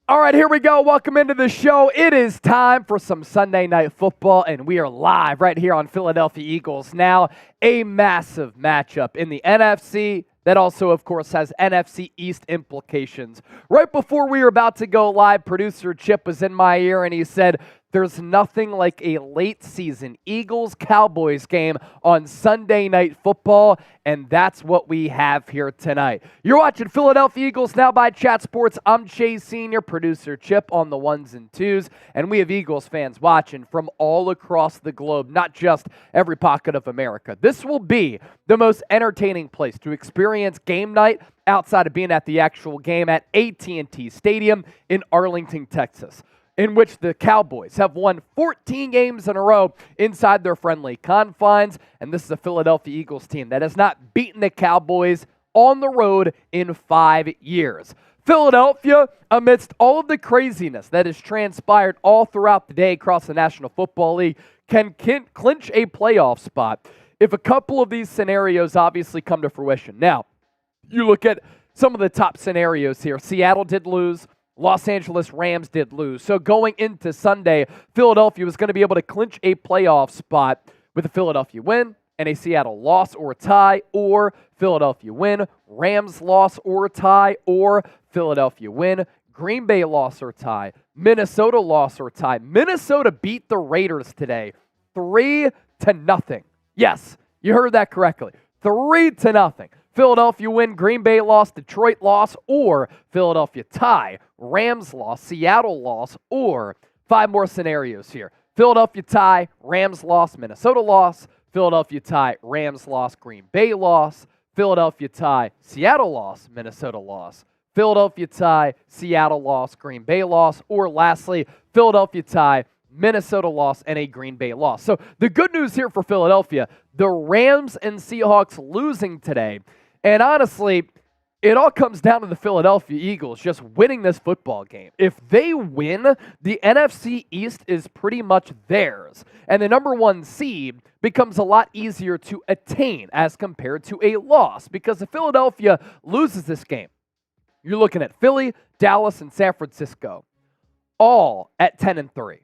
All right, here we go. Welcome into the show. It is time for some Sunday Night Football, and we are live right here on Philadelphia Eagles Now. A massive matchup in the NFC that also, of course, has NFC East implications. Right before we were about to go live, producer Chip was in my ear, and he said, there's nothing like a late-season Eagles-Cowboys game on Sunday Night Football, and that's what we have here tonight. You're watching Philadelphia Eagles Now by Chat Sports. I'm Chase Sr., producer Chip on the ones and twos, and we have Eagles fans watching from all across the globe, not just every pocket of America. This will be the most entertaining place to experience game night outside of being at the actual game at AT&T Stadium in Arlington, Texas, in which the Cowboys have won 14 games in a row inside their friendly confines, and this is a Philadelphia Eagles team that has not beaten the Cowboys on the road in 5 years. Philadelphia, amidst all of the craziness that has transpired all throughout the day across the National Football League, can clinch a playoff spot if a couple of these scenarios obviously come to fruition. Now, you look at some of the top scenarios here. Seattle did lose. Los Angeles Rams did lose. So going into Sunday, Philadelphia was going to be able to clinch a playoff spot with a Philadelphia win and a Seattle loss or a tie, or Philadelphia win, Rams loss or a tie, or Philadelphia win, Green Bay loss or tie, Minnesota loss or tie. Minnesota beat the Raiders today 3-0. Yes, you heard that correctly. 3-0. Philadelphia win, Green Bay loss, Detroit loss, or Philadelphia tie, Rams loss, Seattle loss, or 5 more scenarios here. Philadelphia tie, Rams loss, Minnesota loss, Philadelphia tie, Rams loss, Green Bay loss, Philadelphia tie, Seattle loss, Minnesota loss, Philadelphia tie, Seattle loss, Green Bay loss, or lastly, Philadelphia tie, Minnesota loss, and a Green Bay loss. So the good news here for Philadelphia, the Rams and Seahawks losing today. And honestly, it all comes down to the Philadelphia Eagles just winning this football game. If they win, the NFC East is pretty much theirs. And the number 1 seed becomes a lot easier to attain as compared to a loss. Because if Philadelphia loses this game, you're looking at Philly, Dallas, and San Francisco, all at 10-3.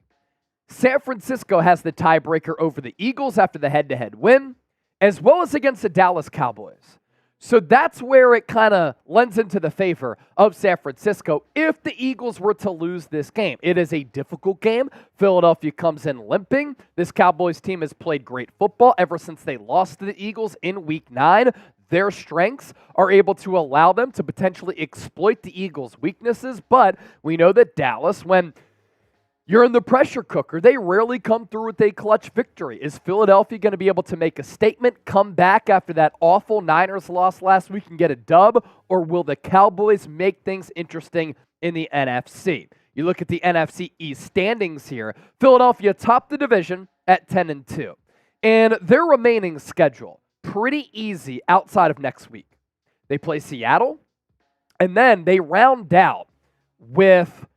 San Francisco has the tiebreaker over the Eagles after the head-to-head win, as well as against the Dallas Cowboys. So that's where it kind of lends into the favor of San Francisco if the Eagles were to lose this game. It is a difficult game. Philadelphia comes in limping. This Cowboys team has played great football ever since they lost to the Eagles in Week 9. Their strengths are able to allow them to potentially exploit the Eagles' weaknesses, but we know that Dallas, when you're in the pressure cooker, they rarely come through with a clutch victory. Is Philadelphia going to be able to make a statement, come back after that awful Niners loss last week and get a dub, or will the Cowboys make things interesting in the NFC? You look at the NFC East standings here. Philadelphia topped the division at 10-2. And their remaining schedule, pretty easy outside of next week. They play Seattle, and then they round out with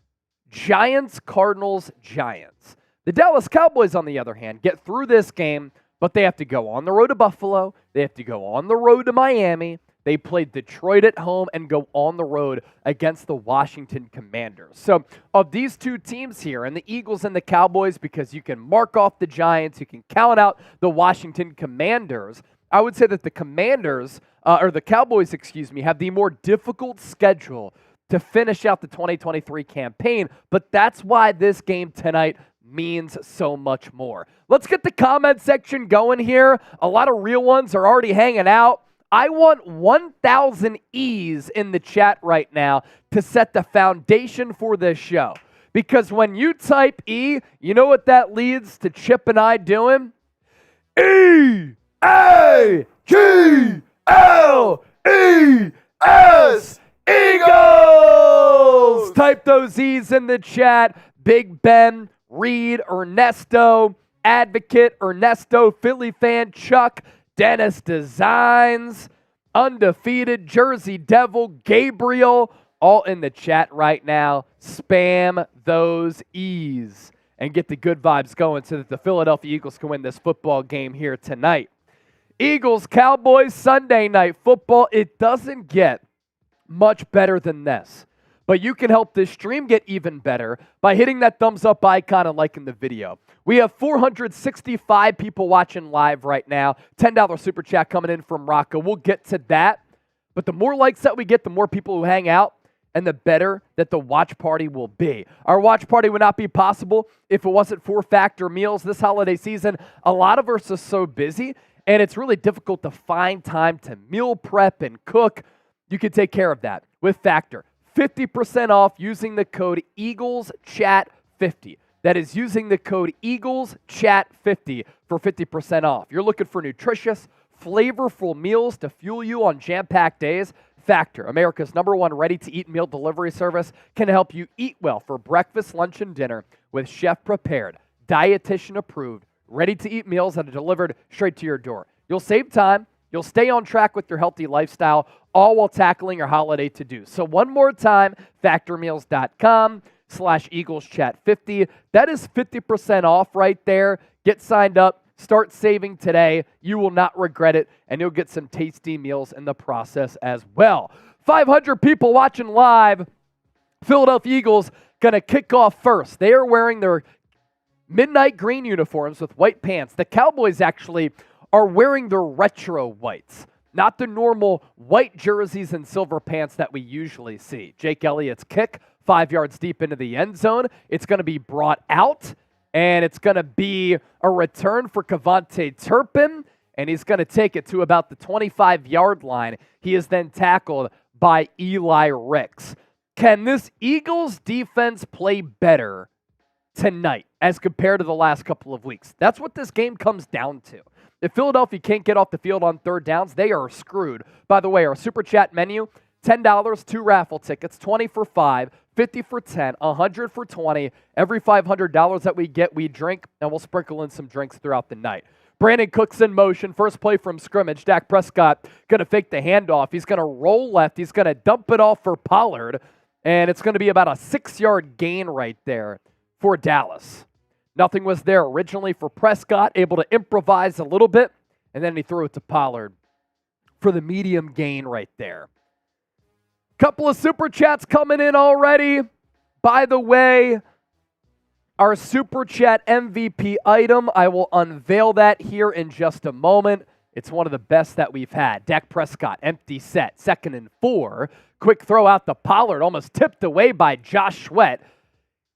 Giants, Cardinals, Giants. The Dallas Cowboys, on the other hand, get through this game, but they have to go on the road to Buffalo. They have to go on the road to Miami. They play Detroit at home and go on the road against the Washington Commanders. So of these two teams here, and the Eagles and the Cowboys, because you can mark off the Giants, you can count out the Washington Commanders, I would say that the Cowboys, have the more difficult schedule to finish out the 2023 campaign, but that's why this game tonight means so much more. Let's get the comment section going here. A lot of real ones are already hanging out. I want 1,000 E's in the chat right now to set the foundation for this show. Because when you type E, you know what that leads to Chip and I doing? E-A-G-L-E-S! Eagles! Type those E's in the chat. Big Ben, Reed, Ernesto, Advocate, Ernesto, Philly fan, Chuck, Dennis Designs, Undefeated, Jersey Devil, Gabriel, all in the chat right now. Spam those E's and get the good vibes going so that the Philadelphia Eagles can win this football game here tonight. Eagles, Cowboys, Sunday Night Football. It doesn't get much better than this. But you can help this stream get even better by hitting that thumbs up icon and liking the video. We have 465 people watching live right now. $10 super chat coming in from Rocco. We'll get to that. But the more likes that we get, the more people who hang out, and the better that the watch party will be. Our watch party would not be possible if it wasn't for Factor Meals. This holiday season, a lot of us are so busy, and it's really difficult to find time to meal prep and cook. You can take care of that with Factor. 50% off using the code EaglesChat50. That is using the code EaglesChat50 for 50% off. You're looking for nutritious, flavorful meals to fuel you on jam-packed days? Factor, America's #1 ready-to-eat meal delivery service, can help you eat well for breakfast, lunch, and dinner with chef-prepared, dietitian-approved, ready-to-eat meals that are delivered straight to your door. You'll save time. You'll stay on track with your healthy lifestyle, all while tackling your holiday to-dos. So one more time, factormeals.com/EaglesChat50. That is 50% off right there. Get signed up. Start saving today. You will not regret it, and you'll get some tasty meals in the process as well. 500 people watching live. Philadelphia Eagles going to kick off first. They are wearing their midnight green uniforms with white pants. The Cowboys actually are wearing their retro whites, not the normal white jerseys and silver pants that we usually see. Jake Elliott's kick, 5 yards deep into the end zone. It's going to be brought out, and it's going to be a return for Kevontae Turpin, and he's going to take it to about the 25-yard line. He is then tackled by Eli Ricks. Can this Eagles defense play better tonight as compared to the last couple of weeks? That's what this game comes down to. If Philadelphia can't get off the field on third downs, they are screwed. By the way, our Super Chat menu, $10, 2 raffle tickets, 20 for 5, 50 for 10, 100 for 20. Every $500 that we get, we drink, and we'll sprinkle in some drinks throughout the night. Brandin Cooks in motion. First play from scrimmage. Dak Prescott going to fake the handoff. He's going to roll left. He's going to dump it off for Pollard, and it's going to be about a 6-yard gain right there for Dallas. Nothing was there originally for Prescott, able to improvise a little bit, and then he threw it to Pollard for the medium gain right there. Couple of Super Chats coming in already. By the way, our Super Chat MVP item, I will unveil that here in just a moment. It's one of the best that we've had. Dak Prescott, empty set, 2nd and 4. Quick throw out to Pollard, almost tipped away by Josh Sweat.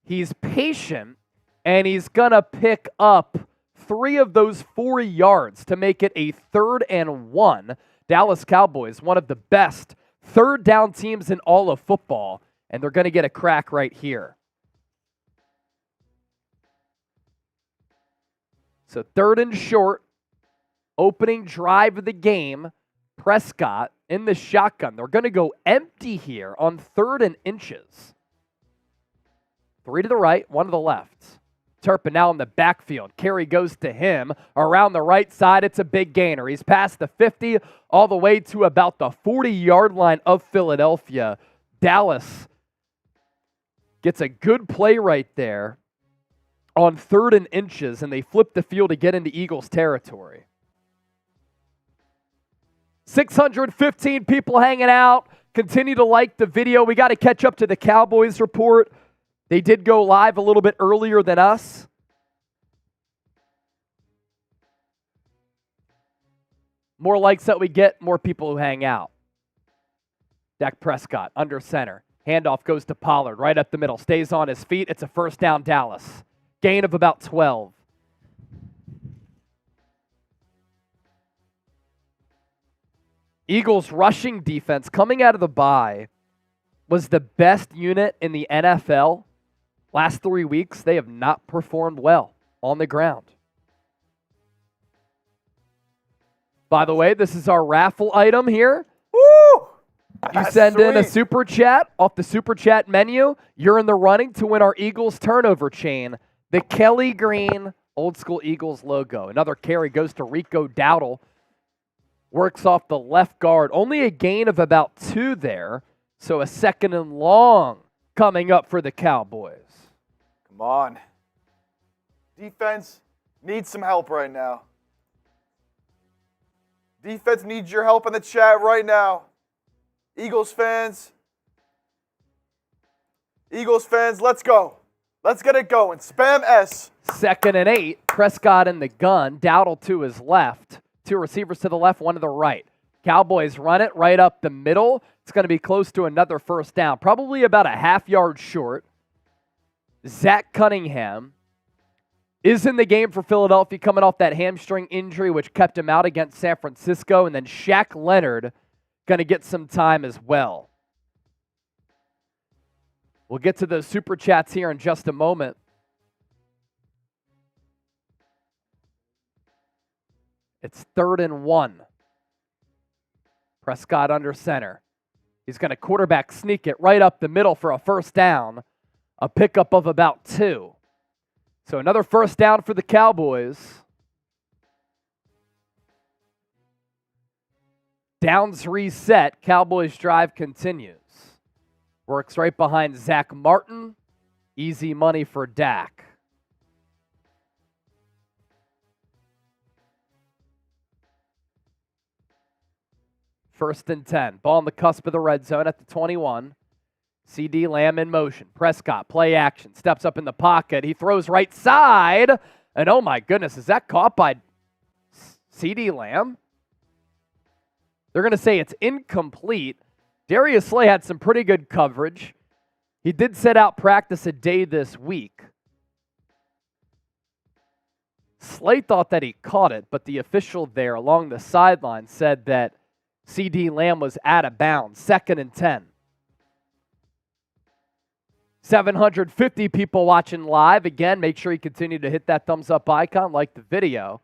He's patient, and he's going to pick up 3 of those 4 yards to make it a 3rd and 1. Dallas Cowboys, one of the best third down teams in all of football, and they're going to get a crack right here. So 3rd and short, opening drive of the game, Prescott in the shotgun. They're going to go empty here on 3rd and inches. 3 to the right, 1 to the left. Turpin now in the backfield. Carry goes to him. Around the right side, it's a big gainer. He's past the 50 all the way to about the 40-yard line of Philadelphia. Dallas gets a good play right there on 3rd and inches, and they flip the field to get into Eagles territory. 615 people hanging out. Continue to like the video. We got to catch up to the Cowboys report. They did go live a little bit earlier than us. More likes that we get, more people who hang out. Dak Prescott under center. Handoff goes to Pollard right up the middle. Stays on his feet. It's a 1st down Dallas. Gain of about 12. Eagles rushing defense coming out of the bye was the best unit in the NFL. Last 3 weeks, they have not performed well on the ground. By the way, this is our raffle item here. Woo! You send in a Super Chat off the Super Chat menu. You're in the running to win our Eagles turnover chain. The Kelly Green old school Eagles logo. Another carry goes to Rico Dowdle. Works off the left guard. Only a gain of about 2 there. So a 2nd and long coming up for the Cowboys. Come on. Defense needs some help right now. Defense needs your help in the chat right now. Eagles fans, Eagles fans, let's go. Let's get it going. Spam S. 2nd and 8. Prescott in the gun. Dowdle to his left. 2 receivers to the left, 1 to the right. Cowboys run it right up the middle. It's going to be close to another first down. Probably about a half-yard short. Zach Cunningham is in the game for Philadelphia, coming off that hamstring injury, which kept him out against San Francisco. And then Shaq Leonard going to get some time as well. We'll get to the super chats here in just a moment. It's 3rd and 1. Prescott under center. He's going to quarterback sneak it right up the middle for a first down. A pickup of about 2. So another first down for the Cowboys. Downs reset. Cowboys drive continues. Works right behind Zach Martin. Easy money for Dak. First and 10. Ball on the cusp of the red zone at the 21. CeeDee Lamb in motion. Prescott, play action. Steps up in the pocket. He throws right side. And oh my goodness, is that caught by CeeDee Lamb? They're going to say it's incomplete. Darius Slay had some pretty good coverage. He did set out practice a day this week. Slay thought that he caught it, but the official there along the sideline said that CeeDee Lamb was out of bounds. 2nd and 10. 750 people watching live. Again, make sure you continue to hit that thumbs up icon, like the video.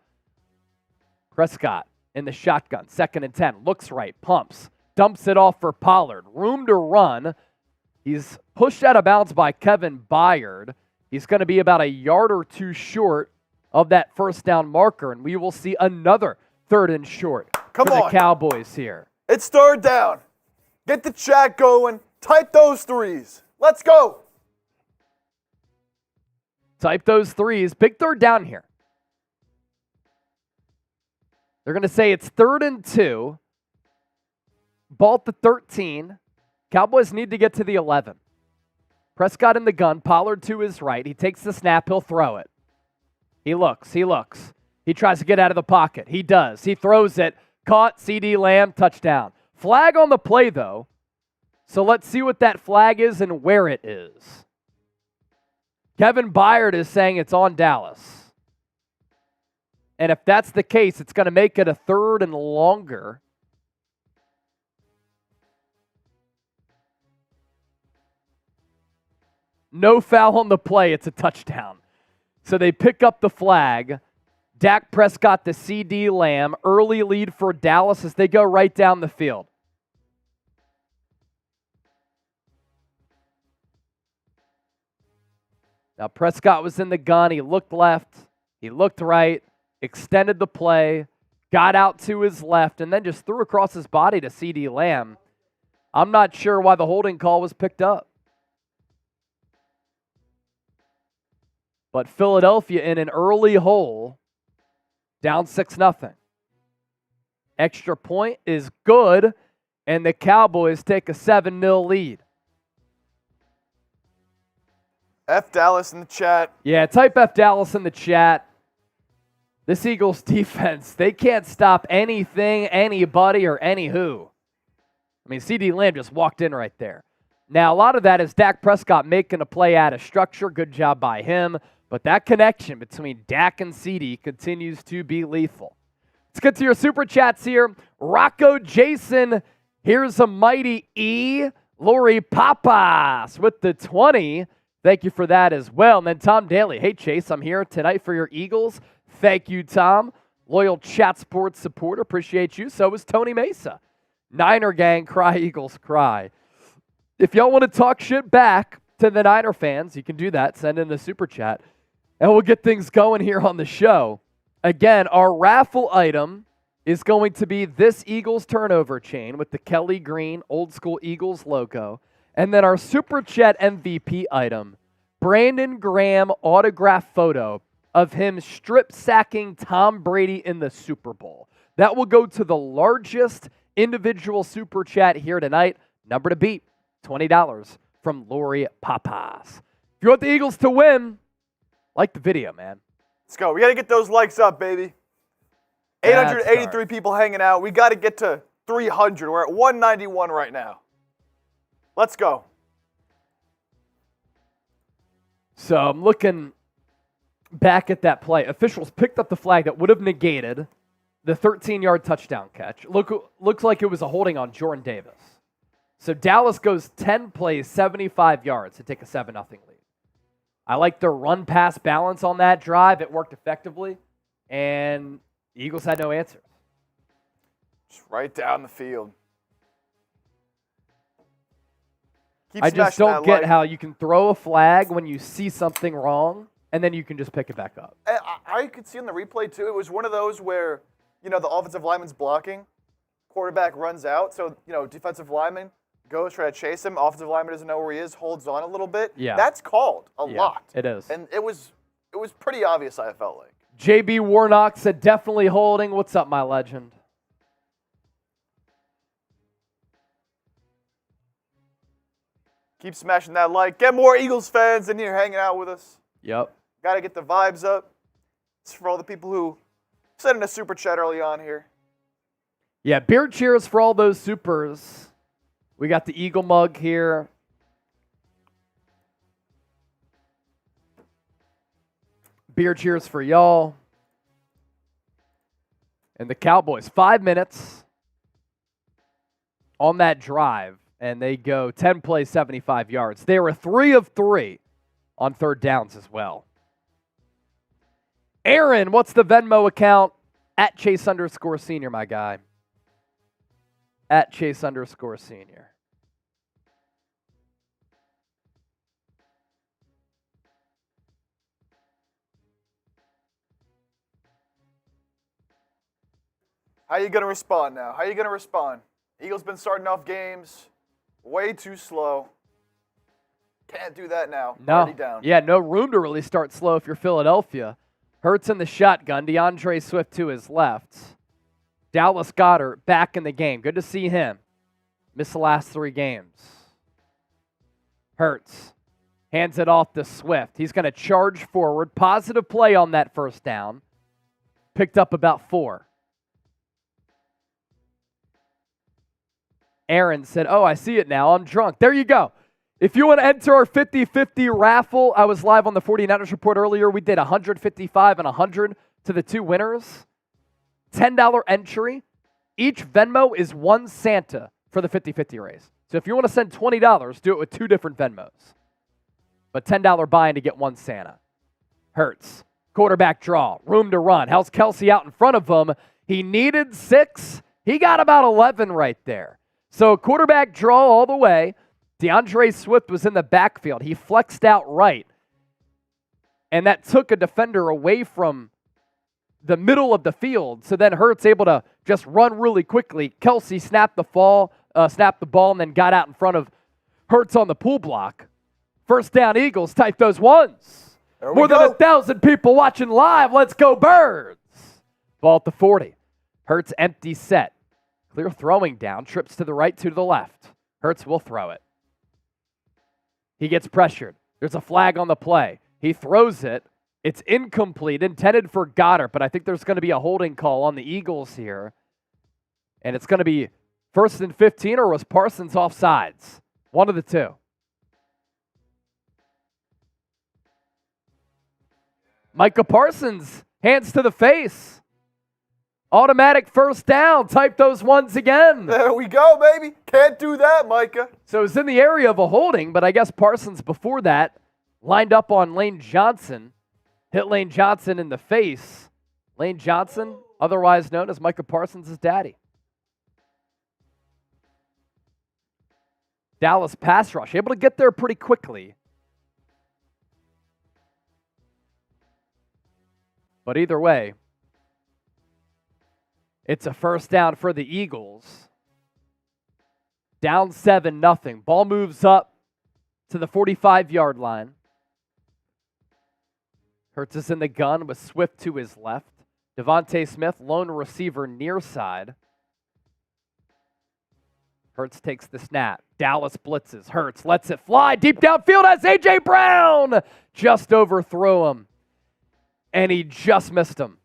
Prescott in the shotgun. 2nd and 10. Looks right. Pumps. Dumps it off for Pollard. Room to run. He's pushed out of bounds by Kevin Byard. He's going to be about a yard or 2 short of that first down marker, and we will see another 3rd and short for the Cowboys here. It's 3rd down. Get the chat going. Type those 3s. Let's go. Type those 3s. Big 3rd down here. They're going to say it's 3rd and 2. Ball at the 13. Cowboys need to get to the 11. Prescott in the gun. Pollard to his right. He takes the snap. He'll throw it. He looks. He tries to get out of the pocket. He does. He throws it. Caught. CeeDee Lamb. Touchdown. Flag on the play, though. So let's see what that flag is and where it is. Kevin Byard is saying it's on Dallas. And if that's the case, it's going to make it a 3rd and longer. No foul on the play. It's a touchdown. So they pick up the flag. Dak Prescott to CeeDee Lamb. Early lead for Dallas as they go right down the field. Now Prescott was in the gun. He looked left. He looked right. Extended the play. Got out to his left. And then just threw across his body to CeeDee Lamb. I'm not sure why the holding call was picked up. But Philadelphia in an early hole, down 6-0. Extra point is good, and the Cowboys take a 7-0 lead. F Dallas in the chat. Yeah, type F Dallas in the chat. This Eagles defense, they can't stop anything, anybody, or anywho. I mean, CeeDee Lamb just walked in right there. Now, a lot of that is Dak Prescott making a play out of structure. Good job by him. But that connection between Dak and CeeDee continues to be lethal. Let's get to your super chats here. Rocco Jason, here's a mighty E. Lori Papas with the 20. Thank you for that as well. And then Tom Daly. Hey, Chase, I'm here tonight for your Eagles. Thank you, Tom. Loyal chat sports supporter. Appreciate you. So is Tony Mesa. Niner gang, cry Eagles, cry. If y'all want to talk shit back to the Niner fans, you can do that. Send in the super chat. And we'll get things going here on the show. Again, our raffle item is going to be this Eagles turnover chain with the Kelly Green old school Eagles logo. And then our Super Chat MVP item, Brandon Graham autograph photo of him strip sacking Tom Brady in the Super Bowl. That will go to the largest individual Super Chat here tonight. Number to beat, $20 from Lori Papas. If you want the Eagles to win, like the video, man. Let's go. We got to get those likes up, baby. 883 people hanging out. We got to get to 300. We're at 191 right now. Let's go. So I'm looking back at that play. Officials picked up the flag that would have negated the 13-yard touchdown catch. Looks like it was a holding on Jordan Davis. So Dallas goes 10 plays, 75 yards to take a 7-0 lead. I like their run-pass balance on that drive. It worked effectively, and the Eagles had no answers. Just right down the field. I just don't get how you can throw a flag when you see something wrong, and then you can just pick it back up. I could see on the replay, too, it was one of those where, the offensive lineman's blocking, quarterback runs out, so, defensive lineman goes, try to chase him, offensive lineman doesn't know where he is, holds on a little bit. Yeah. That's called a lot. It is. And it was pretty obvious, I felt like. JB Warnock said definitely holding. What's up, my legend? Keep smashing that like. Get more Eagles fans in here hanging out with us. Yep. Got to get the vibes up. It's for all the people who sent in a super chat early on here. Yeah, beer cheers for all those supers. We got the Eagle mug here. Beer cheers for y'all. And the Cowboys, 5 minutes on that drive, and they go 10 plays, 75 yards. They were 3 of 3 on third downs as well. Aaron, what's the Venmo account? At Chase_senior, my guy. At Chase_senior. How you going to respond now? How you going to respond? Eagles been starting off games way too slow. Can't do that now. No. Already down. Yeah, no room to really start slow if you're Philadelphia. Hurts in the shotgun. DeAndre Swift to his left. Dallas Goedert back in the game. Good to see him. Missed the last 3 games. Hurts hands it off to Swift. He's going to charge forward. Positive play on that first down. Picked up about 4. Aaron said, oh, I see it now. I'm drunk. There you go. If you want to enter our 50-50 raffle, I was live on the 49ers Report earlier. We did 155 and 100 to the 2 winners. $10 entry. Each Venmo is 1 Santa for the 50-50 race. So if you want to send $20, do it with 2 different Venmos. But $10 buy-in to get 1 Santa. Hurts. Quarterback draw. Room to run. How's Kelce out in front of him? He needed 6. He got about 11 right there. So quarterback draw all the way. DeAndre Swift was in the backfield. He flexed out right. And that took a defender away from the middle of the field. So then Hurts able to just run really quickly. Kelce snapped the ball, and then got out in front of Hurts on the pull block. First down, Eagles. Type those ones. More than 1,000 people watching live. Let's go, Birds. Ball at the 40. Hurts empty set. Clear throwing down. Trips to the right, 2 to the left. Hurts will throw it. He gets pressured. There's a flag on the play. He throws it. It's incomplete, intended for Goedert, but I think there's going to be a holding call on the Eagles here. And it's going to be 1st and 15, or was Parsons offsides? One of the 2. Micah Parsons, hands to the face. Automatic first down. Type those ones again. There we go, baby. Can't do that, Micah. So it's in the area of a holding, but I guess Parsons before that lined up on Lane Johnson. Hit Lane Johnson in the face. Lane Johnson, otherwise known as Micah Parsons' daddy. Dallas pass rush, able to get there pretty quickly. But either way, it's a first down for the Eagles. Down 7-0. Ball moves up to the 45-yard line. Hurts is in the gun with Swift to his left. DeVonta Smith, lone receiver near side. Hurts takes the snap. Dallas blitzes. Hurts lets it fly. Deep downfield as A.J. Brown just overthrew him. And he just missed him.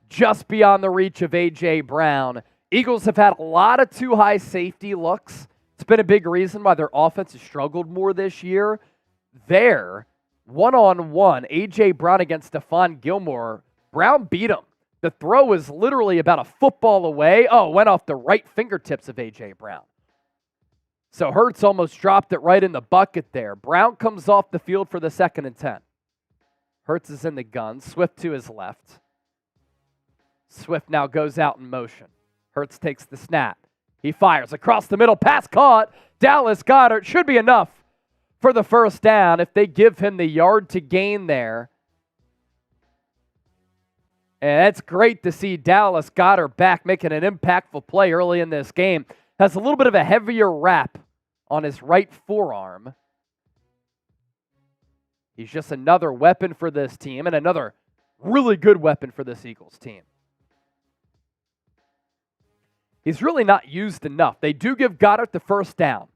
Just beyond the reach of A.J. Brown. Eagles have had a lot of too high safety looks. It's been a big reason why their offense has struggled more this year. There, one-on-one, A.J. Brown against Stephon Gilmore. Brown beat him. The throw was literally about a football away. Oh, went off the right fingertips of A.J. Brown. So Hurts almost dropped it right in the bucket there. Brown comes off the field for the 2nd and 10. Hurts is in the gun. Swift to his left. Swift now goes out in motion. Hurts takes the snap. He fires across the middle. Pass caught. Dallas Goedert should be enough for the first down if they give him the yard to gain there. And it's great to see Dallas Goedert back making an impactful play early in this game. Has a little bit of a heavier wrap on his right forearm. He's just another weapon for this team and another really good weapon for this Eagles team. He's really not used enough. They do give Goedert the first down.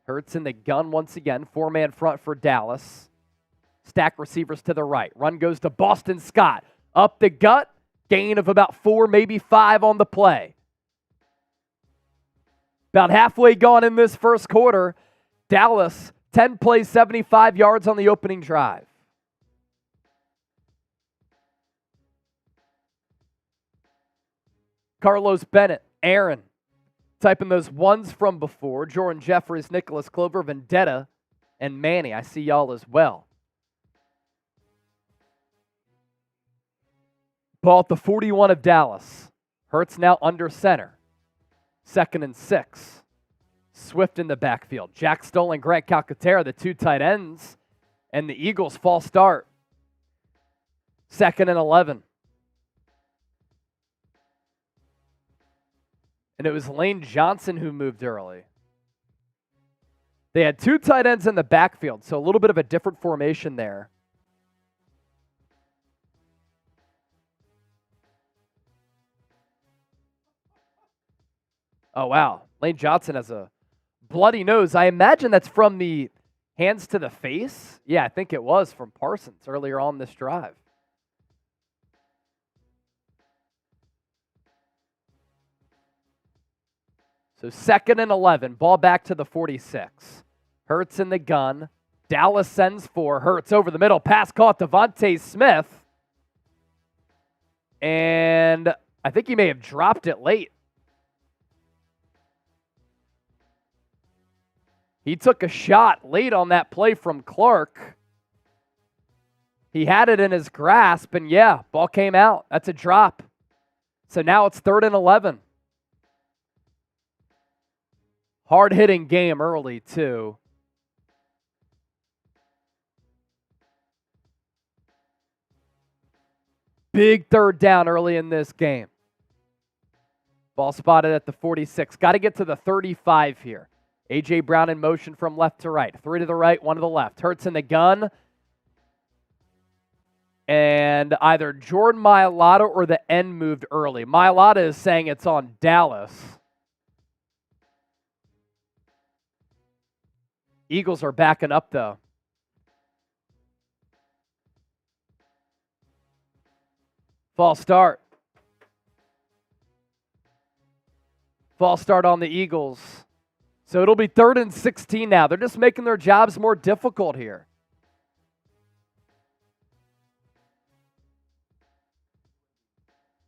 Hurts in the gun once again. 4-man front for Dallas. Stack receivers to the right. Run goes to Boston Scott. Up the gut. Gain of about 4, maybe 5 on the play. About halfway gone in this first quarter. Dallas, 10 plays, 75 yards on the opening drive. Carlos Bennett, Aaron, typing those ones from before. Jordan Jeffries, Nicholas Clover, Vendetta, and Manny. I see y'all as well. Ball at the 41 of Dallas. Hurts now under center. 2nd and 6. Swift in the backfield. Jack Stoll and Grant Calcaterra, the 2 tight ends. And the Eagles false start. 2nd and 11. And it was Lane Johnson who moved early. They had 2 tight ends in the backfield, so a little bit of a different formation there. Oh, wow. Lane Johnson has a bloody nose. I imagine that's from the hands to the face. Yeah, I think it was from Parsons earlier on this drive. So 2nd and 11. Ball back to the 46. Hurts in the gun. Dallas sends 4. Hurts over the middle. Pass caught DeVonta Smith. And I think he may have dropped it late. He took a shot late on that play from Clark. He had it in his grasp, and yeah, ball came out. That's a drop. So now it's 3rd and 11. Hard-hitting game early, too. Big 3rd down early in this game. Ball spotted at the 46. Got to get to the 35 here. A.J. Brown in motion from left to right. 3 to the right, 1 to the left. Hurts in the gun. And either Jordan Mailata or the end moved early. Mailata is saying it's on Dallas. Eagles are backing up, though. False start. False start on the Eagles. So it'll be 3rd and 16 now. They're just making their jobs more difficult here.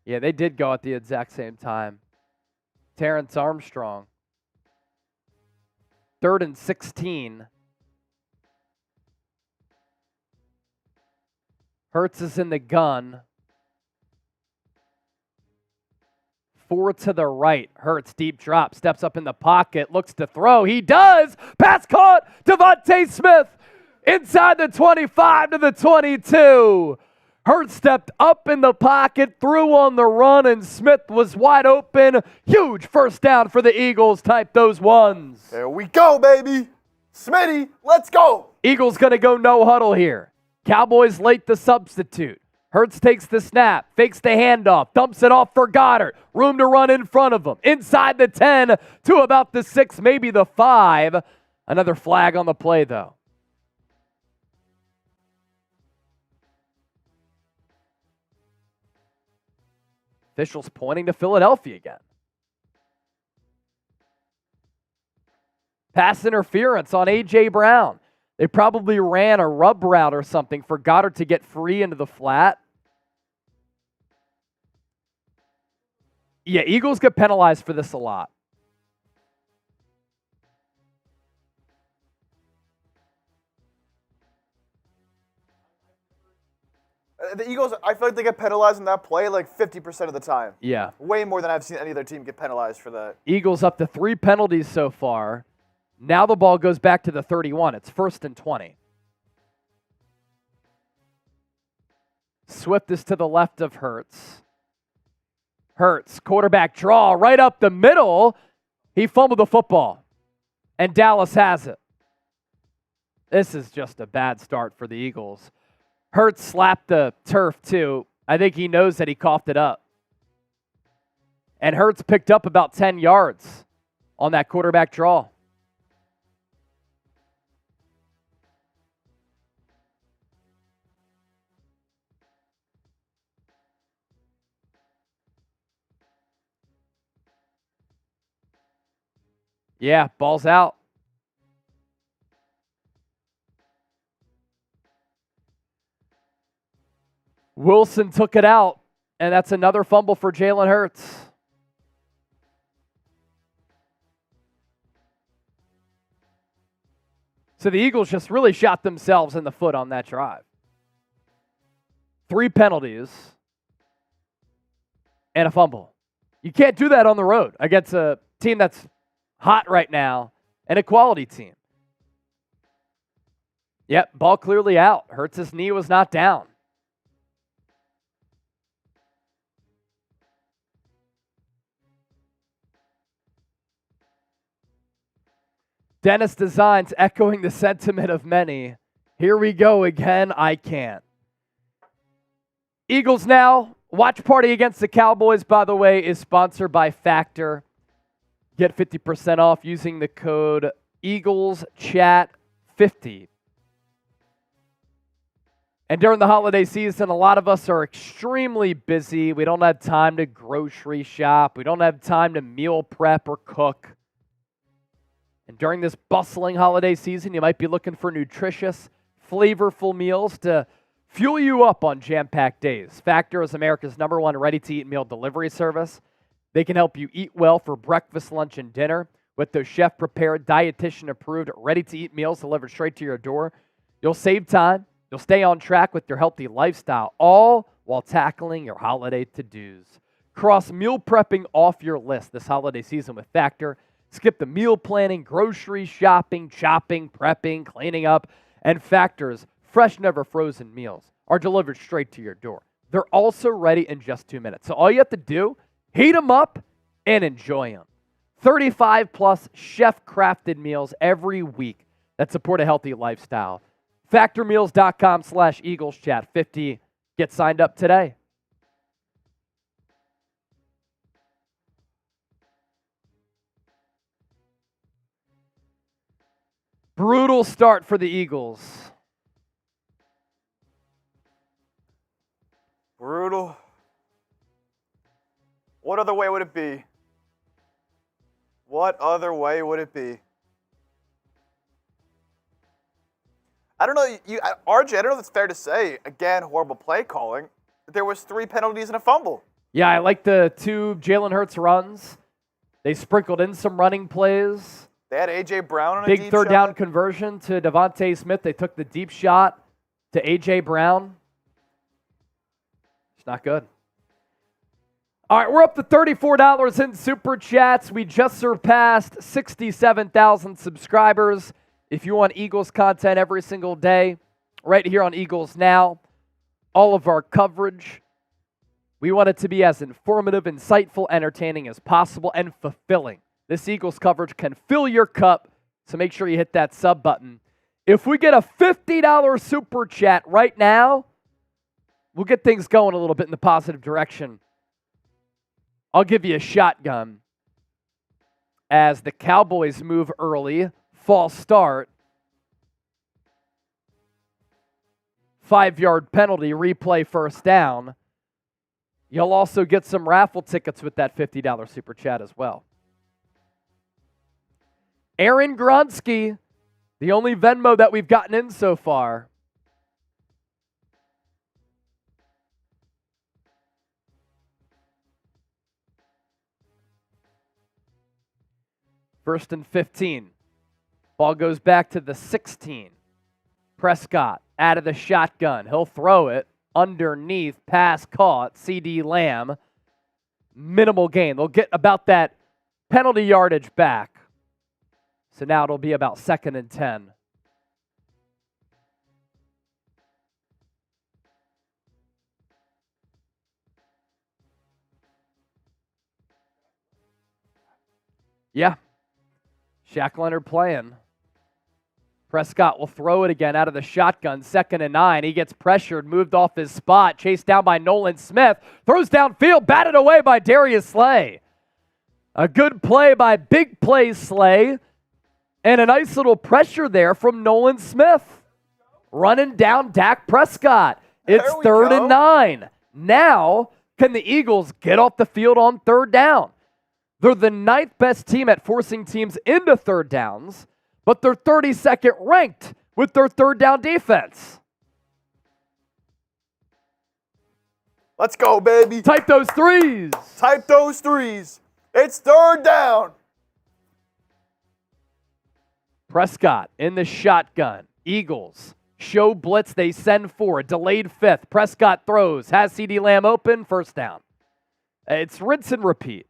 Yeah, they did go at the exact same time. Terrence Armstrong. 3rd and 16. Hurts is in the gun. 4 to the right. Hurts, deep drop, steps up in the pocket, looks to throw. He does! Pass caught! DeVonta Smith inside the 25 to the 22. Hurts stepped up in the pocket, threw on the run, and Smith was wide open. Huge first down for the Eagles. Type those ones. There we go, baby. Smitty, let's go. Eagles going to go no huddle here. Cowboys late to substitute. Hurts takes the snap, fakes the handoff, dumps it off for Goedert. Room to run in front of him. Inside the 10 to about the 6, maybe the 5. Another flag on the play, though. Officials pointing to Philadelphia again. Pass interference on A.J. Brown. They probably ran a rub route or something for Goedert to get free into the flat. Yeah, Eagles get penalized for this a lot. The Eagles, I feel like they get penalized in that play like 50% of the time. Yeah. Way more than I've seen any other team get penalized for that. Eagles up to 3 penalties so far. Now the ball goes back to the 31. It's 1st and 20. Swift is to the left of Hurts. Hurts, quarterback draw right up the middle. He fumbled the football, and Dallas has it. This is just a bad start for the Eagles. Hurts slapped the turf, too. I think he knows that he coughed it up. And Hurts picked up about 10 yards on that quarterback draw. Yeah, ball's out. Wilson took it out, and that's another fumble for Jalen Hurts. So the Eagles just really shot themselves in the foot on that drive. 3 penalties and a fumble. You can't do that on the road against a team that's hot right now and a quality team. Yep, ball clearly out. Hurts' knee was not down. Dennis Designs echoing the sentiment of many. Here we go again, I can't. Eagles now. Watch party against the Cowboys, by the way, is sponsored by Factor. Get 50% off using the code EaglesChat50. And during the holiday season, a lot of us are extremely busy. We don't have time to grocery shop. We don't have time to meal prep or cook. And during this bustling holiday season, you might be looking for nutritious, flavorful meals to fuel you up on jam-packed days. Factor is America's #1 ready-to-eat meal delivery service. They can help you eat well for breakfast, lunch, and dinner with those chef-prepared, dietitian-approved, ready-to-eat meals delivered straight to your door. You'll save time. You'll stay on track with your healthy lifestyle, all while tackling your holiday to-dos. Cross meal prepping off your list this holiday season with Factor. Skip the meal planning, grocery shopping, chopping, prepping, cleaning up, and Factor's fresh, never frozen meals are delivered straight to your door. They're also ready in just 2 minutes. So all you have to do, heat them up and enjoy them. 35-plus chef-crafted meals every week that support a healthy lifestyle. Factormeals.com/EaglesChat50. Get signed up today. Brutal start for the Eagles. Brutal. What other way would it be? What other way would it be? I don't know, RJ, I don't know if it's fair to say, again, horrible play calling, but there was 3 penalties and a fumble. Yeah, I like the 2 Jalen Hurts runs. They sprinkled in some running plays. They had A.J. Brown on a big deep third shot. down conversion to DeVonta Smith. They took the deep shot to A.J. Brown. It's not good. All right, we're up to $34 in Super Chats. We just surpassed 67,000 subscribers. If you want Eagles content every single day, right here on Eagles Now, all of our coverage, we want it to be as informative, insightful, entertaining as possible, and fulfilling. This Eagles coverage can fill your cup, so make sure you hit that sub button. If we get a $50 Super Chat right now, we'll get things going a little bit in the positive direction. I'll give you a shotgun as the Cowboys move early. False start. 5-yard penalty, replay first down. You'll also get some raffle tickets with that $50 super chat as well. Aaron Gronsky, the only Venmo that we've gotten in so far. First and 15. Ball goes back to the 16. Prescott out of the shotgun. He'll throw it underneath. Pass caught. CeeDee Lamb. Minimal gain. They'll get about that penalty yardage back. So now it'll be about 2nd and 10. Yeah. Shaq Leonard playing. Prescott will throw it again out of the shotgun. 2nd and 9. He gets pressured, moved off his spot, chased down by Nolan Smith. Throws downfield, batted away by Darius Slay. A good play by Big Play Slay. And a nice little pressure there from Nolan Smith. Running down Dak Prescott. It's 3rd and 9. Now, can the Eagles get off the field on 3rd down? They're the 9th best team at forcing teams into 3rd downs, but they're 32nd ranked with their 3rd down defense. Let's go, baby. Type those threes. Type those threes. It's 3rd down. Prescott in the shotgun. Eagles show blitz. They send 4. Delayed 5th. Prescott throws. Has CeeDee Lamb open. 1st down. It's rinse and repeat.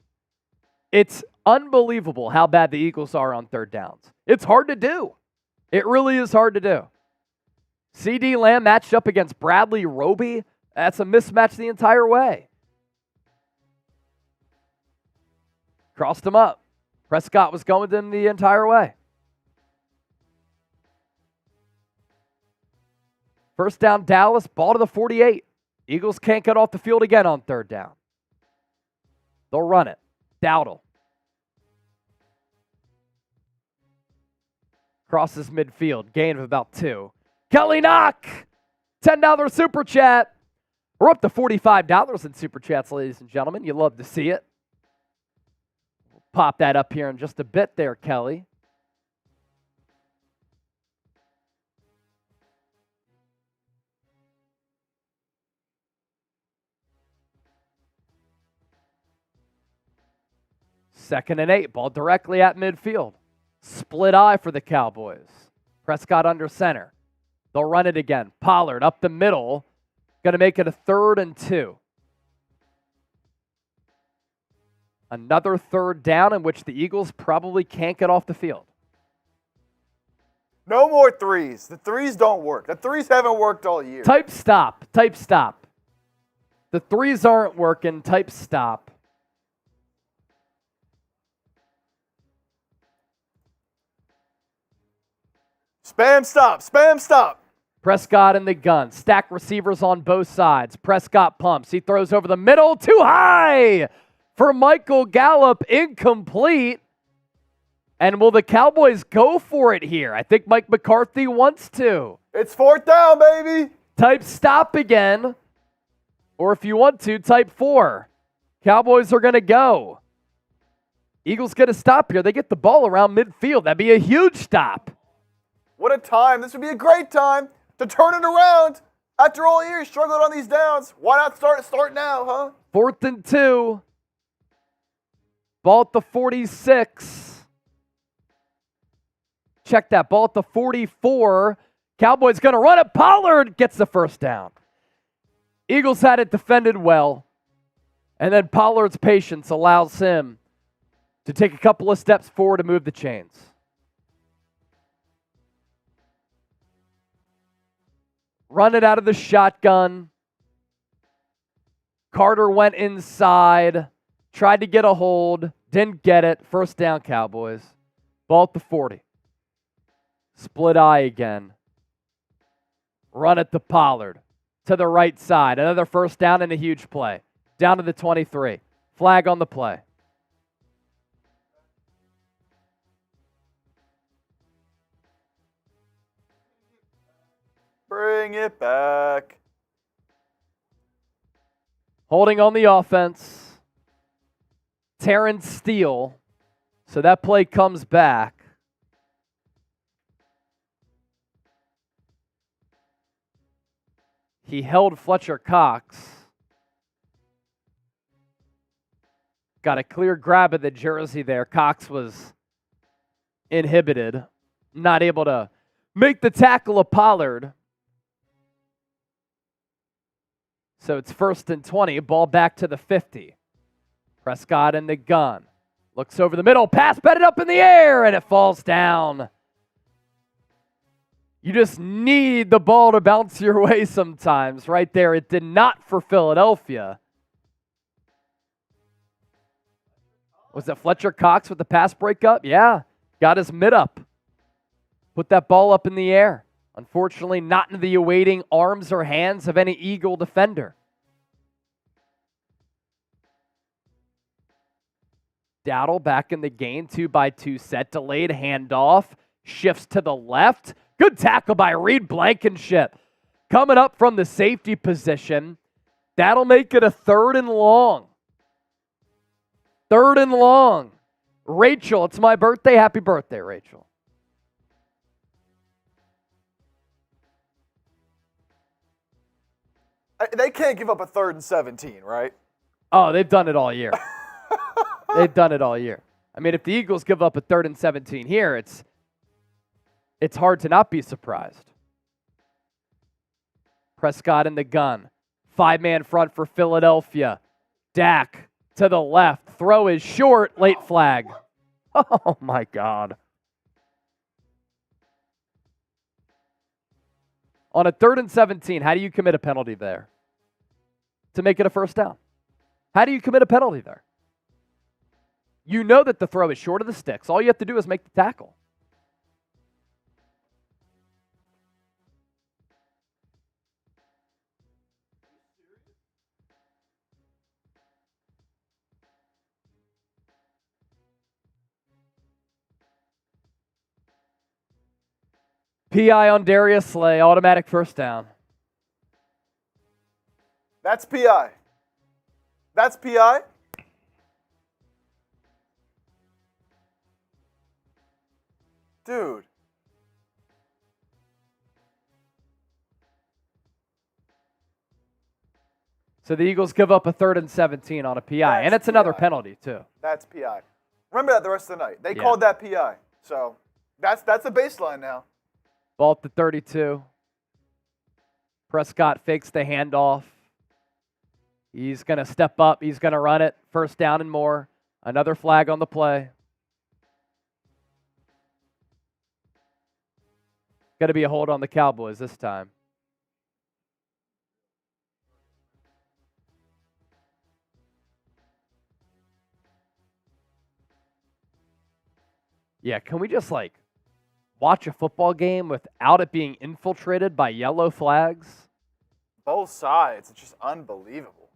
It's unbelievable how bad the Eagles are on 3rd downs. It's hard to do. It really is hard to do. CeeDee Lamb matched up against Bradley Roby. That's a mismatch the entire way. Crossed him up. Prescott was going to him the entire way. 1st down, Dallas. Ball to the 48. Eagles can't get off the field again on 3rd down. They'll run it. Dowdle. Crosses midfield. Gain of about 2. Kelly Knock. $10 super chat. We're up to $45 in super chats, ladies and gentlemen. You love to see it. We'll pop that up here in just a bit there, Kelly. Second and 8, ball directly at midfield. Split eye for the Cowboys. Prescott under center. They'll run it again. Pollard up the middle. Going to make it a 3rd and 2. Another 3rd down in which the Eagles probably can't get off the field. No more threes. The threes don't work. The threes haven't worked all year. Type stop. Type stop. The threes aren't working. Type stop. Spam stop. Spam stop. Prescott in the gun. Stack receivers on both sides. Prescott pumps. He throws over the middle. Too high for Michael Gallup. Incomplete. And will the Cowboys go for it here? I think Mike McCarthy wants to. It's 4th down, baby. Type stop again. Or if you want to, type 4. Cowboys are going to go. Eagles get a stop here. They get the ball around midfield. That'd be a huge stop. What a time. This would be a great time to turn it around. After all year, you struggled on these downs. Why not start now, huh? 4th and 2. Ball at the 46. Check that. Ball at the 44. Cowboys going to run it. Pollard gets the 1st down. Eagles had it defended well. And then Pollard's patience allows him to take a couple of steps forward to move the chains. Run it out of the shotgun. Carter went inside. Tried to get a hold. Didn't get it. 1st down, Cowboys. Ball at the 40. Split eye again. Run it to Pollard. to the right side. Another first down and a huge play. Down to the 23. Flag on the play. Bring it back. Holding on the offense. Terrence Steele. So that play comes back. He held Fletcher Cox. Got a clear grab of the jersey there. Cox was inhibited. Not able to make the tackle of Pollard. So it's 1st and 20. Ball back to the 50. Prescott in the gun. Looks over the middle. Pass batted up in the air, and it falls down. You just need the ball to bounce your way sometimes. Right there, it did not for Philadelphia. Was it Fletcher Cox with the pass breakup? Yeah, got his mid up. Put that ball up in the air. Unfortunately, not in the awaiting arms or hands of any Eagle defender. Dowdle back in the game, 2-by-2 set, delayed handoff, shifts to the left. Good tackle by Reed Blankenship. Coming up from the safety position. That'll make it a 3rd and long. 3rd and long. Rachel, it's my birthday. Happy birthday, Rachel. They can't give up a 3rd and 17, right? Oh, they've done it all year. They've done it all year. I mean, if the Eagles give up a 3rd and 17 here, it's hard to not be surprised. Prescott in the gun. 5-man front for Philadelphia. Dak to the left. Throw is short. Late flag. Oh, my God. On a 3rd and 17, how do you commit a penalty there to make it a first down? How do you commit a penalty there? You know that the throw is short of the sticks. All you have to do is make the tackle. PI on Darius Slay, automatic first down. That's PI. That's PI? Dude. So the Eagles give up a 3rd and 17 on a PI, and it's another penalty too. That's PI. Remember that the rest of the night. They called that PI. So that's the baseline now. Ball at the 32. Prescott fakes the handoff. He's going to step up. He's going to run it. First down and more. Another flag on the play. Got to be a hold on the Cowboys this time. Yeah, can we just watch a football game without it being infiltrated by yellow flags? Both sides. It's just unbelievable.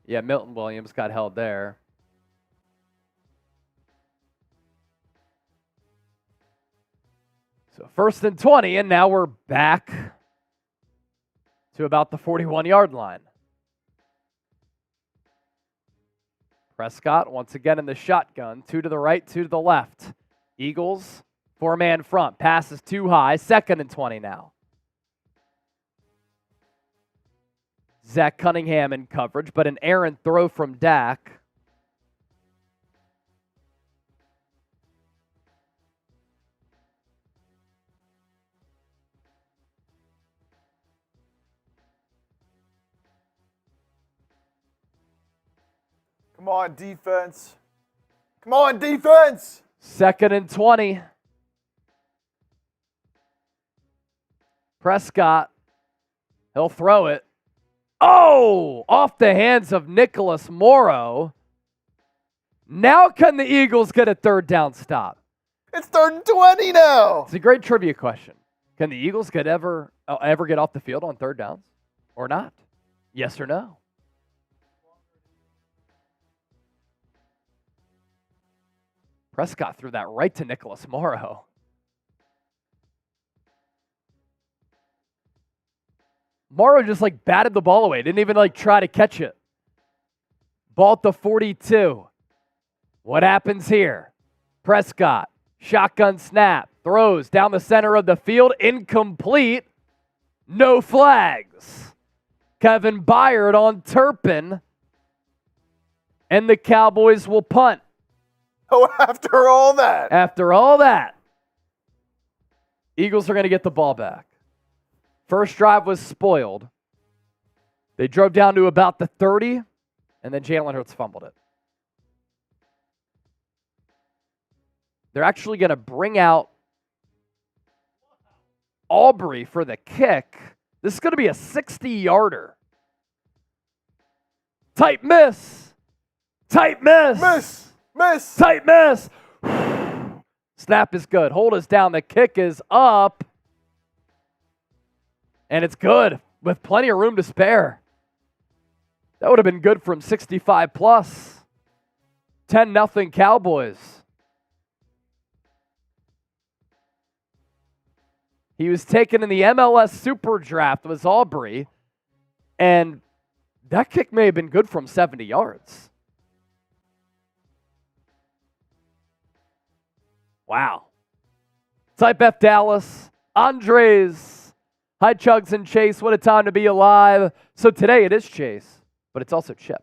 Yeah, Milton Williams got held there. So 1st and 20, and now we're back to about the 41-yard line. Prescott once again in the shotgun. 2 to the right, 2 to the left. Eagles, 4-man front. Pass is too high. 2nd and 20 now. Zach Cunningham in coverage, but an errant throw from Dak. Come on, defense. Come on, defense. 2nd and 20. Prescott. He'll throw it. Oh, off the hands of Nicholas Morrow. Now can the Eagles get a 3rd down stop? It's 3rd and 20 now. It's a great trivia question. Can the Eagles ever get off the field on 3rd downs or not? Yes or no? Prescott threw that right to Nicholas Morrow. Morrow just batted the ball away. Didn't even try to catch it. Ball at the 42. What happens here? Prescott, shotgun snap, throws down the center of the field, incomplete. No flags. Kevin Byard on Turpin. And the Cowboys will punt. Oh, after all that. Eagles are going to get the ball back. First drive was spoiled. They drove down to about the 30, and then Jalen Hurts fumbled it. They're actually going to bring out Aubrey for the kick. This is going to be a 60-yarder. Tight miss. Tight miss. Miss. Tight miss. Snap is good. Hold us down. The kick is up. And it's good with plenty of room to spare. That would have been good from 65 plus. 10-0 Cowboys. He was taken in the MLS Super Draft, was Aubrey. And that kick may have been good from 70 yards. Wow. Type F Dallas. Andres. Hi, Chugs and Chase. What a time to be alive. So today it is Chase, but it's also Chip.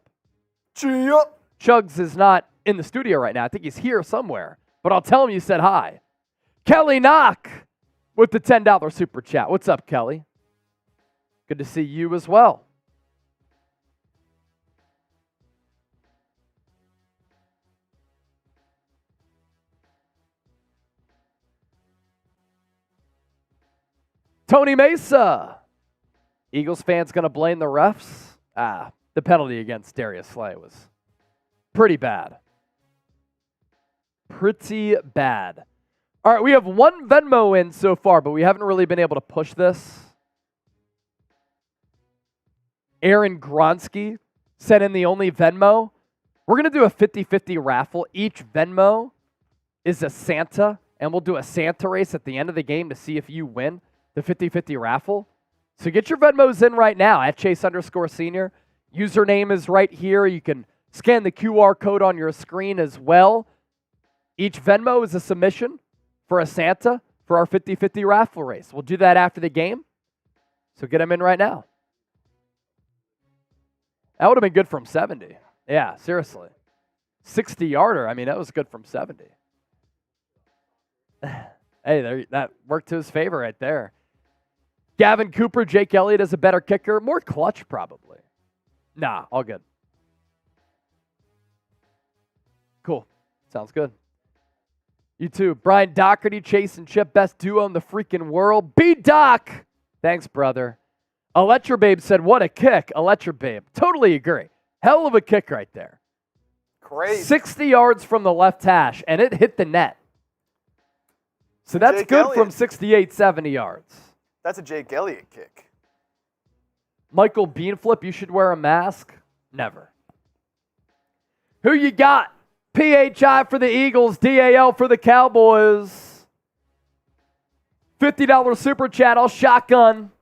Chugs is not in the studio right now. I think he's here somewhere, but I'll tell him you said hi. Kelly Knock with the $10 super chat. What's up, Kelly? Good to see you as well. Tony Mesa. Eagles fans going to blame the refs? The penalty against Darius Slay was pretty bad. Pretty bad. All right, we have one Venmo in so far, but we haven't really been able to push this. Aaron Gronsky sent in the only Venmo. We're going to do a 50-50 raffle. Each Venmo is a Santa, and we'll do a Santa race at the end of the game to see if you win the 50-50 raffle. So get your Venmos in right now at Chase_Senior. Username is right here. You can scan the QR code on your screen as well. Each Venmo is a submission for a Santa for our 50-50 raffle race. We'll do that after the game. So get them in right now. That would have been good from 70. Yeah, seriously. 60-yarder. I mean, that was good from 70. Hey, that worked to his favor right there. Gavin Cooper, Jake Elliott is a better kicker. More clutch, probably. Nah, all good. Cool. Sounds good. You too. Brian Doherty, Chase and Chip, best duo in the freaking world. B-Doc. Thanks, brother. Electrobabe said, what a kick. Electrobabe. Totally agree. Hell of a kick right there. Crazy. 60 yards from the left hash, and it hit the net. So that's Jake good Elliott. from 68, 70 yards. That's a Jake Elliott kick. Michael Beanflip, you should wear a mask? Never. Who you got? PHI for the Eagles, DAL for the Cowboys. $50 super chat, I'll shotgun.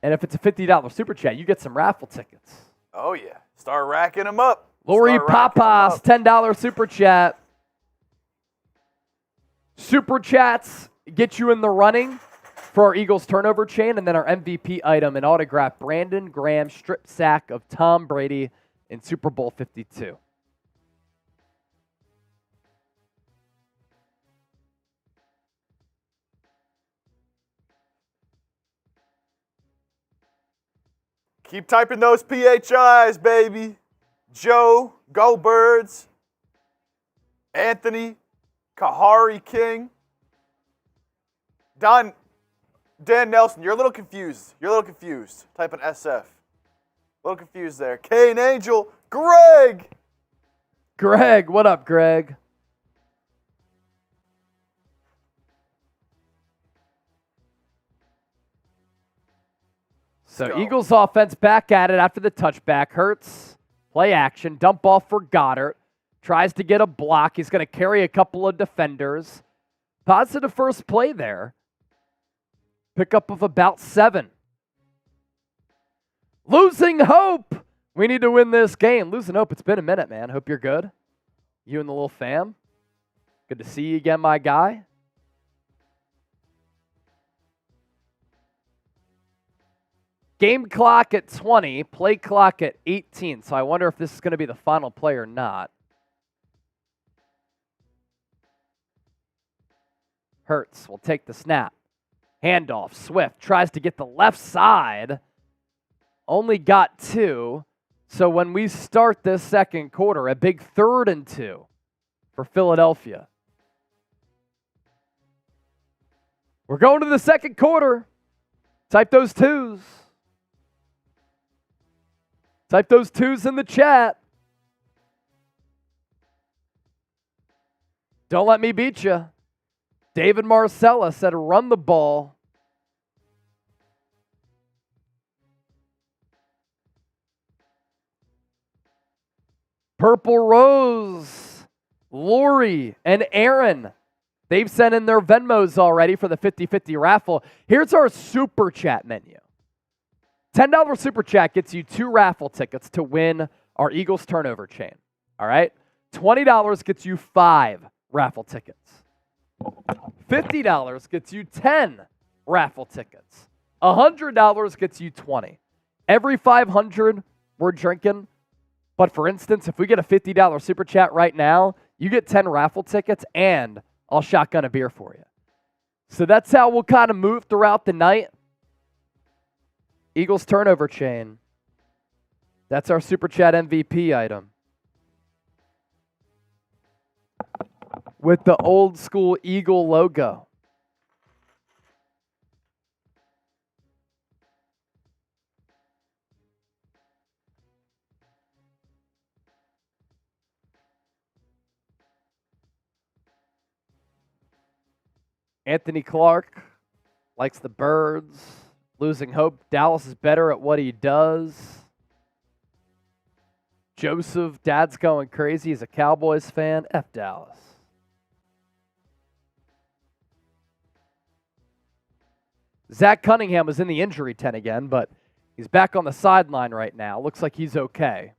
And if it's a $50 super chat, you get some raffle tickets. Oh, yeah. Start racking them up. Lori Papas, $10 super chat. Super chats get you in the running for our Eagles turnover chain, and then our MVP item, an autographed Brandon Graham strip sack of Tom Brady in Super Bowl 52. Keep typing those PHIs, baby. Joe, Go Birds, Anthony, Kahari King, Dan Nelson, you're a little confused. Type an SF. A little confused there. Kane Angel, Greg. Greg, what up, Greg? So go. Eagles offense back at it after the touchback. Hurts, play action, dump off for Goedert. Tries to get a block. He's going to carry a couple of defenders. Positive first play there. Pickup of about 7. Losing hope. We need to win this game. Losing hope. It's been a minute, man. Hope you're good. You and the little fam. Good to see you again, my guy. Game clock at 20, play clock at 18. So I wonder if this is going to be the final play or not. Hurts will take the snap. Handoff. Swift tries to get the left side. Only got 2. So when we start this second quarter, a big 3rd and 2 for Philadelphia. We're going to the second quarter. Type those 2s. Type those 2s in the chat. Don't let me beat you. David Marcella said run the ball. Purple Rose, Lori, and Aaron. They've sent in their Venmos already for the 50-50 raffle. Here's our super chat menu. $10 super chat gets you 2 raffle tickets to win our Eagles turnover chain. All right? $20 gets you 5 raffle tickets. $50 gets you 10 raffle tickets. $100 gets you 20. Every 500 we're drinking. But for instance, if we get a $50 super chat right now, you get 10 raffle tickets and I'll shotgun a beer for you. So that's how we'll kind of move throughout the night. Eagles turnover chain. That's our super chat MVP item. With the old school Eagle logo. Anthony Clark likes the birds. Losing hope. Dallas is better at what he does. Joseph, dad's going crazy. He's a Cowboys fan. F Dallas. Zach Cunningham was in the injury tent again, but he's back on the sideline right now. Looks like he's okay.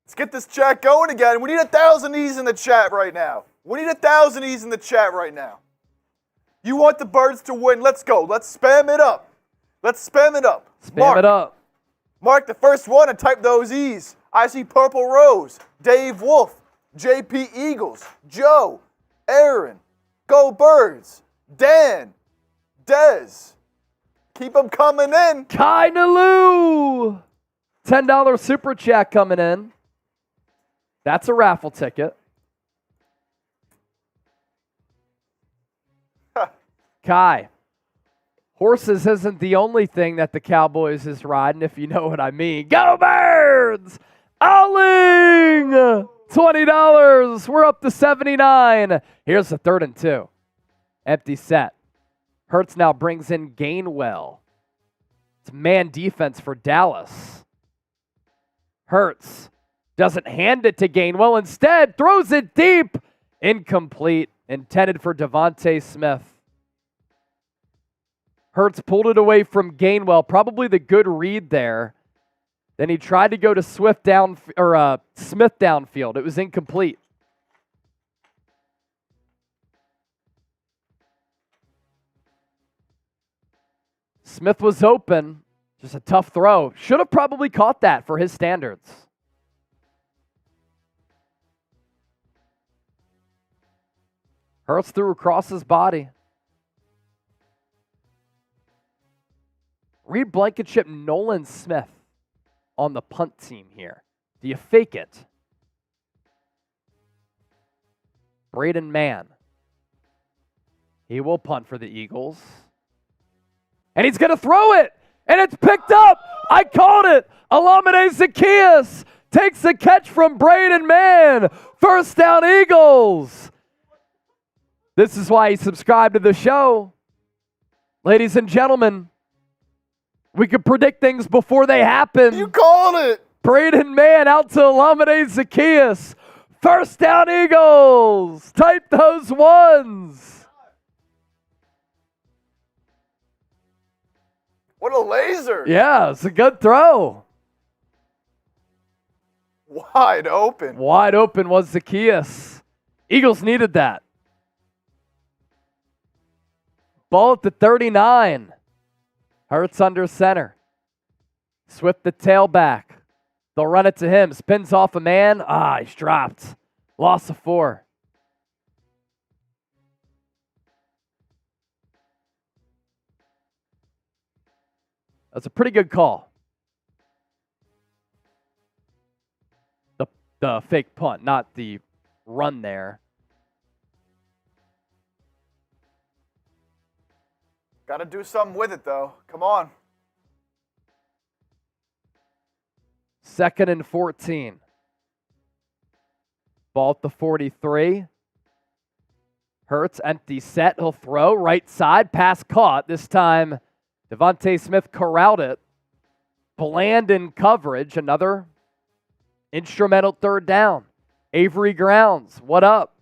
Let's get this chat going again. We need 1,000 E's in the chat right now. We need 1,000 E's in the chat right now. You want the birds to win. Let's go. Let's spam it up. Let's spam it up. Spam it up. Mark the first one and type those E's. I see Purple Rose, Dave Wolf, JP Eagles, Joe, Aaron, Go Birds, Dan, Dez. Keep them coming in. Kai Nalu. $10 super chat coming in. That's a raffle ticket. Kai, horses isn't the only thing that the Cowboys is riding, if you know what I mean. Go Birds! Owling! $20. We're up to 79. Here's the 3rd and 2. Empty set. Hurts now brings in Gainwell. It's man defense for Dallas. Hurts doesn't hand it to Gainwell. Instead, throws it deep. Incomplete. Intended for DeVonta Smith. Hurts pulled it away from Gainwell. Probably the good read there. Then he tried to go to Smith downfield. It was incomplete. Smith was open. Just a tough throw. Should have probably caught that for his standards. Hurts threw across his body. Reed Blankenship, Nolan Smith on the punt team here. Do you fake it? Braden Mann. He will punt for the Eagles. And he's going to throw it. And it's picked up. I called it. Olamide Zaccheaus takes the catch from Braden Mann. First down, Eagles. This is why you subscribe to the show. Ladies and gentlemen, we can predict things before they happen. You called it. Braden Mann out to Olamide Zaccheaus. First down, Eagles. Type those ones. What a laser. Yeah, it's a good throw. Wide open. Wide open was Zaccheaus. Eagles needed that. Ball at the 39. Hurts under center. Swift the tailback. They'll run it to him. Spins off a man. He's dropped. Loss of 4. That's a pretty good call. The fake punt, not the run there. Got to do something with it, though. Come on. 2nd and 14. Ball at the 43. Hurts, empty set. He'll throw right side. Pass caught. This time, DeVonta Smith corralled it. Bland in coverage. Another instrumental 3rd down. Avery Grounds, what up?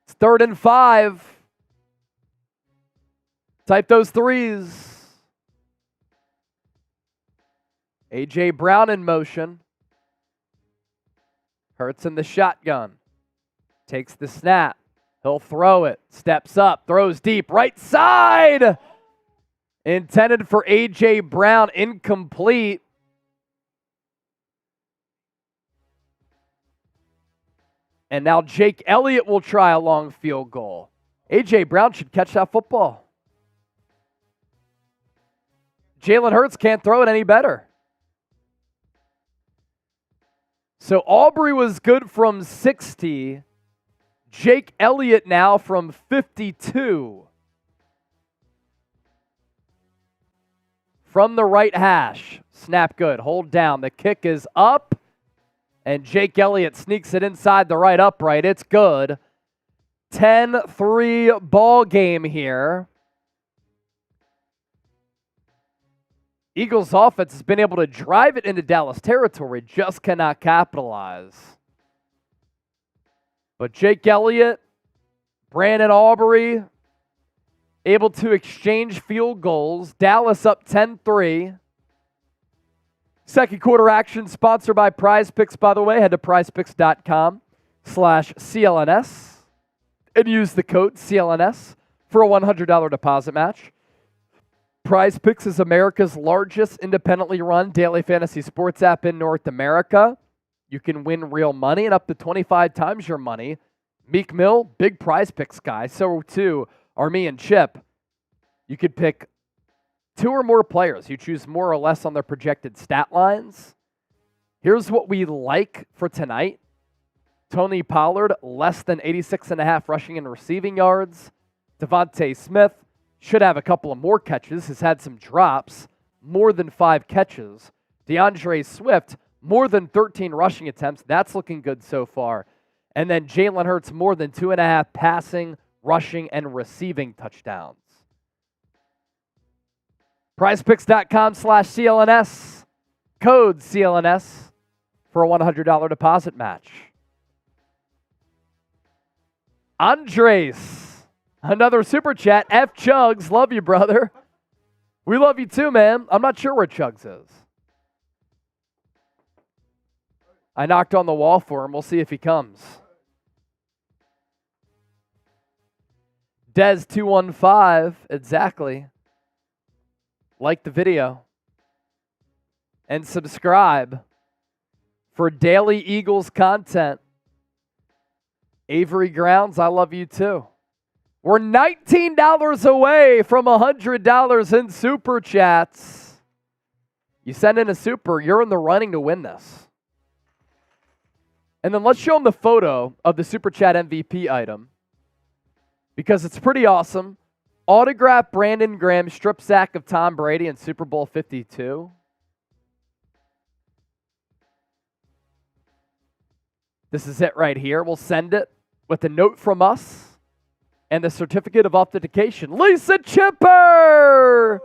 It's 3rd and 5. Type those threes. A.J. Brown in motion. Hurts in the shotgun. Takes the snap. He'll throw it. Steps up. Throws deep. Right side. Intended for A.J. Brown. Incomplete. And now Jake Elliott will try a long field goal. A.J. Brown should catch that football. Jalen Hurts can't throw it any better. So Aubrey was good from 60. Jake Elliott now from 52. From the right hash. Snap good. Hold down. The kick is up. And Jake Elliott sneaks it inside the right upright. It's good. 10-3 ball game here. Eagles offense has been able to drive it into Dallas territory, just cannot capitalize. But Jake Elliott, Brandon Aubrey, able to exchange field goals. Dallas up 10-3. Second quarter action sponsored by Prize Picks, by the way. Head to prizepicks.com/CLNS and use the code CLNS for a $100 deposit match. Prize Picks is America's largest independently run daily fantasy sports app in North America. You can win real money and up to 25 times your money. Meek Mill, big Prize Picks guy. So too are me and Chip. You could pick 2 or more players. You choose more or less on their projected stat lines. Here's what we like for tonight. Tony Pollard, less than 86.5 rushing and receiving yards. DeVonta Smith should have a couple of more catches. Has had some drops, more than 5 catches. DeAndre Swift, more than 13 rushing attempts. That's looking good so far. And then Jalen Hurts, more than 2.5 passing, rushing, and receiving touchdowns. PrizePicks.com/CLNS. Code CLNS for a $100 deposit match. Andres, another super chat. F Chugs, love you, brother. We love you too, man. I'm not sure where Chugs is. I knocked on the wall for him. We'll see if he comes. Des215, exactly. Like the video. And subscribe for daily Eagles content. Avery Grounds, I love you too. We're $19 away from $100 in super chats. You send in a super, you're in the running to win this. And then let's show them the photo of the super chat MVP item, because it's pretty awesome. Autograph Brandon Graham strip sack of Tom Brady in Super Bowl 52. This is it right here. We'll send it with a note from us and the certificate of authentication. Lisa Chipper!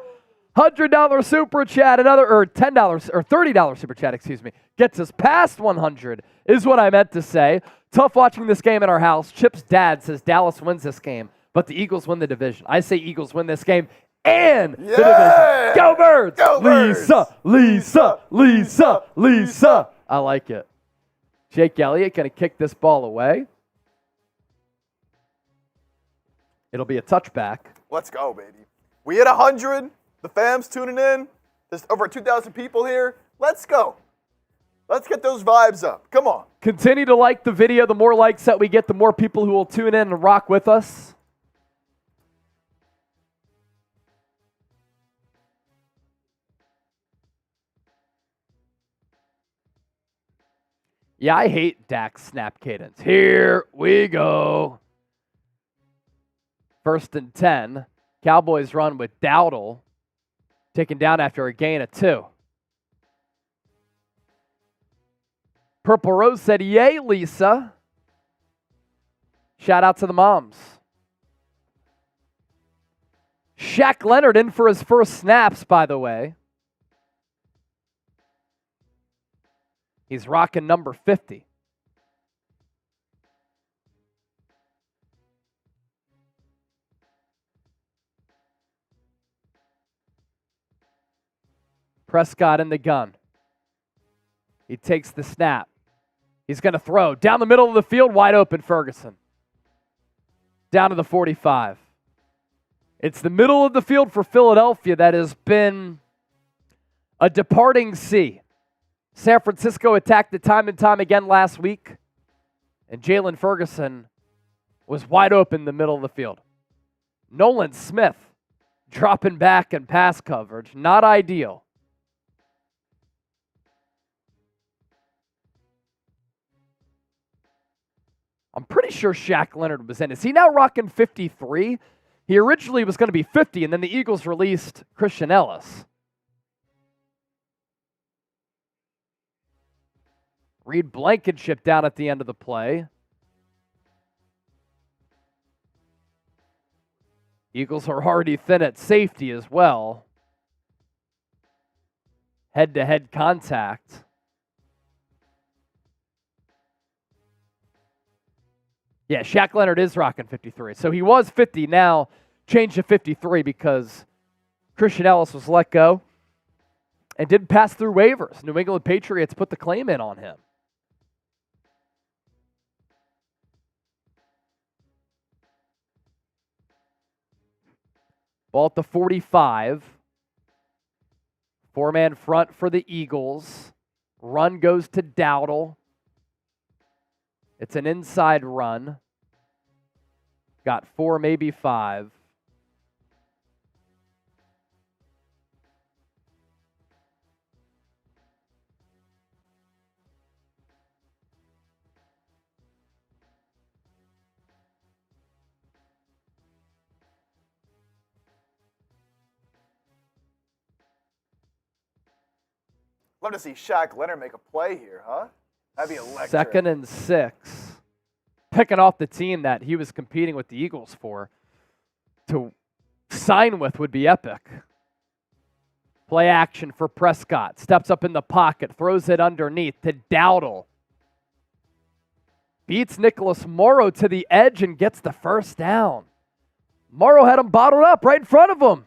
$100 super chat, or $10 or $30 super chat, excuse me, gets us past 100 is what I meant to say. Tough watching this game in our house. Chip's dad says Dallas wins this game, but the Eagles win the division. I say Eagles win this game and the division. Go Birds! Go Birds! Lisa. I like it. Jake Elliott going to kick this ball away. It'll be a touchback. Let's go, baby. We hit 100. The fam's tuning in. There's over 2,000 people here. Let's go. Let's get those vibes up. Come on. Continue to like the video. The more likes that we get, the more people who will tune in and rock with us. Yeah, I hate Dak's snap cadence. Here we go. 1st and 10. Cowboys run with Dowdle. Taken down after a gain of 2. Purple Rose said, yay, Lisa. Shout out to the moms. Shaq Leonard in for his first snaps, by the way. He's rocking number 50. Prescott in the gun. He takes the snap. He's going to throw. Down the middle of the field, wide open, Ferguson. Down to the 45. It's the middle of the field for Philadelphia that has been a departing sea. San Francisco attacked it time and time again last week, and Jalen Ferguson was wide open in the middle of the field. Nolan Smith dropping back in pass coverage. Not ideal. I'm pretty sure Shaq Leonard was in. Is he now rocking 53? He originally was going to be 50, and then the Eagles released Christian Ellis. Reed Blankenship down at the end of the play. Eagles are already thin at safety as well. Head-to-head contact. Yeah, Shaq Leonard is rocking 53. So he was 50, now changed to 53 because Christian Ellis was let go and didn't pass through waivers. New England Patriots put the claim in on him. Ball at the 45. 4-man front for the Eagles. Run goes to Dowdle. It's an inside run. Got 4, maybe 5. Love to see Shaq Leonard make a play here, huh? That'd be electric. 2nd and 6. Picking off the team that he was competing with the Eagles for to sign with would be epic. Play action for Prescott. Steps up in the pocket. Throws it underneath to Dowdle. Beats Nicholas Morrow to the edge and gets the first down. Morrow had him bottled up right in front of him.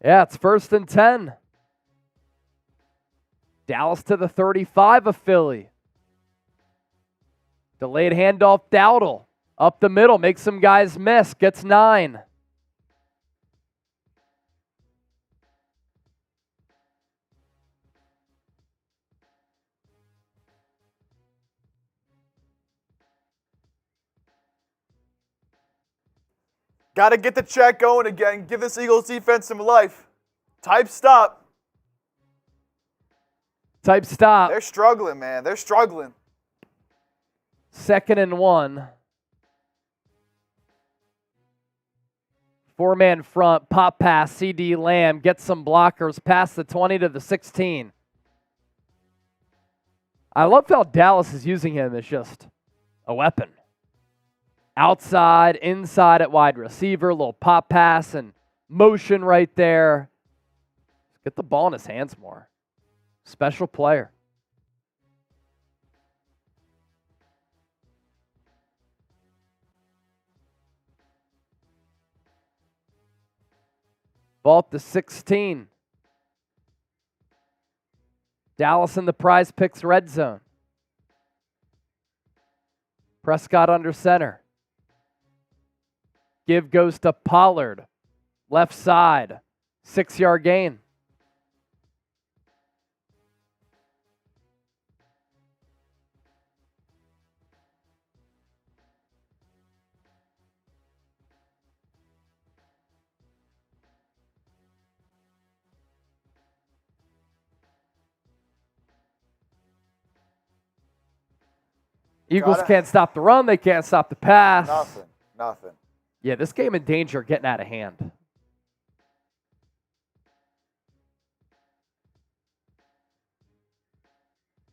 Yeah, it's 1st and 10. Dallas to the 35 of Philly. Delayed handoff, Dowdle. Up the middle, makes some guys miss. Gets 9. Got to get the check going again. Give this Eagles defense some life. Type stop. Type stop. They're struggling, man. They're struggling. 2nd and 1. 4-man front, pop pass, CeeDee Lamb, gets some blockers, past the 20 to the 16. I love how Dallas is using him as just a weapon. Outside, inside at wide receiver, little pop pass and motion right there. Get the ball in his hands more. Special player. Ball up to 16. Dallas in the Prize Picks red zone. Prescott under center. Give goes to Pollard. Left side. 6-yard gain. Eagles can't stop the run. They can't stop the pass. Nothing. Yeah, this game in danger, getting out of hand.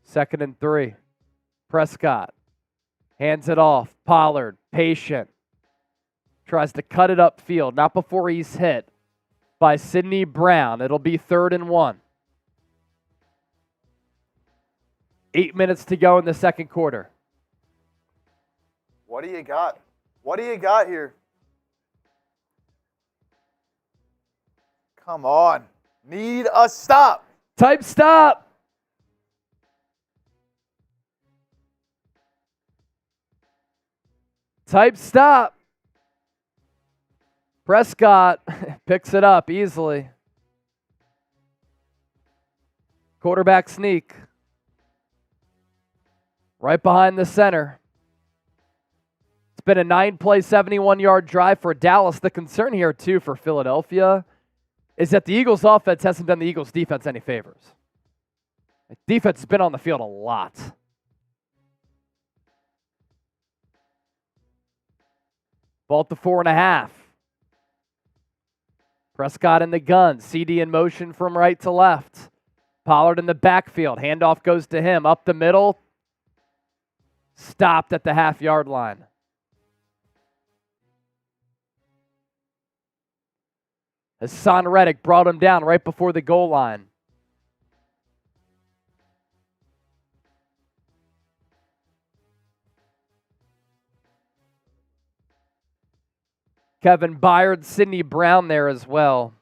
Second and 3. Prescott hands it off. Pollard, patient. Tries to cut it upfield, not before he's hit by Sidney Brown. It'll be 3rd and 1. 8 minutes to go in the second quarter. What do you got? What do you got here? Come on. Need a stop. Type stop. Type stop. Prescott picks it up easily. Quarterback sneak. Right behind the center. It's been a 9-play, 71-yard drive for Dallas. The concern here, too, for Philadelphia is that the Eagles' offense hasn't done the Eagles' defense any favors. The defense has been on the field a lot. Ball to 4.5. Prescott in the gun. CD in motion from right to left. Pollard in the backfield. Handoff goes to him. Up the middle. Stopped at the half-yard line. Haason Reddick brought him down right before the goal line. Kevin Byard, Sidney Brown there as well.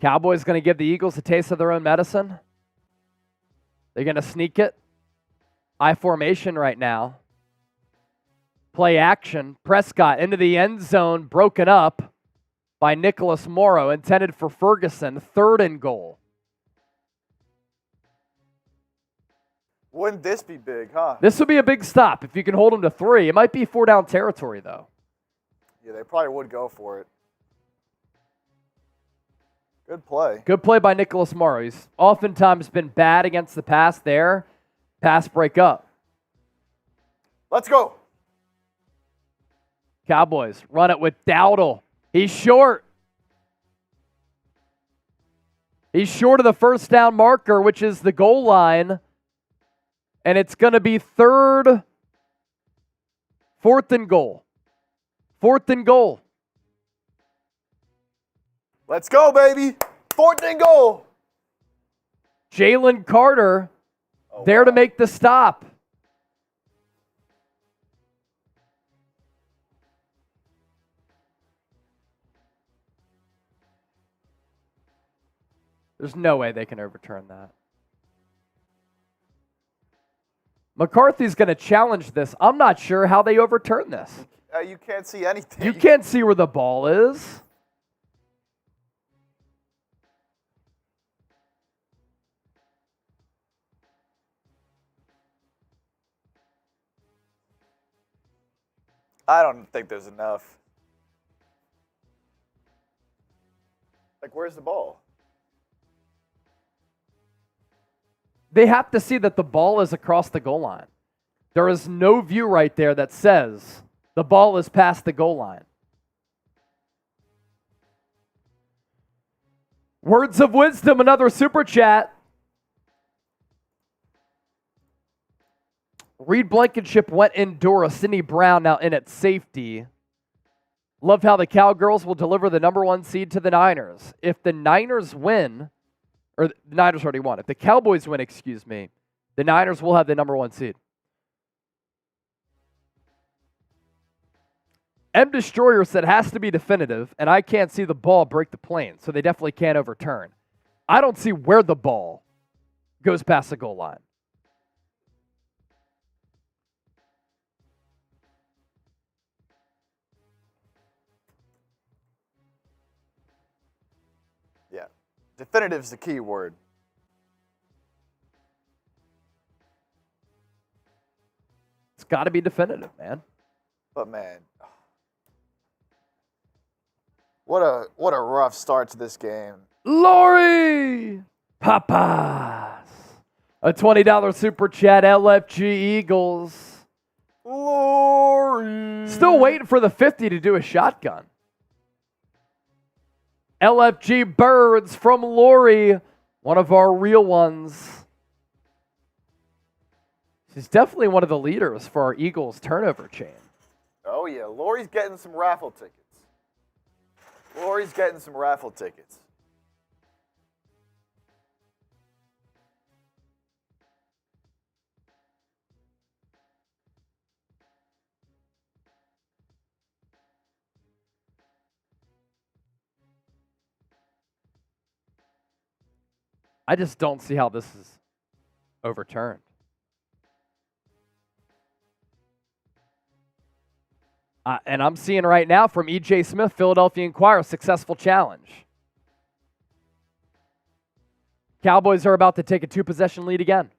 Cowboys going to give the Eagles a taste of their own medicine. They're going to sneak it. I formation right now. Play action. Prescott into the end zone, broken up by Nicholas Morrow, intended for Ferguson. 3rd and goal. Wouldn't this be big, huh? This would be a big stop if you can hold them to 3. It might be 4-down territory, though. Yeah, they probably would go for it. Good play. Good play by Nicholas Morrow. He's oftentimes been bad against the pass there. Pass break up. Let's go. Cowboys run it with Dowdle. He's short. He's short of the first down marker, which is the goal line. And it's going to be 4th and goal. 4th and goal. Let's go, baby. 4th and goal. Jalen Carter there to make the stop. There's no way they can overturn that. McCarthy's going to challenge this. I'm not sure how they overturn this. You can't see anything. You can't see where the ball is. I don't think there's enough. Like, where's the ball? They have to see that the ball is across the goal line. There is no view right there that says the ball is past the goal line. Words of wisdom, another super chat. Reed Blankenship went indoor. Sidney Brown now in at safety. Love how the Cowgirls will deliver the number 1 seed to the Niners. If the Niners win, or the Niners already won. If the Cowboys win, the Niners will have the number 1 seed. M. Destroyer said has to be definitive, and I can't see the ball break the plane, so they definitely can't overturn. I don't see where the ball goes past the goal line. Yeah. Definitive's the key word. It's got to be definitive, man. But, man, what a rough start to this game. Laurie Papas. A $20 super chat, LFG Eagles. Laurie. Still waiting for the 50 to do a shotgun. LFG Birds from Laurie, one of our real ones. She's definitely one of the leaders for our Eagles turnover chain. Oh, yeah. Laurie's getting some raffle tickets. Laurie's getting some raffle tickets. I just don't see how this is overturned. And I'm seeing right now from E.J. Smith, Philadelphia Inquirer, successful challenge. Cowboys are about to take a 2-possession lead again.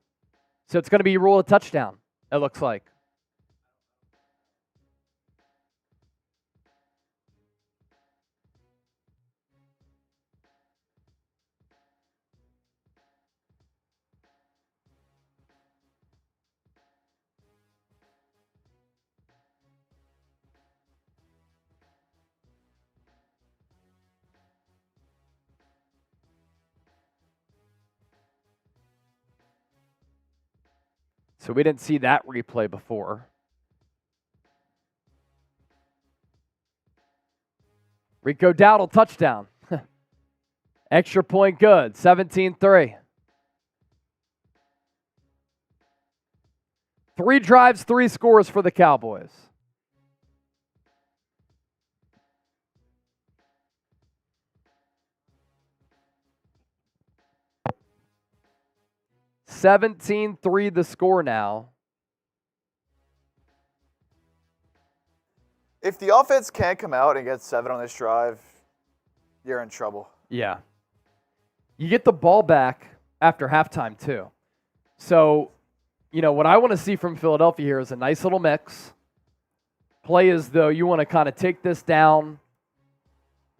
So it's going to be rule a touchdown, it looks like. So we didn't see that replay before. Rico Dowdle, touchdown. Extra point good, 17-3. 3 drives, 3 scores for the Cowboys. $17-3 the score now. If the offense can't come out and get 7 on this drive, you're in trouble. Yeah. You get the ball back after halftime, too. So, what I want to see from Philadelphia here is a nice little mix. Play as though you want to kind of take this down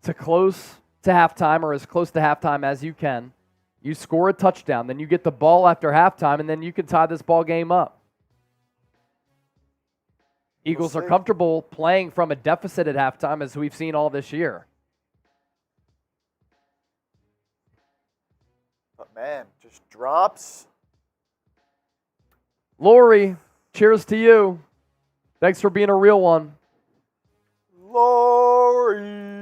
to close to halftime or as close to halftime as you can. You score a touchdown, then you get the ball after halftime, and then you can tie this ball game up. Eagles are comfortable playing from a deficit at halftime, as we've seen all this year. But, man, just drops. Laurie, cheers to you. Thanks for being a real one. Laurie.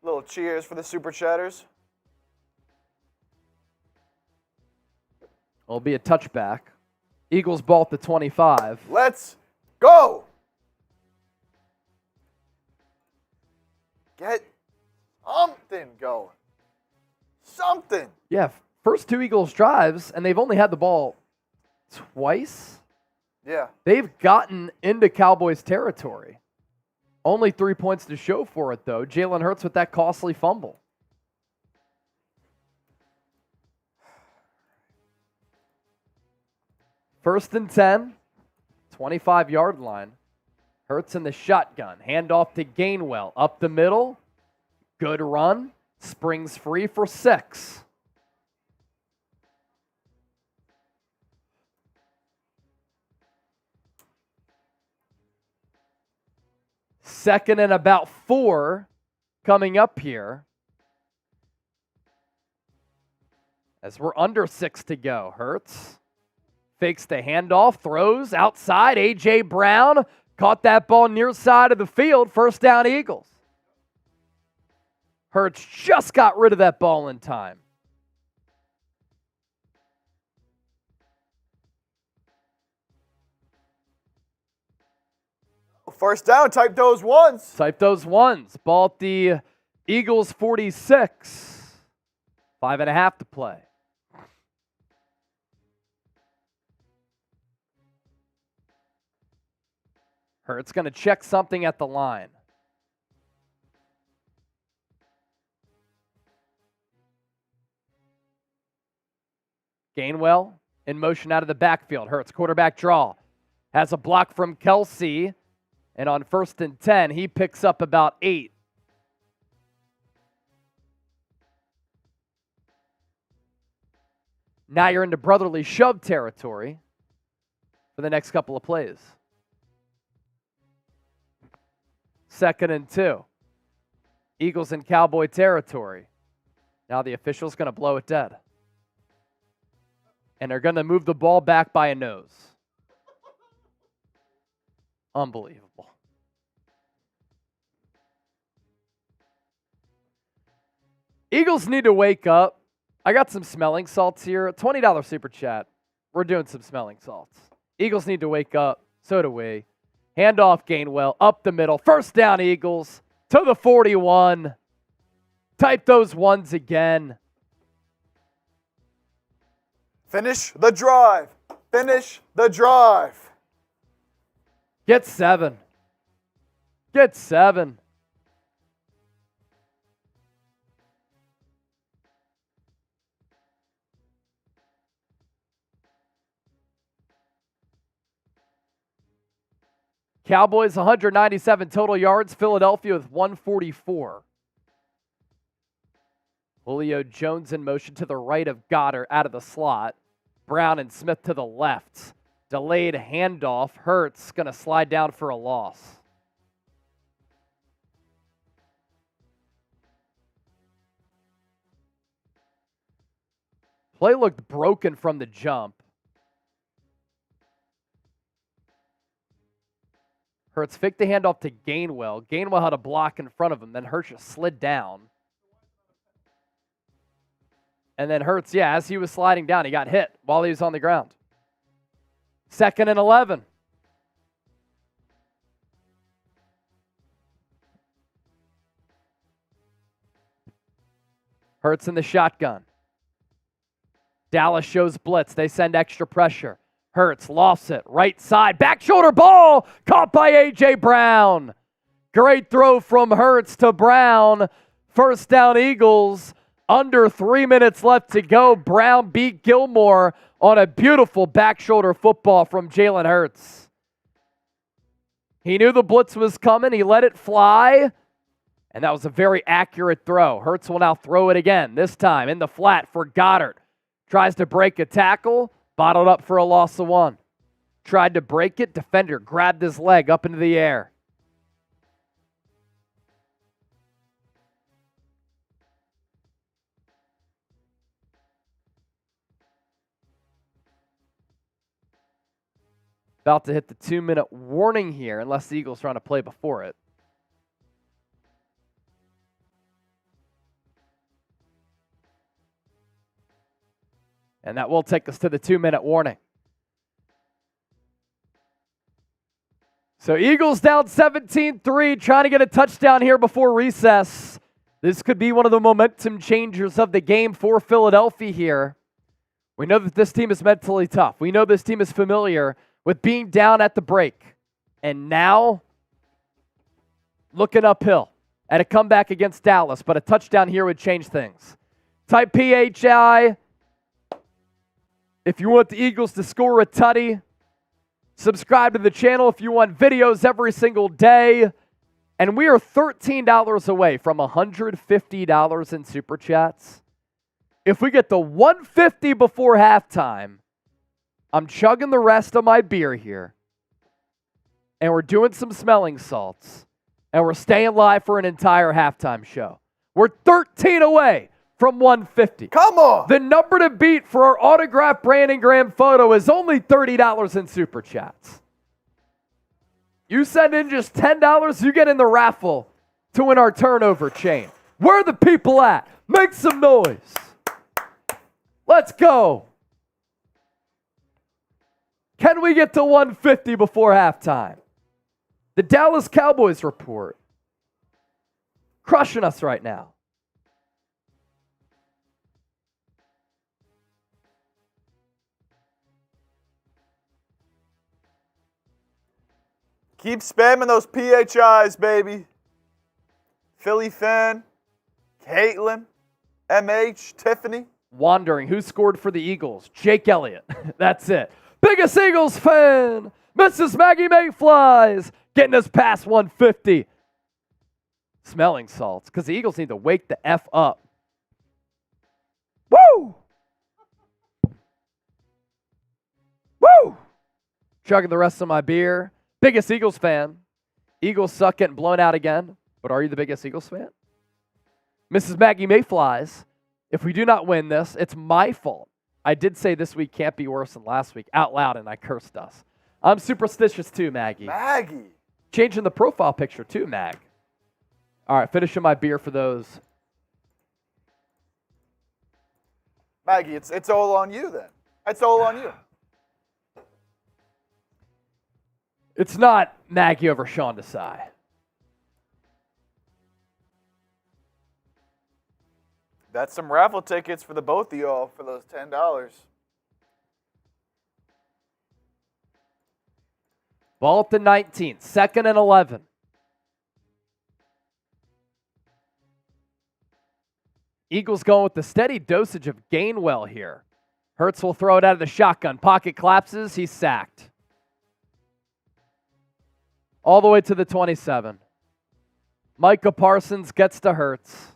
Little cheers for the super chatters. It'll be a touchback. Eagles ball at the 25. Let's go. Get something going. Something. Yeah, first 2 Eagles drives, and they've only had the ball twice. Yeah. They've gotten into Cowboys territory. Only 3 points to show for it, though. Jalen Hurts with that costly fumble. First and 10. 25-yard line. Hurts in the shotgun. Handoff to Gainwell. Up the middle. Good run. Springs free for 6. Second and about 4 coming up here. As we're under 6 to go. Hurts fakes the handoff, throws outside. A.J. Brown caught that ball near side of the field. First down, Eagles. Hurts just got rid of that ball in time. First down, type those ones. Type those ones. Ball at the Eagles 46. 5.5 to play. Hurts going to check something at the line. Gainwell in motion out of the backfield. Hurts quarterback draw. Has a block from Kelce. And on 1st and 10, he picks up about 8. Now you're into brotherly shove territory for the next couple of plays. 2nd and 2. Eagles in Cowboy territory. Now the official's going to blow it dead. And they're going to move the ball back by a nose. Unbelievable. Eagles need to wake up. I got some smelling salts here. $20 super chat. We're doing some smelling salts. Eagles need to wake up. So do we. Handoff Gainwell up the middle. First down, Eagles to the 41. Type those ones again. Finish the drive. Finish the drive. Get 7. Get 7. Cowboys 197 total yards. Philadelphia with 144. Julio Jones in motion to the right of Goedert out of the slot. Brown and Smith to the left. Delayed handoff. Hurts going to slide down for a loss. Play looked broken from the jump. Hurts faked the handoff to Gainwell. Gainwell had a block in front of him. Then Hurts just slid down. And then Hurts, as he was sliding down, he got hit while he was on the ground. 2nd and 11. Hurts in the shotgun. Dallas shows blitz. They send extra pressure. Hurts lofts it. Right side. Back shoulder ball. Caught by A.J. Brown. Great throw from Hurts to Brown. First down, Eagles. Under 3 minutes left to go. Brown beat Gilmore on a beautiful back shoulder football from Jalen Hurts. He knew the blitz was coming. He let it fly. And that was a very accurate throw. Hurts will now throw it again. This time in the flat for Goedert. Tries to break a tackle. Bottled up for a loss of 1. Tried to break it. Defender grabbed his leg up into the air. About to hit the 2-minute warning here, unless the Eagles trying to play before it. And that will take us to the 2-minute warning. So Eagles down 17-3, trying to get a touchdown here before recess. This could be one of the momentum changers of the game for Philadelphia here. We know that this team is mentally tough. We know this team is familiar with being down at the break. And now, looking uphill at a comeback against Dallas, but a touchdown here would change things. Type PHI if you want the Eagles to score a tutty. Subscribe to the channel if you want videos every single day. And we are $13 away from $150 in Super Chats. If we get the $150 before halftime, I'm chugging the rest of my beer here. And we're doing some smelling salts. And we're staying live for an entire halftime show. We're 13 away from 150. Come on! The number to beat for our autographed Brandon Graham photo is only $30 in Super Chats. You send in just $10, you get in the raffle to win our turnover chain. Where are the people at? Make some noise. Let's go. Can we get to 150 before halftime? The Dallas Cowboys report. Crushing us right now. Keep spamming those PHIs, baby. Philly fan, Caitlin, MH, Tiffany. Wandering. Who scored for the Eagles? Jake Elliott. That's it. Biggest Eagles fan. Mrs. Maggie Mayflies. Getting us past 150. Smelling salts. Because the Eagles need to wake the F up. Woo! Woo! Chugging the rest of my beer. Biggest Eagles fan. Eagles suck, getting blown out again. But are you the biggest Eagles fan? Mrs. Maggie Mayflies, if we do not win this, it's my fault. I did say this week can't be worse than last week out loud, and I cursed us. I'm superstitious too, Maggie. Maggie. Changing the profile picture too, Mag. All right, finishing my beer for those. Maggie, it's all on you then. It's all on you. It's not Maggie over Sean Desai. That's some raffle tickets for the both of y'all for those $10. Ball at the 19th, 2nd and 11. Eagles going with the steady dosage of Gainwell here. Hurts will throw it out of the shotgun. Pocket collapses. He's sacked. All the way to the 27. Micah Parsons gets to Hurts.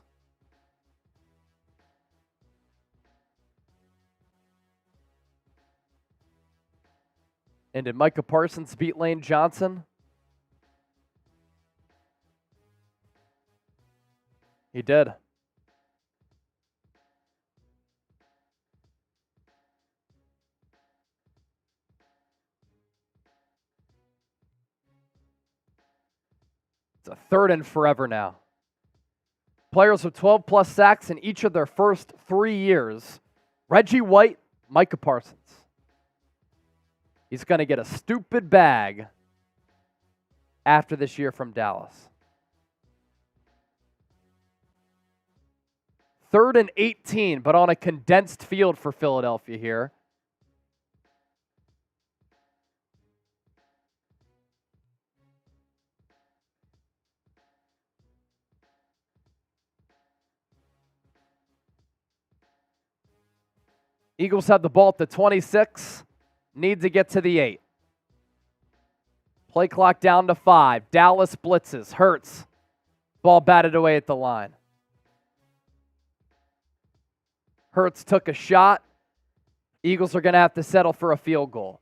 And did Micah Parsons beat Lane Johnson? He did. It's a 3rd and forever now. Players with 12-plus sacks in each of their first 3 years. Reggie White, Micah Parsons. He's going to get a stupid bag after this year from Dallas. 3rd and 18, but on a condensed field for Philadelphia here. Eagles have the ball at the 26. Need to get to the 8. Play clock down to 5. Dallas blitzes. Hurts. Ball batted away at the line. Hurts took a shot. Eagles are going to have to settle for a field goal.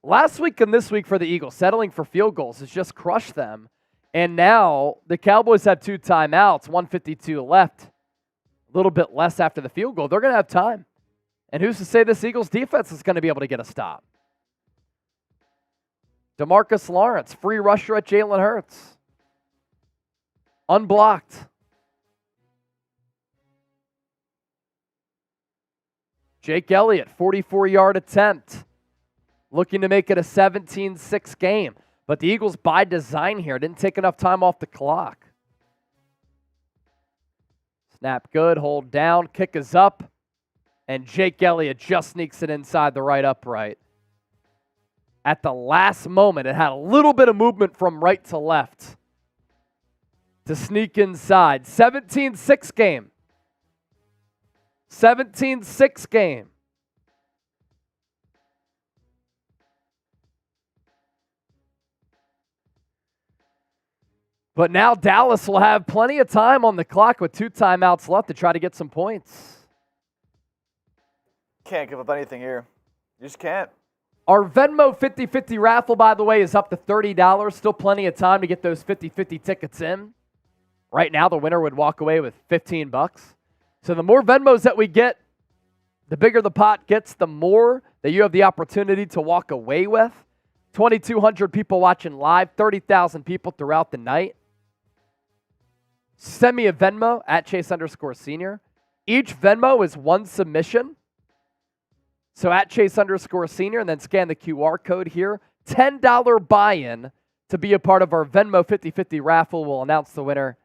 Last week and this week for the Eagles, settling for field goals has just crushed them. And now the Cowboys have 2 timeouts, 1:52 left. A little bit less after the field goal. They're going to have time. And who's to say this Eagles defense is going to be able to get a stop? DeMarcus Lawrence, free rusher at Jalen Hurts. Unblocked. Jake Elliott, 44-yard attempt. Looking to make it a 17-6 game. But the Eagles, by design here, didn't take enough time off the clock. Snap good, hold down, kick is up. And Jake Elliott just sneaks it inside the right upright. At the last moment, it had a little bit of movement from right to left to sneak inside. 17-6 game. 17-6 game. But now Dallas will have plenty of time on the clock with 2 timeouts left to try to get some points. Can't give up anything here. You just can't. Our Venmo 50-50 raffle, by the way, is up to $30. Still plenty of time to get those 50-50 tickets in. Right now, the winner would walk away with $15. So the more Venmos that we get, the bigger the pot gets, the more that you have the opportunity to walk away with. 2,200 people watching live, 30,000 people throughout the night. Send me a Venmo at Chase_Senior. Each Venmo is 1 submission. So at Chase_Senior, and then scan the QR code here. $10 buy-in to be a part of our Venmo 50-50 raffle. We'll announce the winner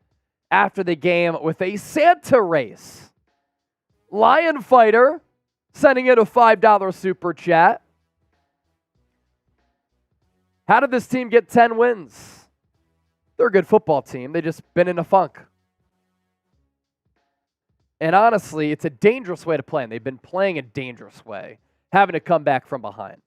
after the game with a Santa race. Lion Fighter sending in a $5 super chat. How did this team get 10 wins? They're a good football team. They just been in a funk. And honestly, it's a dangerous way to play, and they've been playing a dangerous way, having to come back from behind.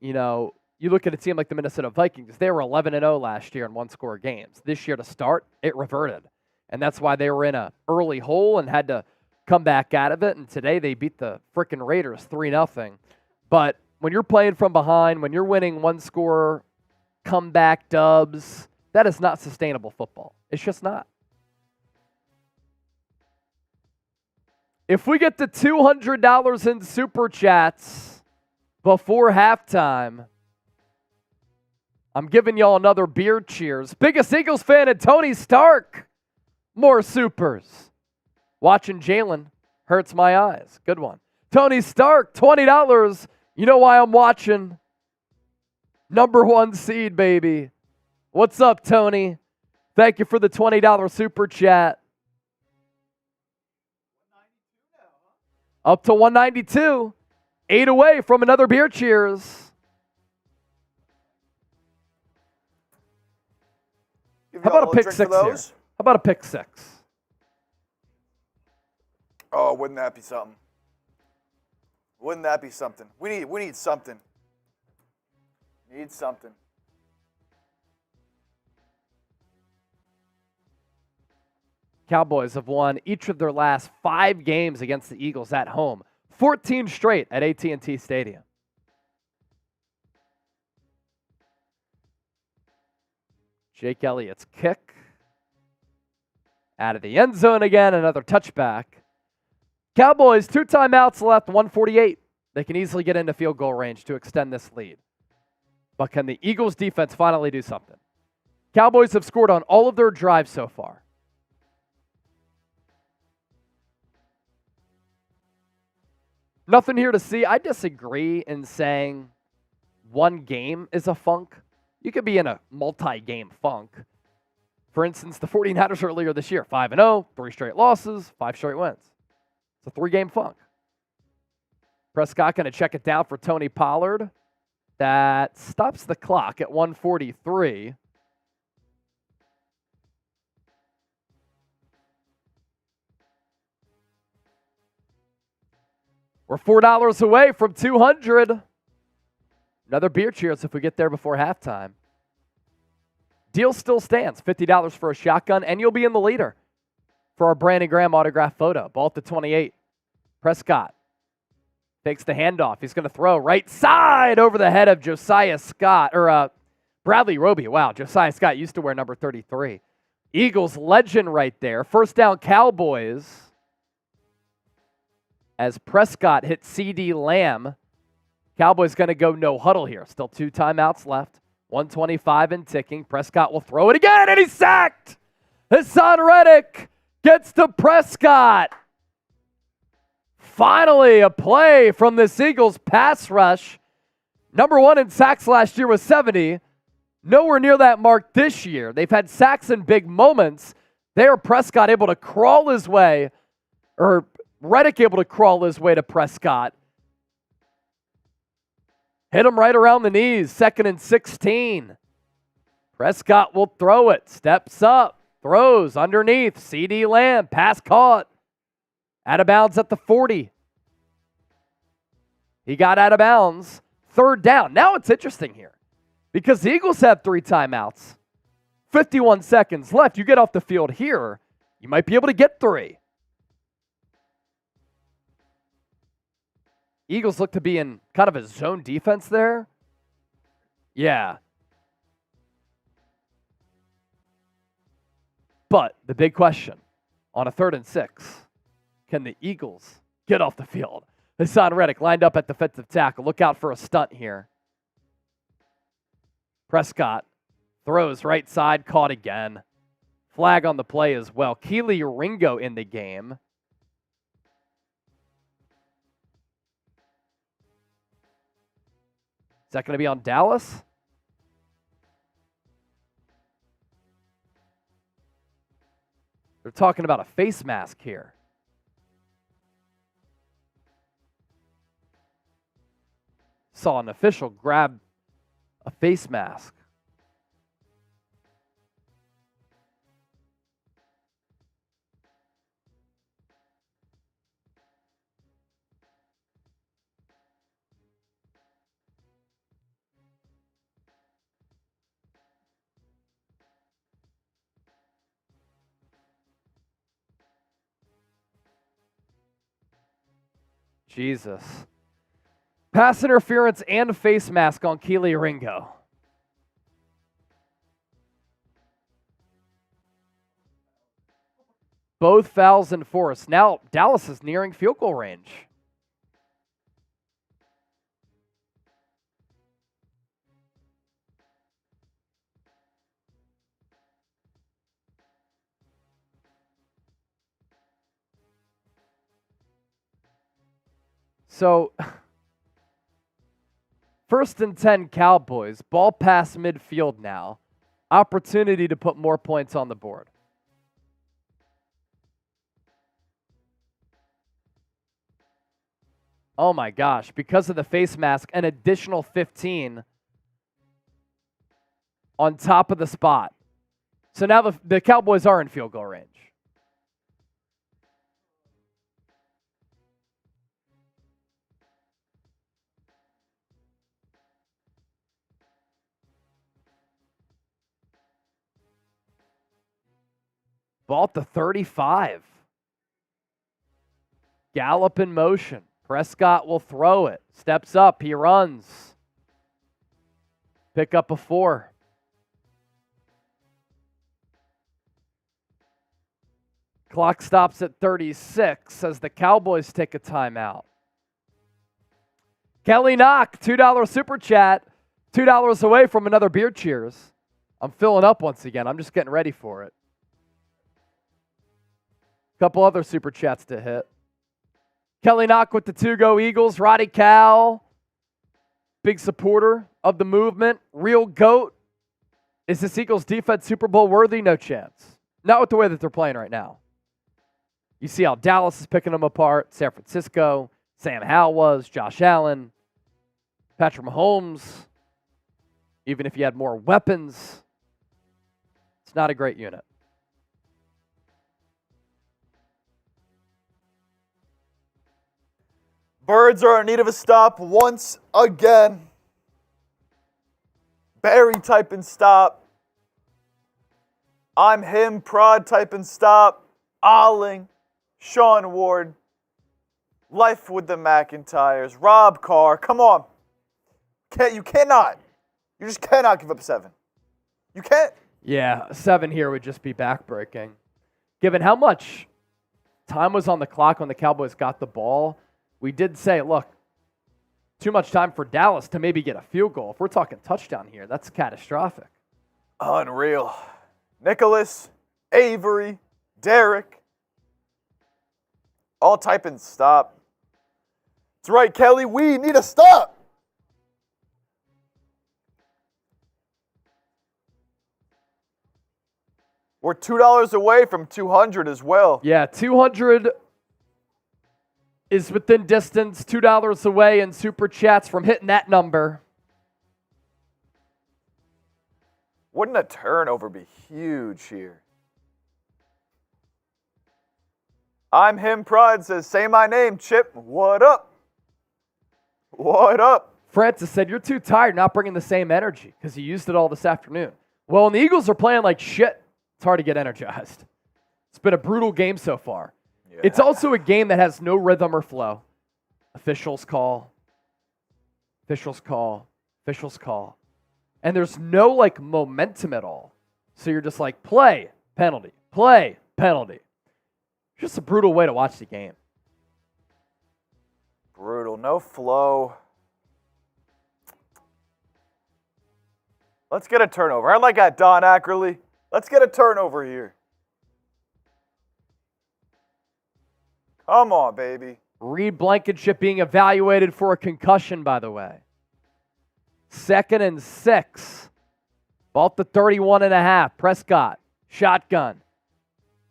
You know, you look at a team like the Minnesota Vikings, they were 11-0 last year in one-score games. This year to start, it reverted. And that's why they were in an early hole and had to come back out of it. And today they beat the frickin' Raiders 3-0. But when you're playing from behind, when you're winning one-score comeback dubs, that is not sustainable football. It's just not. If we get to $200 in super chats before halftime, I'm giving y'all another beer cheers. Biggest Eagles fan and Tony Stark. More supers. Watching Jalen hurts my eyes. Good one. Tony Stark, $20. You know why I'm watching? Number 1 seed, baby. What's up, Tony? Thank you for the $20 super chat. Up to 192. 8 away from another beer cheers. How about a pick 6 here? How about a pick 6? Oh, wouldn't that be something? Wouldn't that be something? We need something. Need something. Cowboys have won each of their last 5 games against the Eagles at home. 14 straight at AT&T Stadium. Jake Elliott's kick. Out of the end zone again, another touchback. Cowboys, 2 timeouts left, 1:48. They can easily get into field goal range to extend this lead. But can the Eagles defense finally do something? Cowboys have scored on all of their drives so far. Nothing here to see. I disagree in saying one game is a funk. You could be in a multi-game funk. For instance, the 49ers earlier this year, 5-0, 3 straight losses, 5 straight wins. It's a 3-game funk. Prescott going to check it down for Tony Pollard. That stops the clock at 1:43. We're $4 away from 200. Another beer cheers if we get there before halftime. Deal still stands. $50 for a shotgun, and you'll be in the leader for our Brandon Graham autograph photo. Ball at the 28. Prescott takes the handoff. He's going to throw right side over the head of Josiah Scott, or Bradley Roby. Wow, Josiah Scott used to wear number 33. Eagles legend right there. First down, Cowboys. As Prescott hits CeeDee Lamb. Cowboys going to go no huddle here. Still 2 timeouts left. 1:25 and ticking. Prescott will throw it again, and he's sacked. Haason Reddick gets to Prescott. Finally, a play from this Eagles pass rush. Number 1 in sacks last year was 70. Nowhere near that mark this year. They've had sacks in big moments. There, Prescott able to crawl his way, or Reddick able to crawl his way to Prescott. Hit him right around the knees. 2nd and 16. Prescott will throw it. Steps up. Throws underneath. CeeDee Lamb. Pass caught. Out of bounds at the 40. He got out of bounds. 3rd down. Now it's interesting here because the Eagles have 3 timeouts. 51 seconds left. You get off the field here, you might be able to get 3. Eagles look to be in kind of a zone defense there. Yeah. But the big question, on a 3rd and 6, can the Eagles get off the field? Haason Reddick lined up at defensive tackle. Look out for a stunt here. Prescott throws right side, caught again. Flag on the play as well. Keely Ringo in the game. Is that going to be on Dallas? They're talking about a face mask here. Saw an official grab a face mask. Jesus. Pass interference and face mask on Keely Ringo. Both fouls enforced. Now Dallas is nearing field goal range. So, 1st and 10 Cowboys. Ball past midfield now. Opportunity to put more points on the board. Oh my gosh, because of the face mask, an additional 15 on top of the spot. So now the Cowboys are in field goal range. Ball at the 35. Gallup in motion. Prescott will throw it. Steps up. He runs. Pick up a 4. Clock stops at 36 as the Cowboys take a timeout. Kelly Knock, $2 super chat. $2 away from another beer cheers. I'm filling up once again. I'm just getting ready for it. Couple other super chats to hit. Kelly Knock with the 2 go Eagles. Roddy Cal, big supporter of the movement. Real GOAT. Is this Eagles defense Super Bowl worthy? No chance. Not with the way that they're playing right now. You see how Dallas is picking them apart. San Francisco, Sam Howell was, Josh Allen, Patrick Mahomes. Even if you had more weapons, it's not a great unit. Birds are in need of a stop once again. Barry typing stop. I'm him, prod typing stop. Olling. Sean Ward. Life with the McIntyres. Rob Carr. Come on. You cannot. You just cannot give up 7. You can't. Yeah, 7 here would just be backbreaking. Given how much time was on the clock when the Cowboys got the ball, we did say, look, too much time for Dallas to maybe get a field goal. If we're talking touchdown here, that's catastrophic. Unreal. Nicholas, Avery, Derek, all typing stop. That's right, Kelly, we need a stop. We're $2 away from 200 as well. Yeah, 200 is within distance, $2 away in super chats from hitting that number. Wouldn't a turnover be huge here? I'm him, Prod says, say my name, Chip. What up? What up? Francis said, you're too tired not bringing the same energy because you used it all this afternoon. Well, when the Eagles are playing like shit, it's hard to get energized. It's been a brutal game so far. Yeah. It's also a game that has no rhythm or flow. Officials call. Officials call. Officials call. And there's no like momentum at all. So you're just like, play, penalty, play, penalty. Just a brutal way to watch the game. Brutal. No flow. Let's get a turnover. I like that, Don Ackerley. Let's get a turnover here. Come on, baby. Reed Blankenship being evaluated for a concussion, by the way. 2nd and 6. Ball at the 31.5. Prescott, shotgun.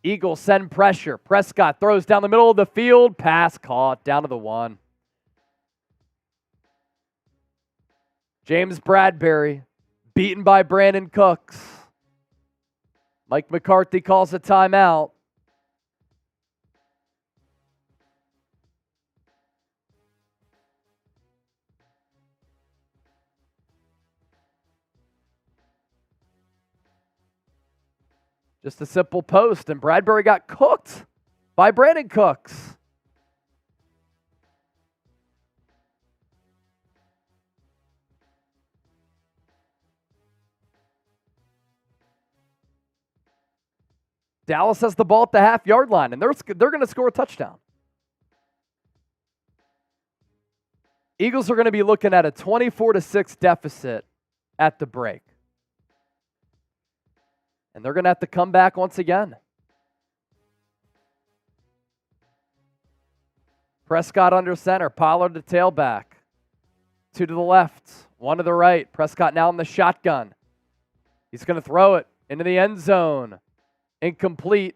Eagles send pressure. Prescott throws down the middle of the field. Pass caught down to the 1. James Bradberry beaten by Brandin Cooks. Mike McCarthy calls a timeout. Just a simple post, and Bradberry got cooked by Brandin Cooks. Dallas has the ball at the half-yard line, and they're going to score a touchdown. Eagles are going to be looking at a 24-6 deficit at the break. And they're going to have to come back once again. Prescott under center. Pollard to tailback. 2 to the left. 1 to the right. Prescott now in the shotgun. He's going to throw it into the end zone. Incomplete.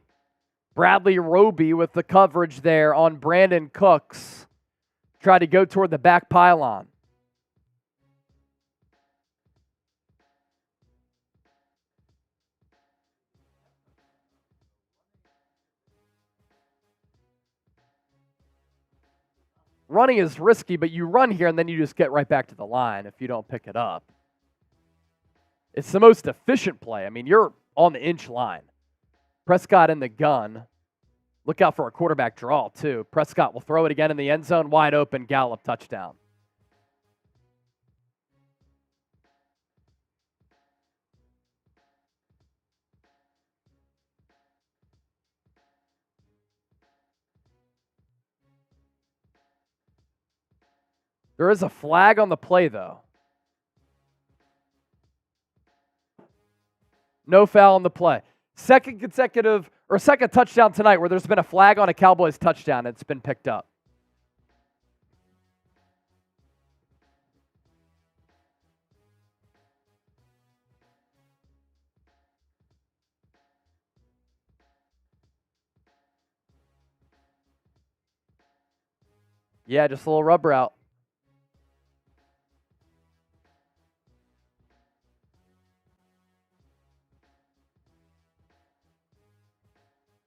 Bradley Roby with the coverage there on Brandin Cooks. Tried to go toward the back pylon. Running is risky, but you run here and then you just get right back to the line if you don't pick it up. It's the most efficient play. I mean, you're on the inch line. Prescott in the gun. Look out for a quarterback draw, too. Prescott will throw it again in the end zone. Wide open, Gallup touchdown. There is a flag on the play, though. No foul on the play. Second touchdown tonight where there's been a flag on a Cowboys touchdown. It's been picked up. Yeah, just a little rub route.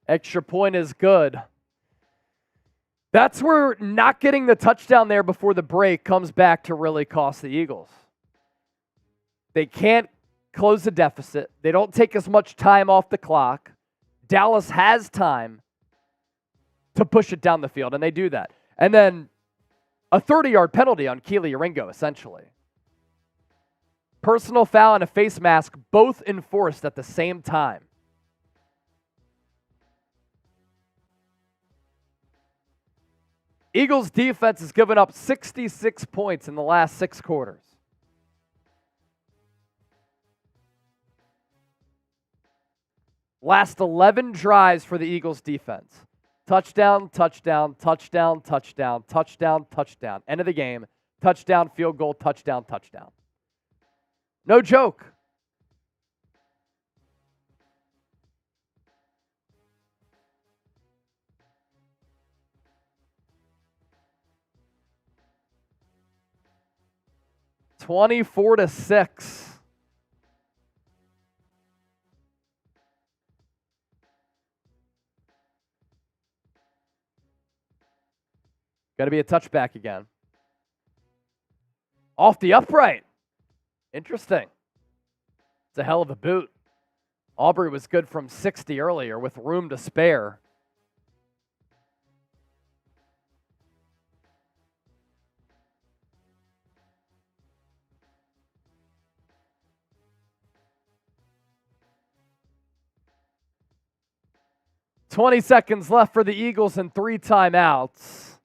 Extra point is good. That's where not getting the touchdown there before the break comes back to really cost the Eagles. They can't close the deficit. They don't take as much time off the clock. Dallas has time to push it down the field, and they do that. And then a 30-yard penalty on Keely Ringo, essentially. Personal foul and a face mask both enforced at the same time. Eagles defense has given up 66 points in the last 6 quarters. Last 11 drives for the Eagles defense. Touchdown, touchdown, touchdown, touchdown, touchdown, touchdown. End of the game. Touchdown, field goal, touchdown, touchdown. No joke. (24-6). Got to be a touchback again. Off the upright. Interesting. It's a hell of a boot. Aubrey was good from 60 earlier with room to spare. $20 seconds left for the Eagles and 3 timeouts.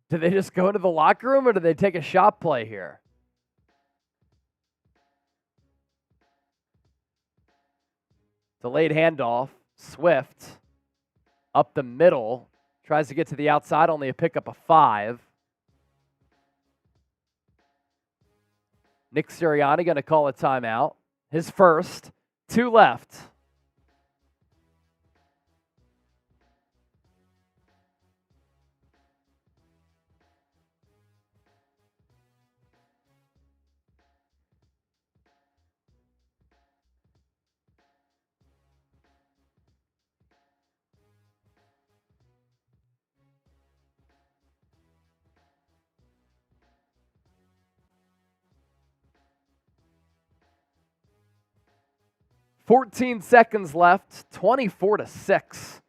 Do they just go to the locker room or do they take a shot play here? Delayed handoff. Swift up the middle. Tries to get to the outside, only a pickup of 5. Nick Sirianni going to call a timeout. His first. 2 left. $14 seconds left, 24-6.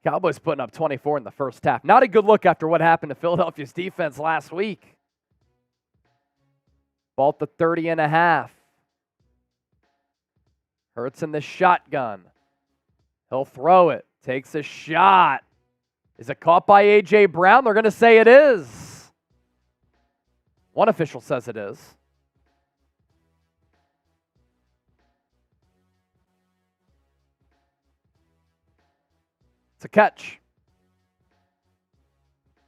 Cowboys putting up 24 in the first half. Not a good look after what happened to Philadelphia's defense last week. Ball at the 30.5. Hurts in the shotgun. He'll throw it. Takes a shot. Is it caught by A.J. Brown? They're going to say it is. One official says it is. It's a catch.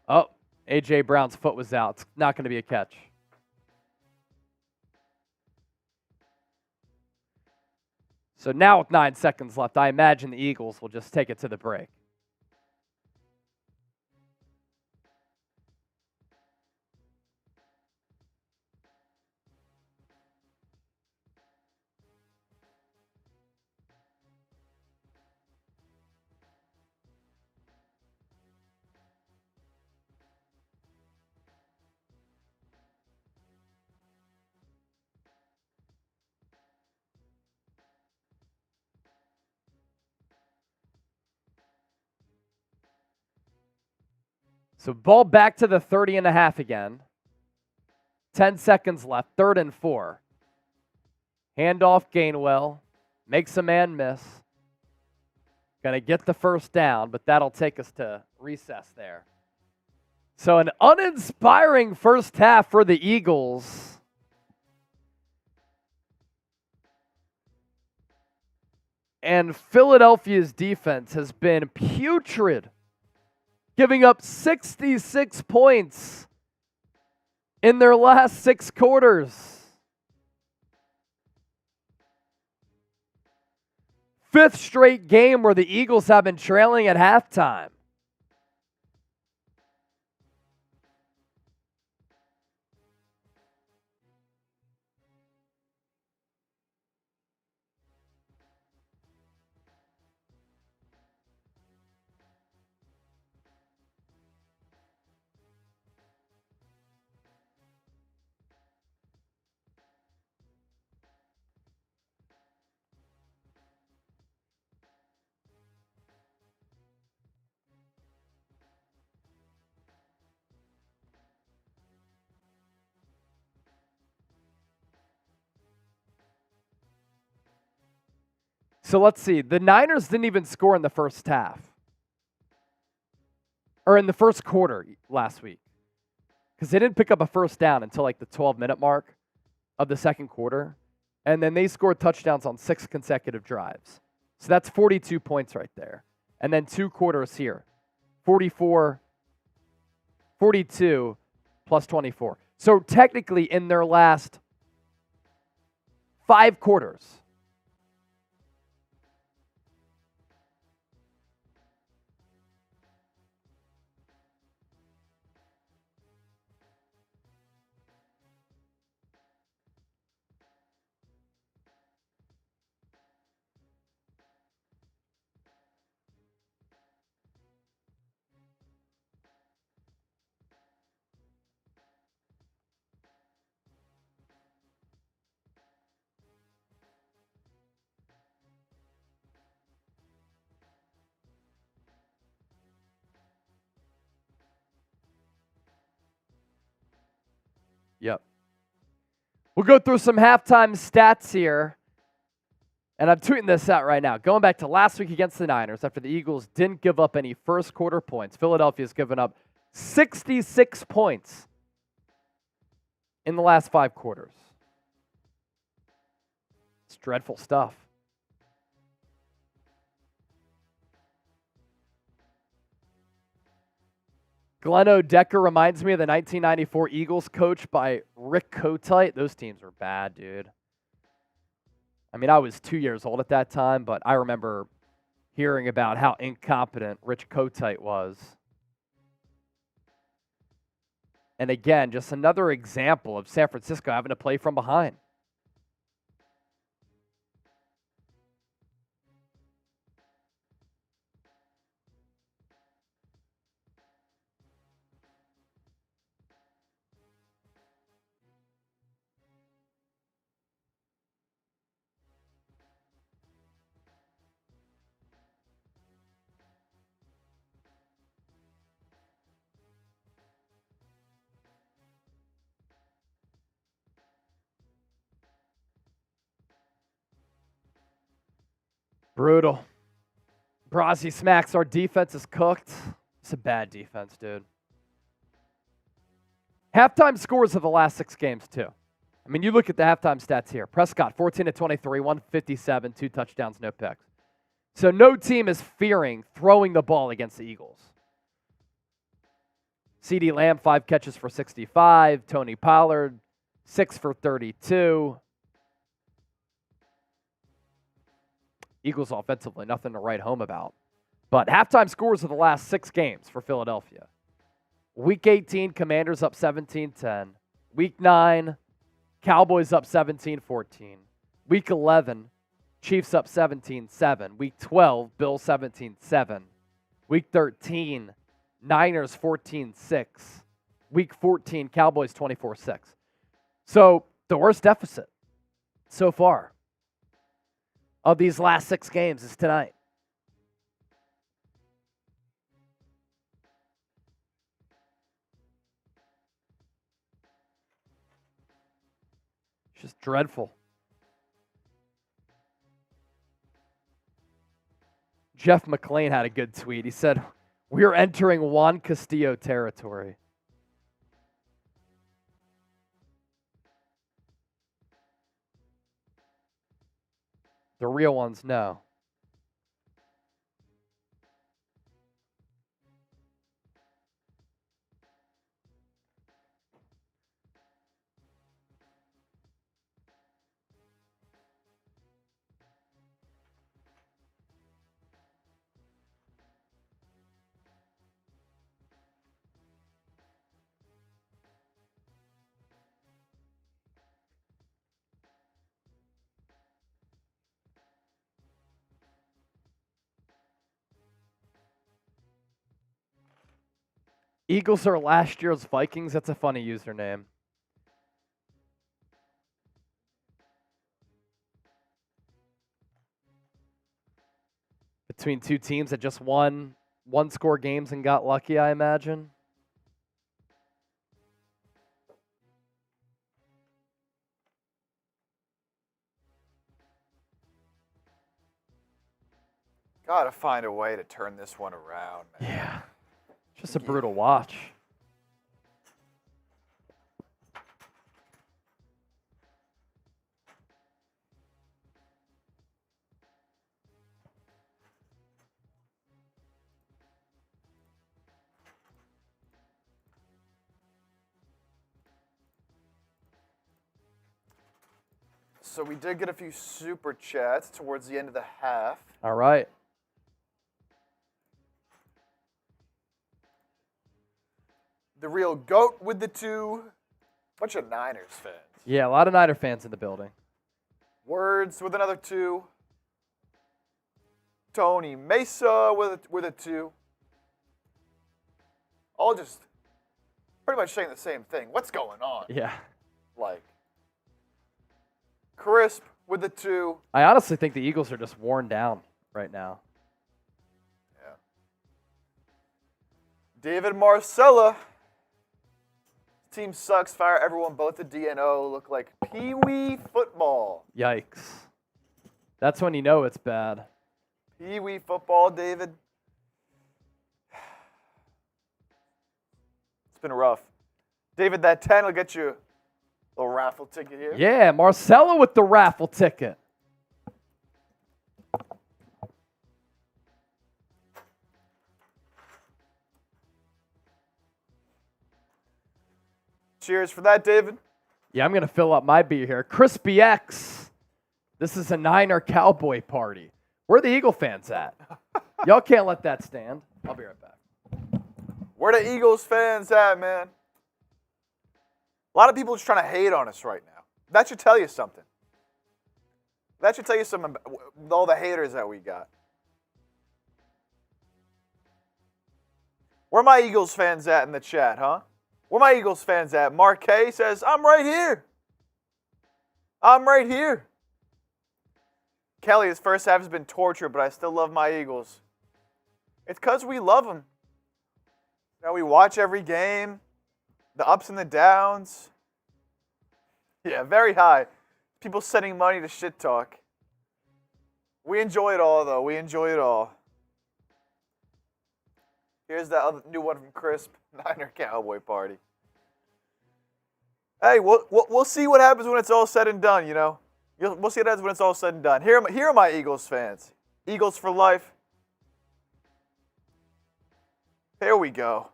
Oh, A.J. Brown's foot was out. It's not going to be a catch. So now with 9 seconds left, I imagine the Eagles will just take it to the break. So ball back to the 30.5 again. 10 seconds left, 3rd and 4. Handoff Gainwell. Makes a man miss. Going to get the first down, but that'll take us to recess there. So an uninspiring first half for the Eagles. And Philadelphia's defense has been putrid, giving up 66 points in their last 6 quarters. 5th straight game where the Eagles have been trailing at halftime. So let's see. The Niners didn't even score in the first half. Or in the first quarter last week. Because they didn't pick up a first down until like the 12-minute mark of the second quarter. And then they scored touchdowns on 6 consecutive drives. So that's 42 points right there. And then 2 quarters here. 44, 42 plus 24. So technically in their last 5 quarters, We'll go through some halftime stats here. And I'm tweeting this out right now. Going back to last week against the Niners, after the Eagles didn't give up any first quarter points, Philadelphia's given up 66 points in the last 5 quarters. It's dreadful stuff. Glenn O'Decker reminds me of the 1994 Eagles coach by Rick Kotite. Those teams were bad, dude. I mean, I was 2 years old at that time, but I remember hearing about how incompetent Rich Kotite was. And again, just another example of San Francisco having to play from behind. Brutal. Brazzi smacks, our defense is cooked. It's a bad defense, dude. Halftime scores of the last 6 games, too. I mean, you look at the halftime stats here. Prescott, 14 to 23, 157, 2 touchdowns, no picks. So no team is fearing throwing the ball against the Eagles. CeeDee Lamb, 5 catches for 65. Tony Pollard, 6 for 32. Eagles offensively, nothing to write home about. But halftime scores of the last 6 games for Philadelphia. Week 18, Commanders up 17-10. Week 9, Cowboys up 17-14. Week 11, Chiefs up 17-7. Week 12, Bills 17-7. Week 13, Niners 14-6. Week 14, Cowboys 24-6. So the worst deficit so far of these last 6 games is tonight. It's just dreadful. Jeff McClain had a good tweet. He said, "We are entering Juan Castillo territory." The real ones know. Eagles are last year's Vikings. That's a funny username. Between 2 teams that just won 1-score games and got lucky, I imagine. Gotta find a way to turn this one around, man. Yeah. Just a brutal watch. So we did get a few super chats towards the end of the half. All right. The real GOAT with the 2. Bunch of Niners fans. Yeah, a lot of Niner fans in the building. Words with another 2. Tony Mesa with a 2. All just pretty much saying the same thing. What's going on? Yeah. Like, Crisp with the 2. I honestly think the Eagles are just worn down right now. Yeah. David Marcella Team sucks. Fire everyone. Both the DNO look like Pee-wee football. Yikes. That's when you know it's bad. Pee-wee football, David. It's been rough. David, that 10 will get you a little raffle ticket here. Yeah, Marcelo with the raffle ticket. Cheers for that, David. Yeah, I'm going to fill up my beer here. Crispy X. This is a Niner Cowboy party. Where are the Eagle fans at? Y'all can't let that stand. I'll be right back. Where the Eagles fans at, man? A lot of people just trying to hate on us right now. That should tell you something. That should tell you something about all the haters that we got. Where my Eagles fans at in the chat, huh? Where my Eagles fans at? Mark K says, I'm right here. I'm right here. Kelly, his first half has been torture, but I still love my Eagles. It's because we love them. You know, we watch every game, the ups and the downs. Yeah, very high. People sending money to shit talk. We enjoy it all, though. We enjoy it all. Here's that other new one from Crisp, Niner Cowboy party. Hey, we'll see what happens when it's all said and done, you know. We'll see what happens when it's all said and done. Here are my Eagles fans. Eagles for life. Here we go.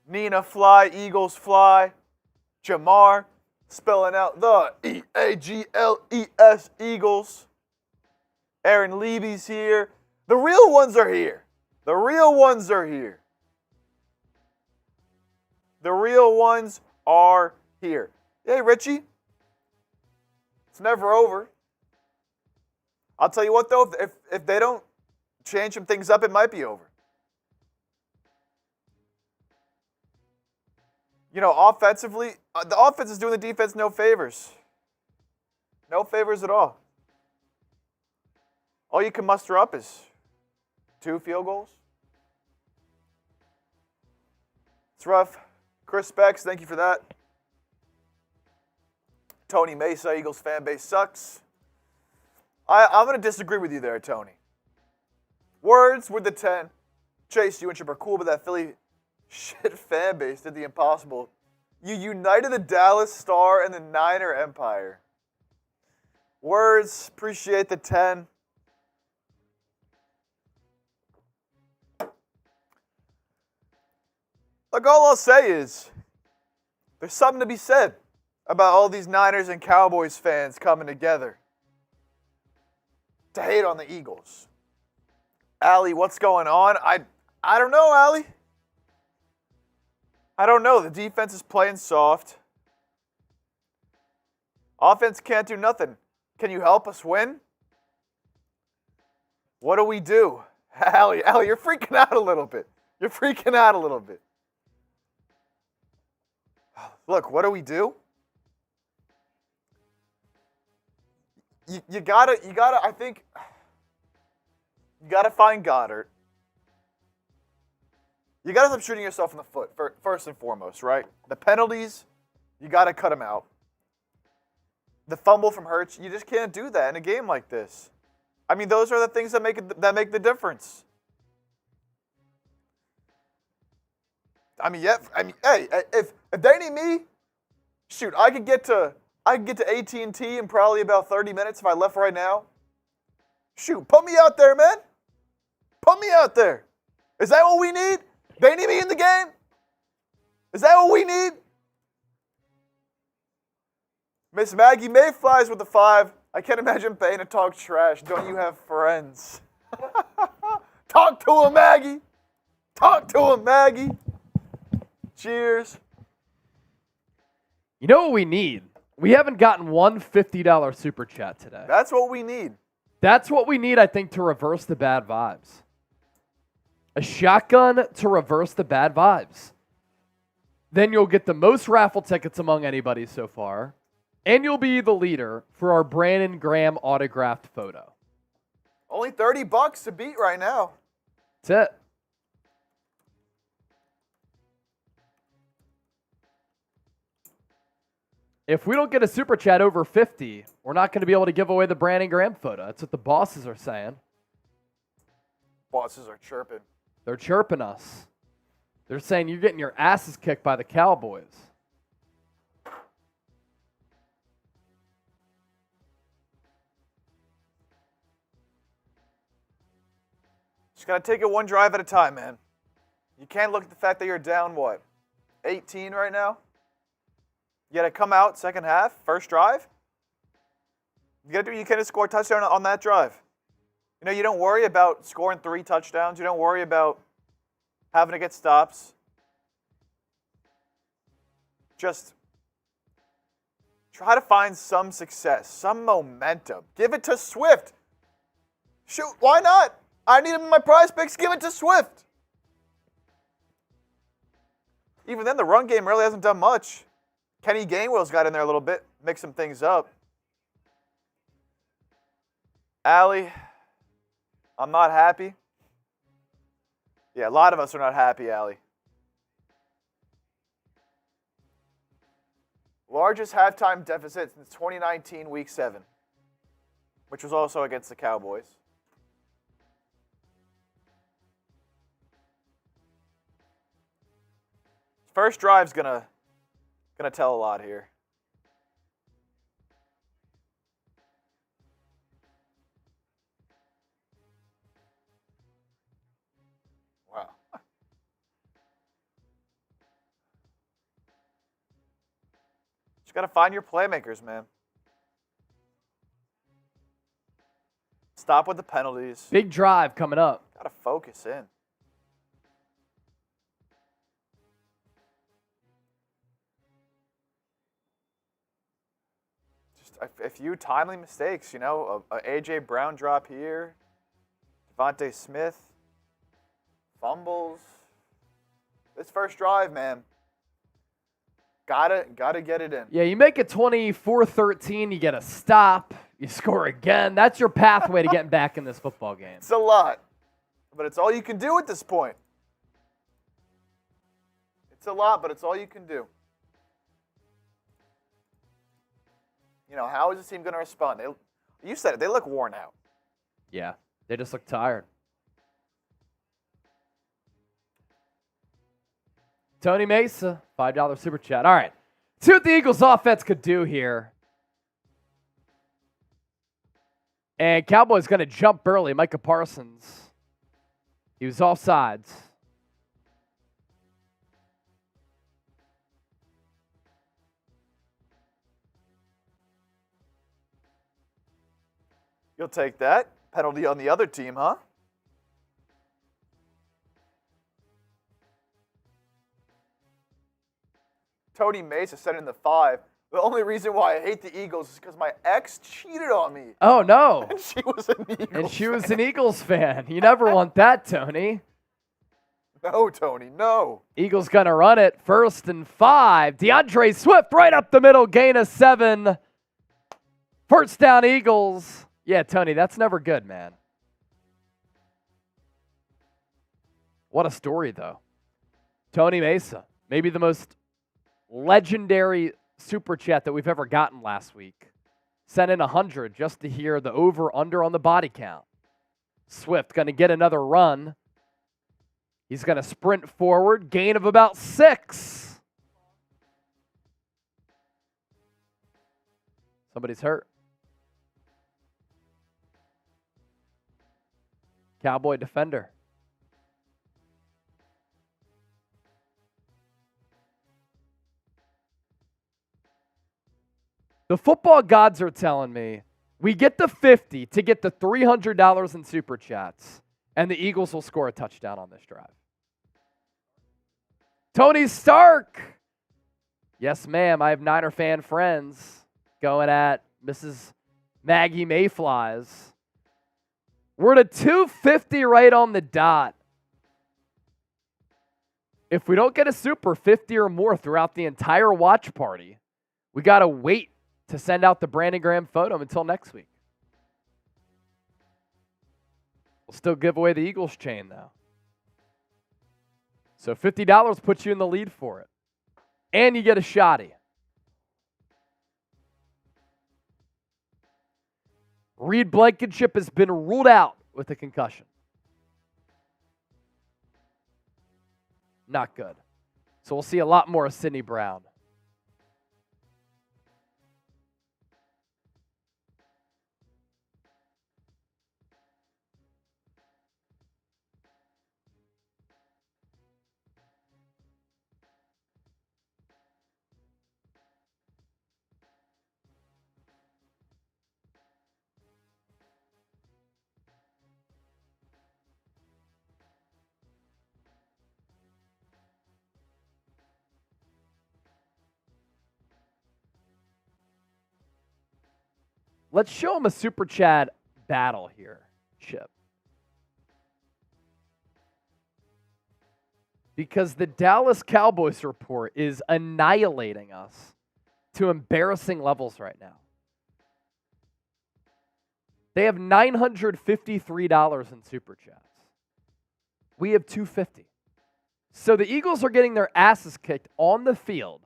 Nina fly, Eagles fly. Jamar spelling out the E-A-G-L-E-S, Eagles. Aaron Levy's here. The real ones are here. The real ones are here. The real ones are here. Hey, Richie. It's never over. I'll tell you what, though, if they don't change some things up, it might be over. You know, offensively, the offense is doing the defense no favors. No favors at all. All you can muster up is 2 field goals. It's rough. Chris Specs, thank you for that. Tony Mesa, Eagles fan base sucks. I'm going to disagree with you there, Tony. Words with the 10. Chase, you and Chip are cool, but that Philly shit fan base did the impossible. You united the Dallas Star and the Niner Empire. Words, appreciate the 10. Look, all I'll say is there's something to be said about all these Niners and Cowboys fans coming together to hate on the Eagles. Allie, what's going on? I don't know, Allie. I don't know. The defense is playing soft. Offense can't do nothing. Can you help us win? What do we do? Allie, you're freaking out a little bit. You're freaking out a little bit. Look, what do we do? You gotta, I think, you gotta find Goedert. You gotta stop shooting yourself in the foot, first and foremost, right? The penalties, you gotta cut them out. The fumble from Hurts, you just can't do that in a game like this. I mean, those are the things that make the difference. Hey, if they need me, shoot, I could get to AT&T in probably about 30 minutes if I left right now. Shoot, put me out there, man. Put me out there. Is that what we need? They need me in the game? Is that what we need? Miss Maggie Mayflies with the 5. I can't imagine paying to talk trash. Don't you have friends? Talk to him, Maggie. Talk to him, Maggie. Cheers. You know what we need? We haven't gotten one $50 super chat today. That's what we need. That's what we need, I think, to reverse the bad vibes. A shotgun to reverse the bad vibes. Then you'll get the most raffle tickets among anybody so far. And you'll be the leader for our Brandon Graham autographed photo. Only $30 to beat right now. That's it. If we don't get a super chat over 50, we're not going to be able to give away the Brandon Graham photo. That's what the bosses are saying. Bosses are chirping. They're chirping us. They're saying you're getting your asses kicked by the Cowboys. Just got to take it one drive at a time, man. You can't look at the fact that you're down, what, 18 right now? You got to come out second half, first drive. You can score a touchdown on that drive. You know, you don't worry about scoring 3 touchdowns. You don't worry about having to get stops. Just try to find some success, some momentum. Give it to Swift. Shoot, why not? I need him in my prize picks. Give it to Swift. Even then, the run game really hasn't done much. Kenny Gainwell's got in there a little bit, mix some things up. Allie, I'm not happy. Yeah, a lot of us are not happy, Allie. Largest halftime deficit since 2019, Week 7, which was also against the Cowboys. First drive's gonna tell a lot here. Wow. Just gotta find your playmakers, man. Stop with the penalties. Big drive coming up. Gotta focus in. A few timely mistakes, you know, a A.J. Brown drop here, DeVonta Smith, fumbles. This first drive, man, gotta get it in. Yeah, you make it 24-13, you get a stop, you score again. That's your pathway to getting back in this football game. It's a lot, but it's all you can do at this point. It's a lot, but it's all you can do. You know, how is this team going to respond? You said it. They look worn out. Yeah, they just look tired. Tony Mesa, $5 super chat. All right, see what the Eagles offense could do here. And Cowboys going to jump early. Micah Parsons, he was offsides. You'll take that. Penalty on the other team, huh? Tony Mesa said in the 5, the only reason why I hate the Eagles is because my ex cheated on me. Oh, no. And she was an Eagles fan. You never want that, Tony. No, Tony, no. Eagles going to run it. 1st and 5. DeAndre Swift right up the middle. Gain of 7. First down, Eagles. Yeah, Tony, that's never good, man. What a story, though. Tony Mesa, maybe the most legendary super chat that we've ever gotten last week. Sent in 100 just to hear the over-under on the body count. Swift going to get another run. He's going to sprint forward, gain of about 6. Somebody's hurt. Cowboy defender. The football gods are telling me we get the 50 to get the $300 in super chats, and the Eagles will score a touchdown on this drive. Tony Stark. Yes, ma'am. I have Niner fan friends going at Mrs. Maggie Mayflies. We're to 250 right on the dot. If we don't get a super 50 or more throughout the entire watch party, we got to wait to send out the Brandon Graham photo until next week. We'll still give away the Eagles chain, though. So $50 puts you in the lead for it. And you get a shotty. Reed Blankenship has been ruled out with a concussion. Not good. So we'll see a lot more of Sidney Brown. Let's show him a Super Chat battle here, Chip. Because the Dallas Cowboys report is annihilating us to embarrassing levels right now. They have $953 in Super Chats. We have $250. So the Eagles are getting their asses kicked on the field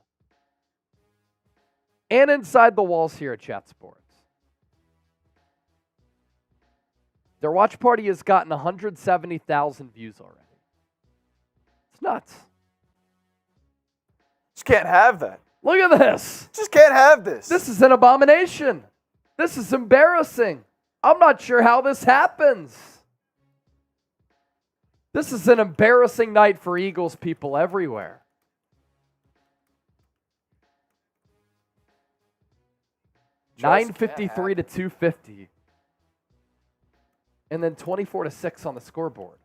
and inside the walls here at Chat Sports. Their watch party has gotten 170,000 views already. It's nuts. Just can't have that. Look at this. Just can't have this. This is an abomination. This is embarrassing. I'm not sure how this happens. This is an embarrassing night for Eagles people everywhere. Just 953 to 250. And then 24-6 on the scoreboard.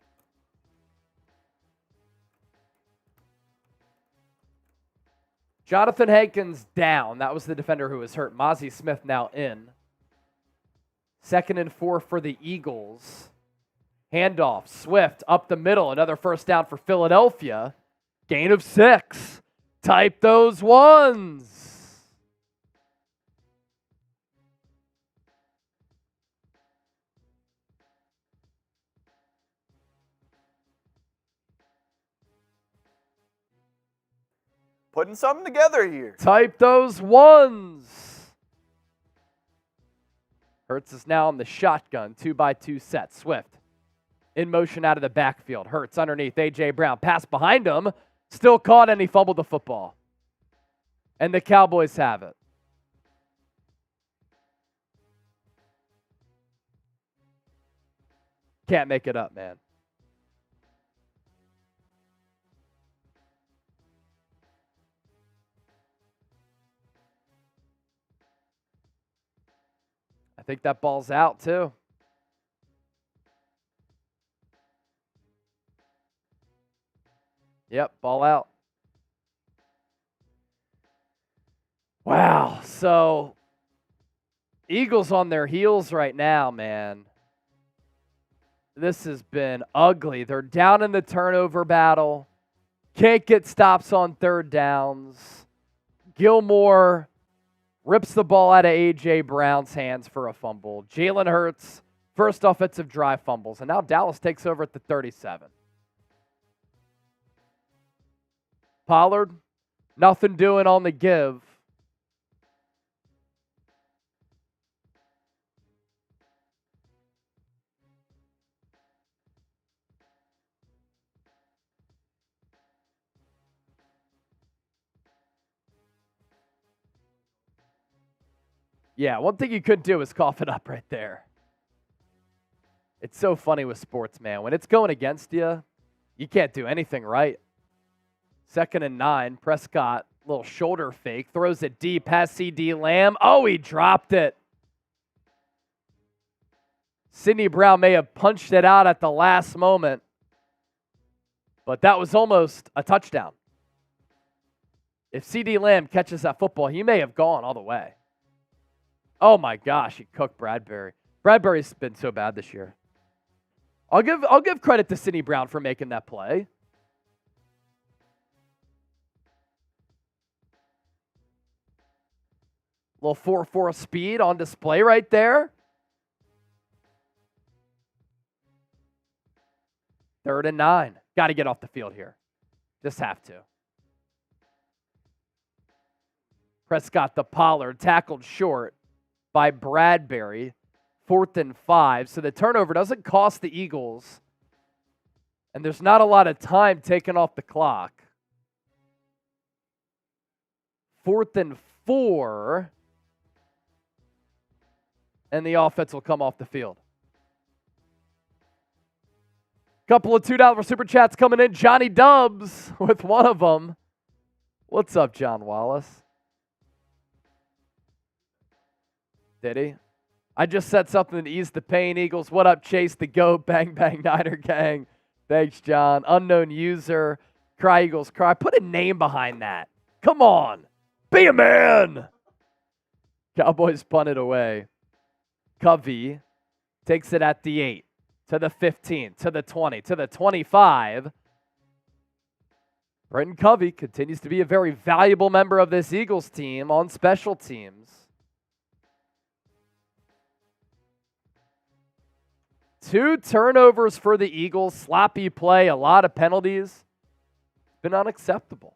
Jonathan Hankins down. That was the defender who was hurt. Mozzie Smith now in. 2nd and 4 for the Eagles. Handoff. Swift up the middle. Another first down for Philadelphia. Gain of 6. Type those ones. Putting something together here. Type those ones. Hurts is now on the shotgun. 2x2 set. Swift in motion out of the backfield. Hurts underneath A.J. Brown. Pass behind him. Still caught and he fumbled the football. And the Cowboys have it. Can't make it up, man. I think that ball's out too. Yep, ball out. Wow. So, Eagles on their heels right now, man. This has been ugly. They're down in the turnover battle. Can't get stops on third downs. Gilmore rips the ball out of A.J. Brown's hands for a fumble. Jalen Hurts, first offensive drive fumbles. And now Dallas takes over at the 37. Pollard, nothing doing on the give. Yeah, one thing you couldn't do is cough it up right there. It's so funny with sports, man. When it's going against you, you can't do anything right. 2nd and 9, Prescott, little shoulder fake, throws it deep, has CeeDee Lamb. Oh, he dropped it. Sidney Brown may have punched it out at the last moment, but that was almost a touchdown. If CeeDee Lamb catches that football, he may have gone all the way. Oh my gosh, he cooked Bradberry. Bradberry's been so bad this year. I'll give credit to Sidney Brown for making that play. Little 4.4 speed on display right there. 3rd and 9. Got to get off the field here. Just have to. Prescott to Pollard, tackled short by Bradberry. 4th and 5. So the turnover doesn't cost the Eagles. And there's not a lot of time taken off the clock. 4th and 4. And the offense will come off the field. Couple of $2 super chats coming in. Johnny Dubs with one of them. What's up, John Wallace? Did he? I just said something to ease the pain, Eagles. What up, Chase the GOAT? Bang, bang, Niner gang. Thanks, John. Unknown user. Cry, Eagles, cry. Put a name behind that. Come on. Be a man. Cowboys punt it away. Covey takes it at the 8, to the 15, to the 20, to the 25. Brenton Covey continues to be a very valuable member of this Eagles team on special teams. 2 turnovers for the Eagles. Sloppy play, a lot of penalties. Been unacceptable.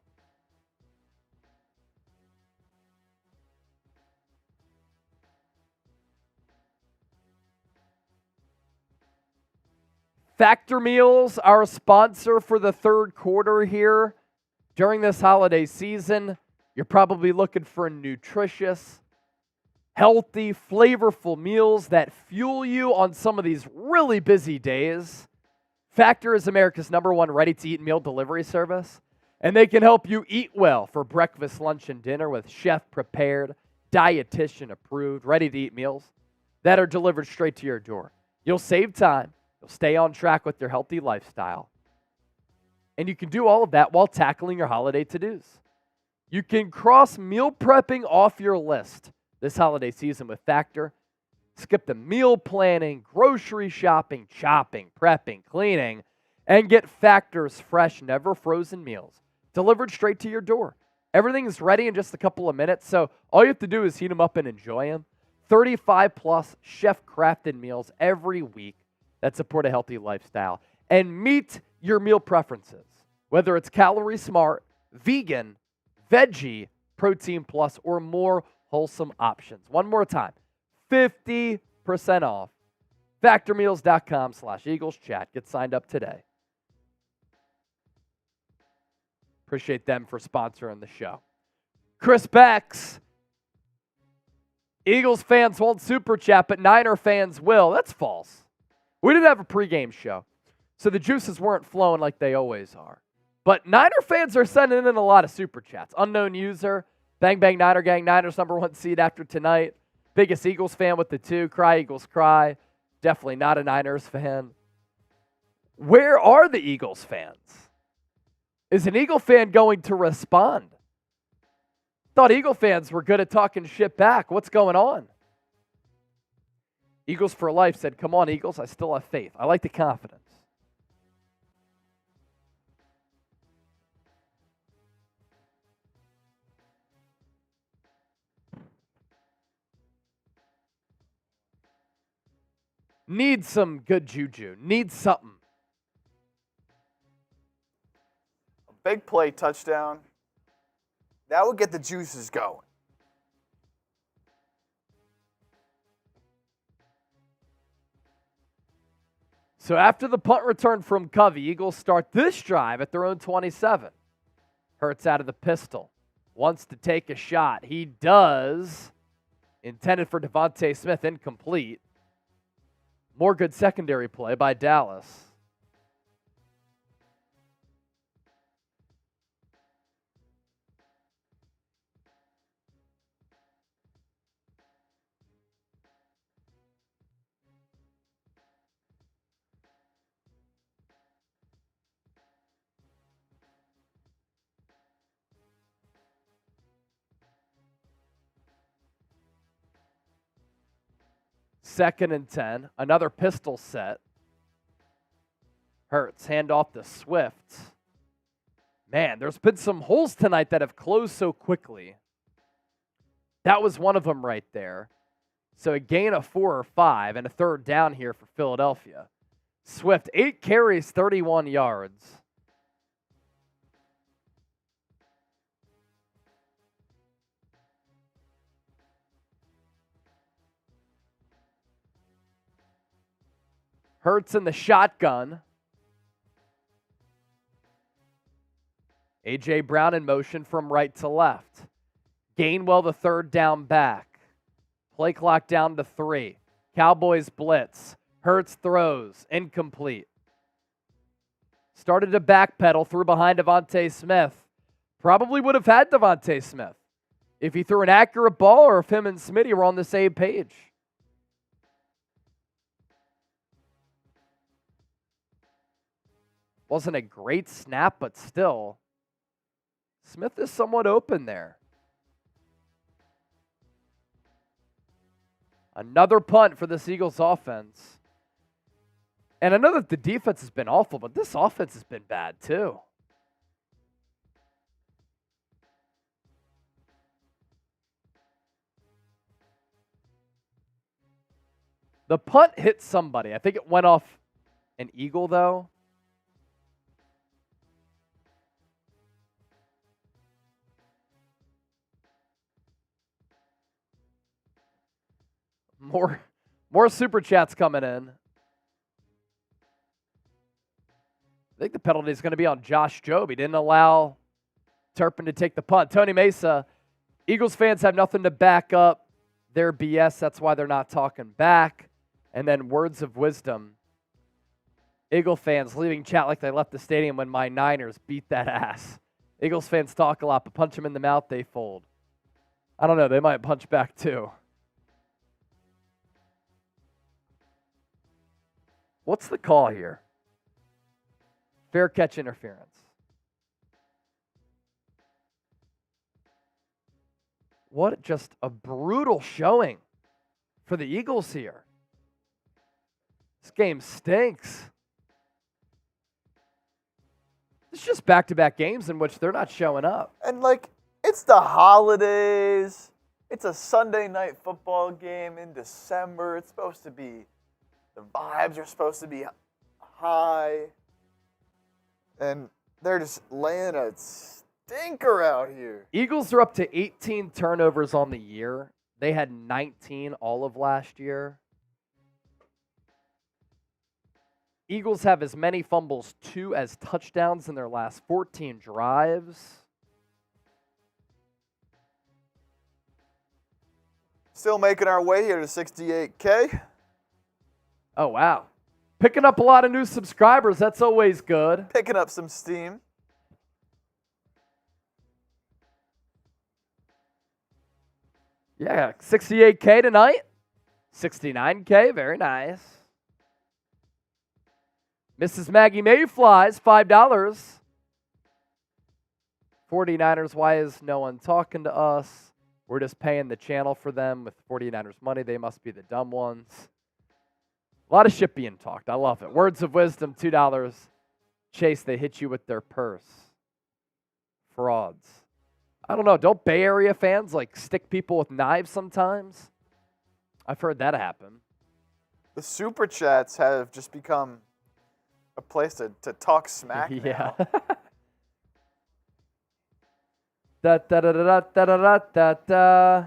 Factor Meals, our sponsor for the third quarter here. During this holiday season, you're probably looking for nutritious, healthy, flavorful meals that fuel you on some of these really busy days. Factor is America's #1 ready-to-eat meal delivery service, and they can help you eat well for breakfast, lunch, and dinner with chef-prepared, dietitian-approved, ready-to-eat meals that are delivered straight to your door. You'll save time. You'll stay on track with your healthy lifestyle. And you can do all of that while tackling your holiday to-dos. You can cross meal prepping off your list this holiday season with Factor. Skip the meal planning, grocery shopping, chopping, prepping, cleaning, and get Factor's fresh, never frozen meals delivered straight to your door. Everything is ready in just a couple of minutes, so all you have to do is heat them up and enjoy them. 35+ chef-crafted meals every week that support a healthy lifestyle and meet your meal preferences, whether it's calorie smart, vegan, veggie, protein plus, or more wholesome options. One more time, 50% off. Factormeals.com/EaglesChat. Get signed up today. Appreciate them for sponsoring the show. Chris Becks. Eagles fans won't super chat, but Niner fans will. That's false. We didn't have a pregame show, so the juices weren't flowing like they always are. But Niner fans are sending in a lot of super chats. Unknown user, bang, bang, Niner gang, Niners #1 seed after tonight. Biggest Eagles fan with the 2, cry, Eagles, cry. Definitely not a Niners fan. Where are the Eagles fans? Is an Eagle fan going to respond? Thought Eagle fans were good at talking shit back. What's going on? Eagles for Life said, come on, Eagles, I still have faith. I like the confidence. Need some good juju. Need something. A big play touchdown. That would get the juices going. So after the punt return from Covey, Eagles start this drive at their own 27. Hurts out of the pistol. Wants to take a shot. He does. Intended for DeVonta Smith, incomplete. More good secondary play by Dallas. Second and 10. Another pistol set. Hurts. Hand off to Swift. Man, there's been some holes tonight that have closed so quickly. That was one of them right there. So a gain of 4 or 5 and a third down here for Philadelphia. Swift, 8 carries, 31 yards. Hurts in the shotgun. A.J. Brown in motion from right to left. Gainwell, the third down back. Play clock down to 3. Cowboys blitz. Hurts throws. Incomplete. Started to backpedal, threw behind DeVonta Smith. Probably would have had DeVonta Smith if he threw an accurate ball or if him and Smitty were on the same page. Wasn't a great snap, but still, Smith is somewhat open there. Another punt for this Eagles offense. And I know that the defense has been awful, but this offense has been bad too. The punt hit somebody. I think it went off an Eagle, though. More super chats coming in. I think the penalty is going to be on Josh Jobe. He didn't allow Turpin to take the punt. Tony Mesa, Eagles fans have nothing to back up their BS. That's why they're not talking back. And then words of wisdom. Eagle fans leaving chat like they left the stadium when my Niners beat that ass. Eagles fans talk a lot, but punch them in the mouth, they fold. I don't know. They might punch back too. What's the call here? Fair catch interference. What just a brutal showing for the Eagles here. This game stinks. It's just back-to-back games in which they're not showing up. And, it's the holidays. It's a Sunday night football game in December. It's supposed to be, the vibes are supposed to be high. And they're just laying a stinker out here. Eagles are up to 18 turnovers on the year. They had 19 all of last year. Eagles have as many fumbles, 2 as touchdowns in their last 14 drives. Still making our way here to 68K. Oh, wow. Picking up a lot of new subscribers. That's always good. Picking up some steam. Yeah, 68K tonight. 69K, very nice. Mrs. Maggie Mayflies, $5. 49ers, why is no one talking to us? We're just paying the channel for them with 49ers money. They must be the dumb ones. A lot of shit being talked. I love it. Words of wisdom, $2. Chase, they hit you with their purse. Frauds. I don't know. Don't Bay Area fans stick people with knives sometimes? I've heard that happen. The super chats have just become a place to talk smack. Yeah. Now. da, da, da, da, da, da, da, da.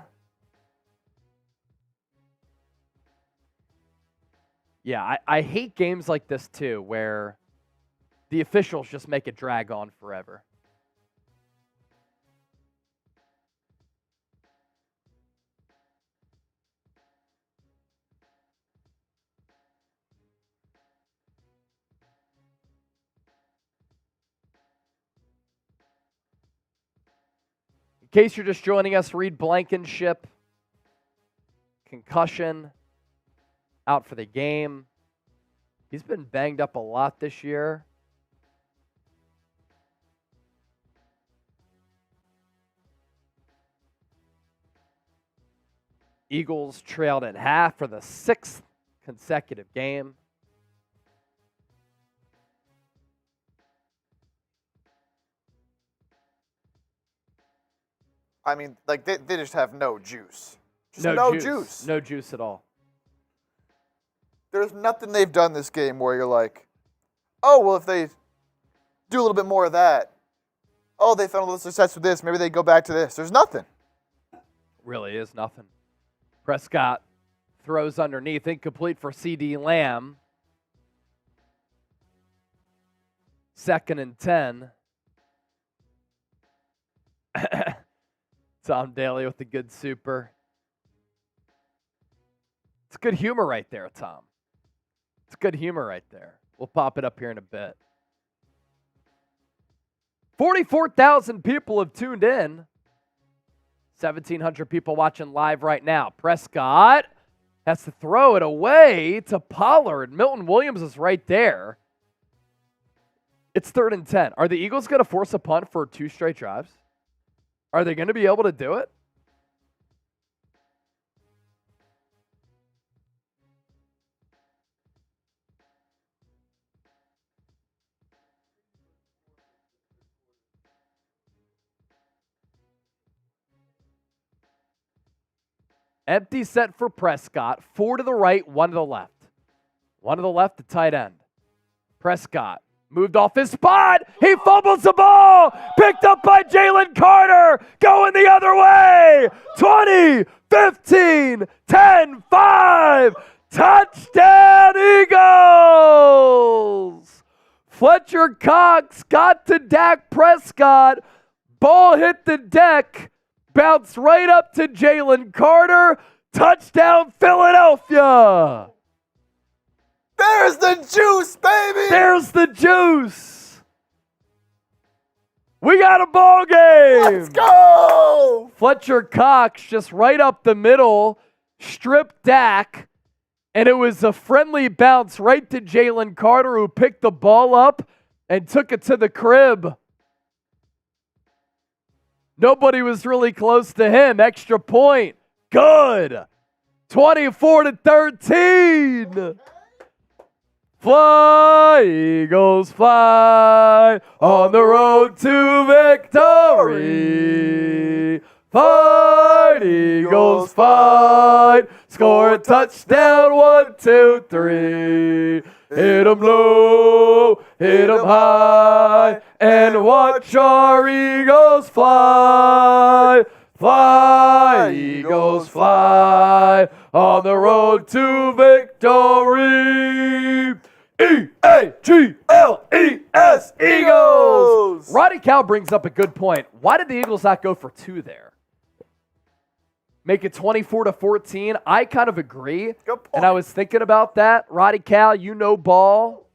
Yeah, I hate games like this too, where the officials just make it drag on forever. In case you're just joining us, Reed Blankenship, concussion, out for the game. He's been banged up a lot this year. Eagles trailed at half for the 6th consecutive game. I mean, they just have no juice. Just no juice. No juice at all. There's nothing they've done this game where you're like, oh, well, if they do a little bit more of that, oh, they found a little success with this, maybe they go back to this. There's nothing. Really is nothing. Prescott throws underneath, incomplete for CeeDee Lamb. 2nd and 10. Tom Daly with the good super. It's good humor right there, Tom. It's good humor right there. We'll pop it up here in a bit. 44,000 people have tuned in. 1,700 people watching live right now. Prescott has to throw it away to Pollard. Milton Williams is right there. It's 3rd and 10. Are the Eagles going to force a punt for 2 straight drives? Are they going to be able to do it? Empty set for Prescott. 4 to the right, 1 to the left. 1 to the left, the tight end. Prescott moved off his spot. He fumbles the ball. Picked up by Jalen Carter. Going the other way. 20, 15, 10, 5. Touchdown, Eagles. Fletcher Cox got to Dak Prescott. Ball hit the deck. Bounced right up to Jalen Carter. Touchdown, Philadelphia. There's the juice, baby. There's the juice. We got a ball game. Let's go. Fletcher Cox just right up the middle, stripped Dak, and it was a friendly bounce right to Jalen Carter, who picked the ball up and took it to the crib. Nobody was really close to him. Extra point. Good. 24-13. Fly, Eagles, fly on the road to victory. Fight, Eagles, fight. Score a touchdown, 1, 2, 3. Hit 'em low, hit 'em high, and watch our Eagles fly. Fly, Eagles, fly on the road to victory. E-A-G-L-E-S, Eagles. Roddy Cow brings up a good point. Why did the Eagles not go for 2 there? Make it 24-14. I kind of agree. Good point. And I was thinking about that. Roddy Cal, you know ball.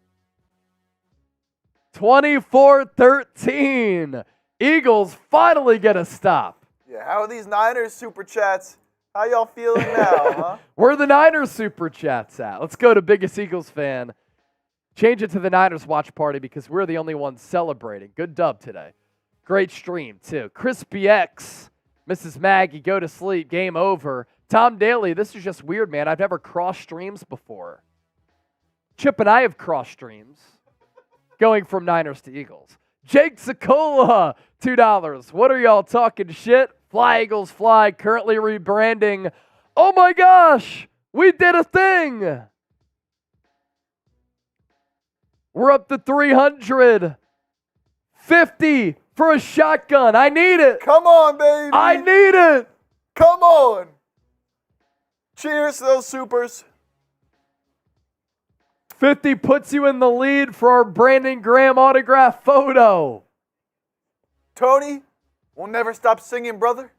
24-13. Eagles finally get a stop. Yeah, how are these Niners super chats? How y'all feeling now, huh? Where are the Niners super chats at? Let's go to biggest Eagles fan. Change it to the Niners watch party because we're the only ones celebrating. Good dub today. Great stream, too. Crispy X. Mrs. Maggie, go to sleep. Game over. Tom Daly, this is just weird, man. I've never crossed streams before. Chip and I have crossed streams going from Niners to Eagles. Jake Sokola, $2. What are y'all talking shit? Fly, Eagles, fly. Currently rebranding. Oh, my gosh. We did a thing. We're up to 350 for a shotgun. I need it. Come on, baby. I need it. Come on. Cheers to those supers. 50 puts you in the lead for our Brandon Graham autograph photo. Tony, we'll never stop singing, brother.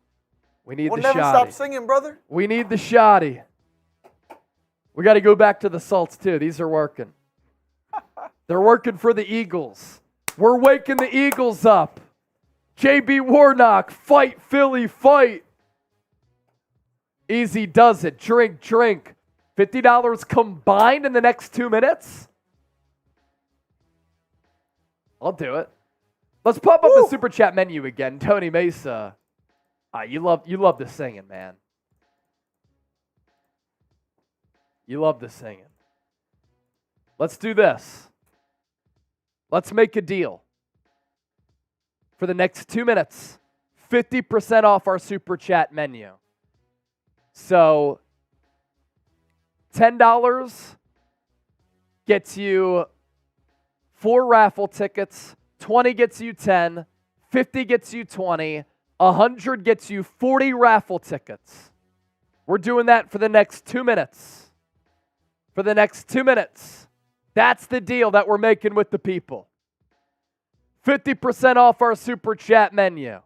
We need We'll the never shotty. stop singing, brother. We need the shotty. We got to go back to the salts, too. These are working. They're working for the Eagles. We're waking the Eagles up. JB Warnock, fight, Philly, fight. Easy does it. Drink, drink. $50 combined in the next 2 minutes? I'll do it. Let's pop up the Super Chat menu again. Tony Mesa. You love the singing, man. You love the singing. Let's do this. Let's make a deal. For the next 2 minutes, 50% off our Super Chat menu. So, $10 gets you 4 raffle tickets, 20 gets you 10, 50 gets you 20, 100 gets you 40 raffle tickets. We're doing that for the next 2 minutes. For the next 2 minutes. That's the deal that we're making with the people. 50% off our Super Chat menu.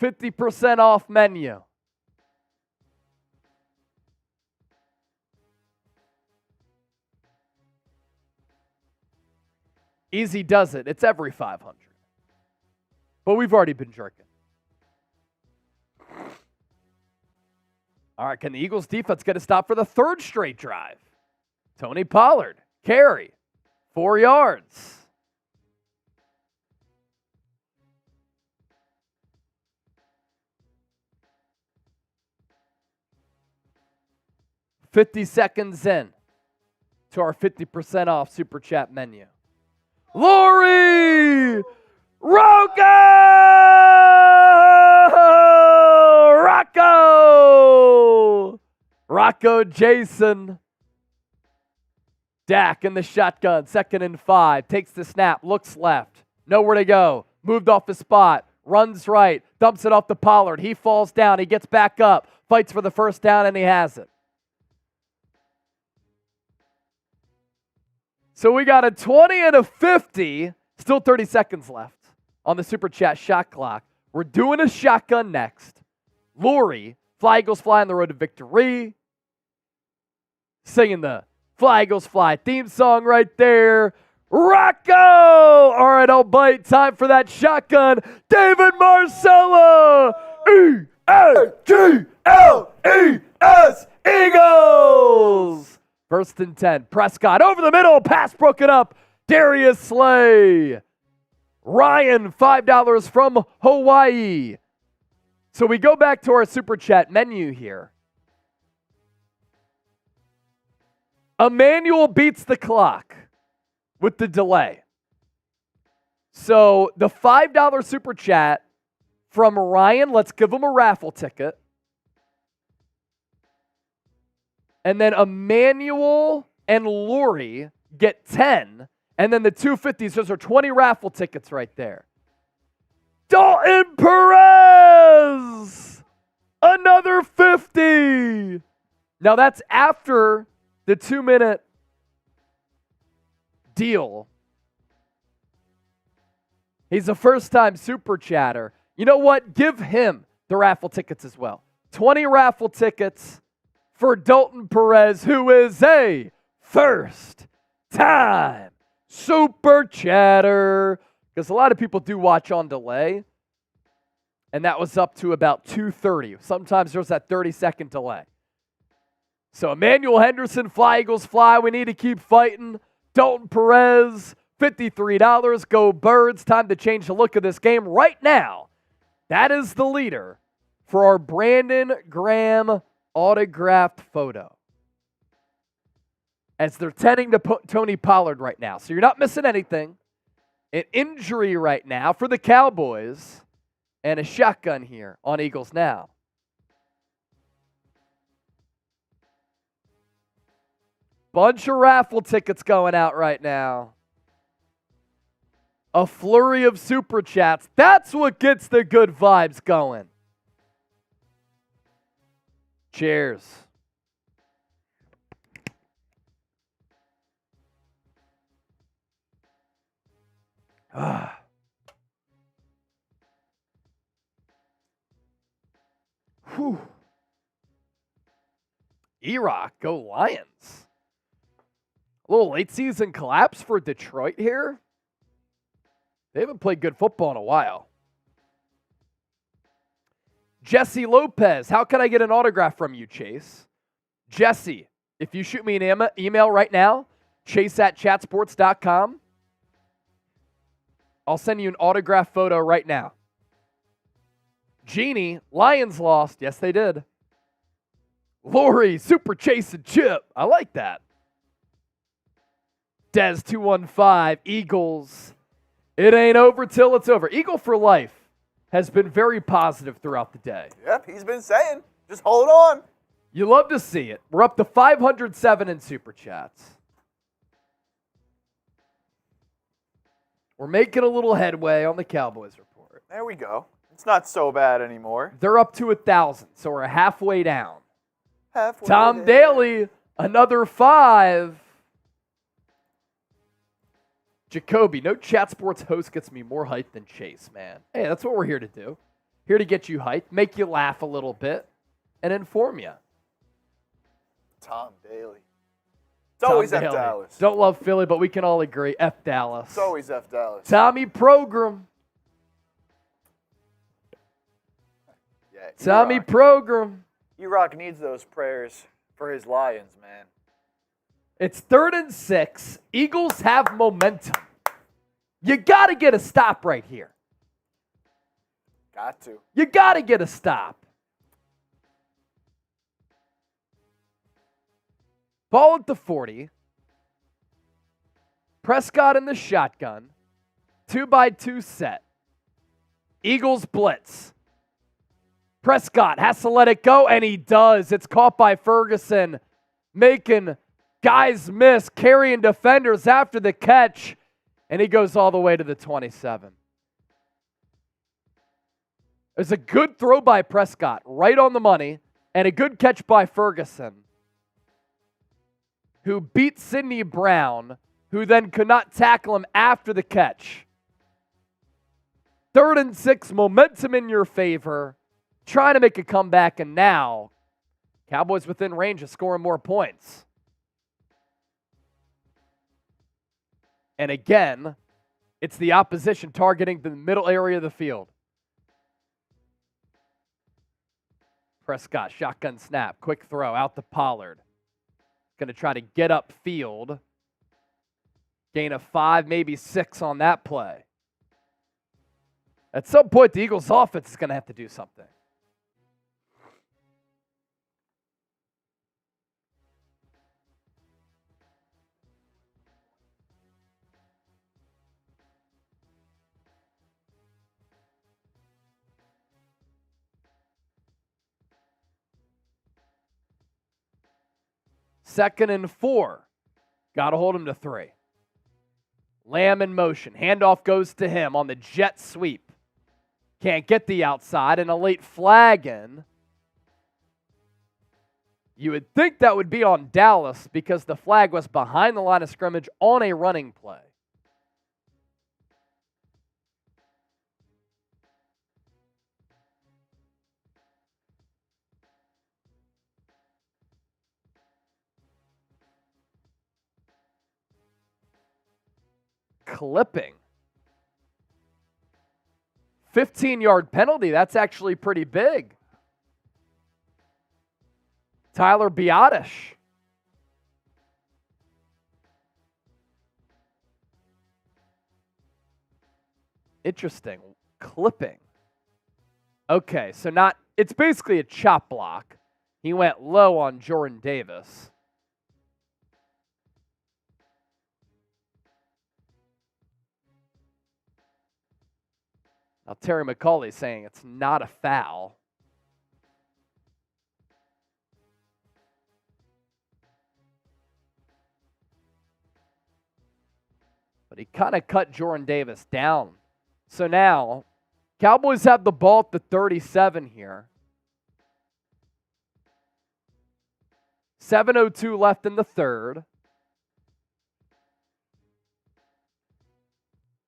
$50 off menu. Easy does it. It's every 500. But we've already been jerking. All right, can the Eagles defense get a stop for the third straight drive? Tony Pollard, carry, 4 yards. $50 seconds in to our 50% off Super Chat menu. Lori! Rocco Jason. Dak in the shotgun, 2nd and 5. Takes the snap, looks left. Nowhere to go. Moved off the spot. Runs right. Dumps it off to Pollard. He falls down. He gets back up. Fights for the first down, and he has it. So we got a 20 and a 50. Still 30 seconds left on the Super Chat shot clock. We're doing a shotgun next. Lori, Fly Eagles Fly on the road to victory. Singing the Fly Eagles Fly theme song right there. Rocco! All right, I'll bite. Time for that shotgun. David Marcella! E-A-G-L-E-S Eagles! 1st and 10. Prescott over the middle. Pass broken up. Darius Slay. Ryan, $5 from Hawaii. So we go back to our Super Chat menu here. Emmanuel beats the clock with the delay. So the $5 Super Chat from Ryan, let's give him a raffle ticket. And then Emmanuel and Lori get 10. And then the 250s, those are 20 raffle tickets right there. Dalton Perez! Another 50! Now that's after the 2-minute deal. He's a first-time Super Chatter. You know what? Give him the raffle tickets as well. 20 raffle tickets for Dalton Perez, who is a first-time Super Chatter. Because a lot of people do watch on delay. And that was up to about 2:30. Sometimes there's that 30-second delay. So Emmanuel Henderson, Fly Eagles Fly. We need to keep fighting. Dalton Perez, $53. Go Birds. Time to change the look of this game right now. That is the leader for our Brandon Graham autographed photo. As they're tending to Tony Pollard right now. So you're not missing anything. An injury right now for the Cowboys. And a shotgun here on Eagles Now. Bunch of raffle tickets going out right now. A flurry of Super Chats. That's what gets the good vibes going. Cheers. Whew. E-Rock, go Lions. A little late season collapse for Detroit here. They haven't played good football in a while. Jesse Lopez, how can I get an autograph from you, Chase? Jesse, if you shoot me an email right now, chase@chatsports.com, I'll send you an autograph photo right now. Jeannie, Lions lost. Yes, they did. Lori, Super Chase and Chip. I like that. Dez 215, Eagles. It ain't over till it's over. Eagle for Life has been very positive throughout the day. Yep, he's been saying, just hold on. You love to see it. We're up to 507 in Super Chats. We're making a little headway on the Cowboys report. There we go. It's not so bad anymore. They're up to 1,000, so we're halfway down. Halfway Tom there. Daly, Another 5. Jacoby, no chat sports host gets me more hyped than Chase, man. Hey, that's what we're here to do. Here to get you hyped, make you laugh a little bit, and inform you. Tom Daly. It's always F Dallas. Don't love Philly, but we can all agree, F Dallas. It's always F Dallas. Tommy Program. Yeah, Tommy Program. E-Rock needs those prayers for his Lions, man. It's 3rd and 6. Eagles have momentum. You got to get a stop right here. Got to. You got to get a stop. Ball at the 40. Prescott in the shotgun. 2-by-2 set. Eagles blitz. Prescott has to let it go, and he does. It's caught by Ferguson, making guys miss, carrying defenders after the catch, and he goes all the way to the 27. There's a good throw by Prescott, right on the money, and a good catch by Ferguson, who beat Sidney Brown, who then could not tackle him after the catch. 3rd and 6, momentum in your favor, trying to make a comeback, and now Cowboys within range of scoring more points. And again, it's the opposition targeting the middle area of the field. Prescott, shotgun snap, quick throw out to Pollard. Going to try to get upfield. Gain of 5, maybe 6 on that play. At some point, the Eagles' offense is going to have to do something. Second and 4. Got to hold him to 3. Lamb in motion. Handoff goes to him on the jet sweep. Can't get the outside, and a late flag in. You would think that would be on Dallas because the flag was behind the line of scrimmage on a running play. Clipping. 15-yard penalty. That's actually pretty big. Tyler Biotish. Interesting. Clipping. Okay, so it's basically a chop block. He went low on Jordan Davis. Now, Terry McCauley saying it's not a foul. But he kind of cut Jordan Davis down. So now, Cowboys have the ball at the 37 here. 7:02 left in the third.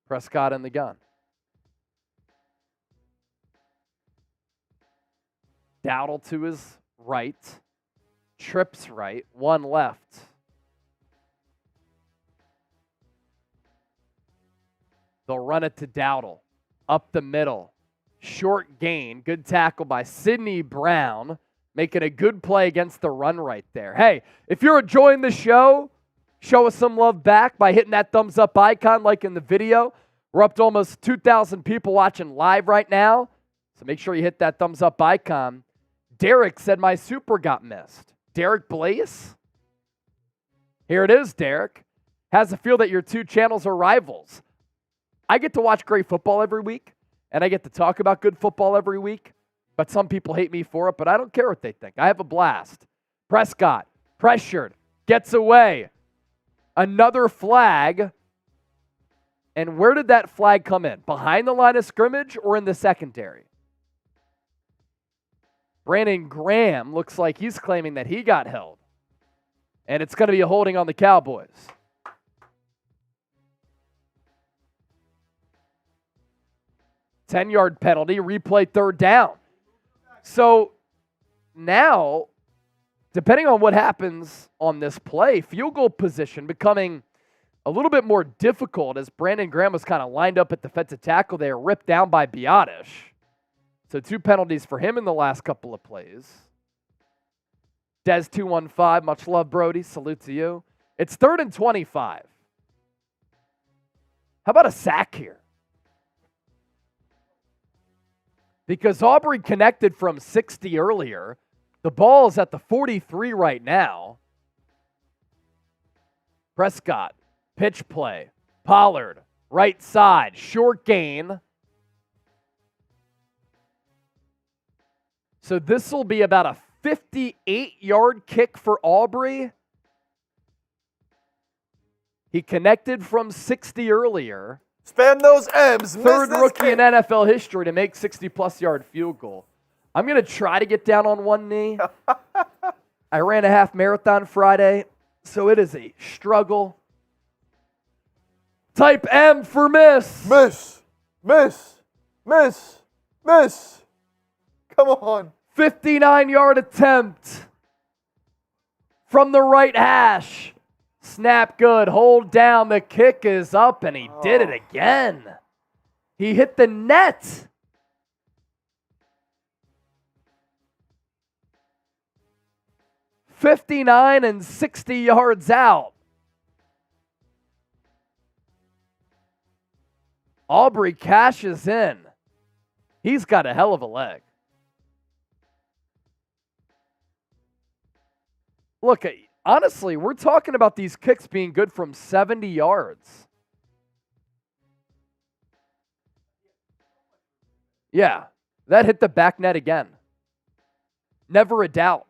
Prescott in the gun. Dowdle to his right. Trips right. 1 left. They'll run it to Dowdle. Up the middle. Short gain. Good tackle by Sidney Brown. Making a good play against the run right there. Hey, if you're enjoying the show, show us some love back by hitting that thumbs up icon like in the video. We're up to almost 2,000 people watching live right now. So make sure you hit that thumbs up icon. Derek said my super got missed. Derek Blaze? Here it is, Derek. Has a feel that your two channels are rivals. I get to watch great football every week, and I get to talk about good football every week, but some people hate me for it, but I don't care what they think. I have a blast. Prescott, pressured, gets away. Another flag. And where did that flag come in? Behind the line of scrimmage or in the secondary? Brandon Graham looks like he's claiming that he got held. And it's going to be a holding on the Cowboys. Ten-yard penalty, replay third down. So now, depending on what happens on this play, field goal position becoming a little bit more difficult as Brandon Graham was kind of lined up at defensive tackle there, ripped down by Biotish. So 2 penalties for him in the last couple of plays. Des 215, much love, Brody. Salute to you. It's 3rd and 25. How about a sack here? Because Aubrey connected from 60 earlier. The ball is at the 43 right now. Prescott, pitch play. Pollard, right side, short gain. So this will be about a 58-yard kick for Aubrey. He connected from 60 earlier. Spam those M's. Third rookie in NFL history to make 60-plus yard field goal. I'm going to try to get down on one knee. I ran a half marathon Friday, so it is a struggle. Type M for miss. Miss. Miss. Miss. Miss. Come on. 59-yard attempt from the right hash. Snap good. Hold down. The kick is up, and he did it again. He hit the net. $59 and 60 yards out. Aubrey cashes in. He's got a hell of a leg. Look, honestly, we're talking about these kicks being good from 70 yards. Yeah, that hit the back net again. Never a doubt.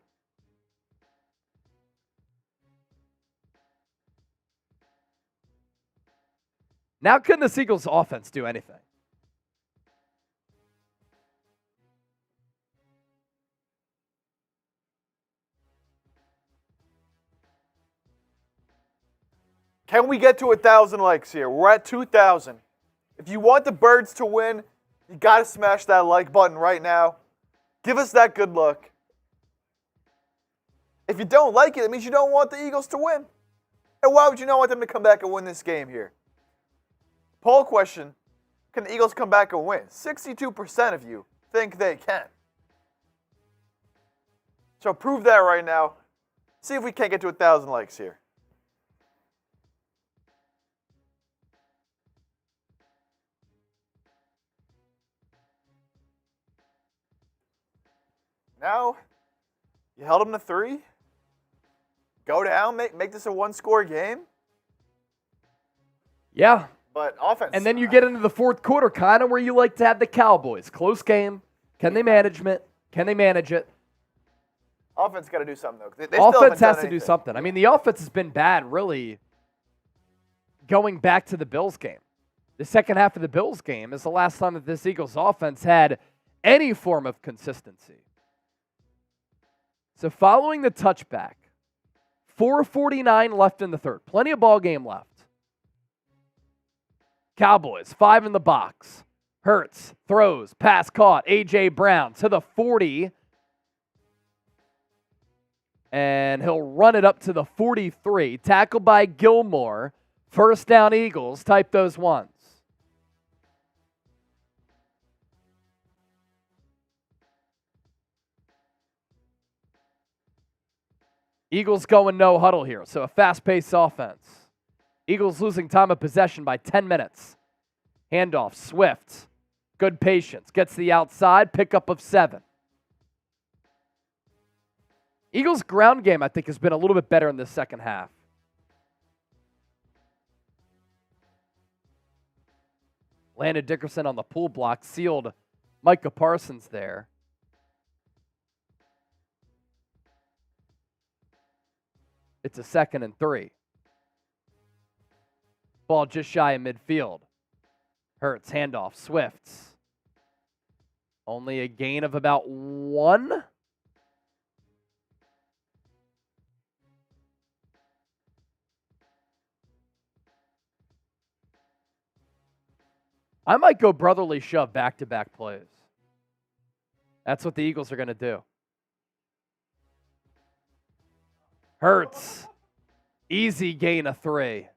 Now can the Eagles offense do anything? Can we get to 1,000 likes here? We're at 2,000. If you want the Birds to win, you got to smash that like button right now. Give us that good look. If you don't like it, it means you don't want the Eagles to win. And why would you not want them to come back and win this game here? Poll question, can the Eagles come back and win? 62% of you think they can. So prove that right now. See if we can't get to 1,000 likes here. Now, you held them to 3. Go down, make this a one-score game. Yeah. But offense. And then you get into the fourth quarter, kind of where you like to have the Cowboys. Close game. Can they manage it? Can they manage it? Offense got to do something, though. They offense has to do something. I mean, the offense has been bad, really, going back to the Bills game. The second half of the Bills game is the last time that this Eagles offense had any form of consistency. So following the touchback, 4:49 left in the third. Plenty of ball game left. Cowboys, 5 in the box. Hurts throws, pass caught. A.J. Brown to the 40. And he'll run it up to the 43. Tackled by Gilmore. First down Eagles. Type those ones. Eagles going no huddle here. So a fast-paced offense. Eagles losing time of possession by 10 minutes. Handoff, Swift. Good patience. Gets the outside. Pickup of 7. Eagles' ground game, I think, has been a little bit better in the second half. Landon Dickerson on the pull block. Sealed Micah Parsons there. It's a 2nd and 3. Ball just shy of midfield. Hurts, handoff, Swifts. Only a gain of about 1. I might go brotherly shove back-to-back plays. That's what the Eagles are going to do. Hurts. Easy gain of 3.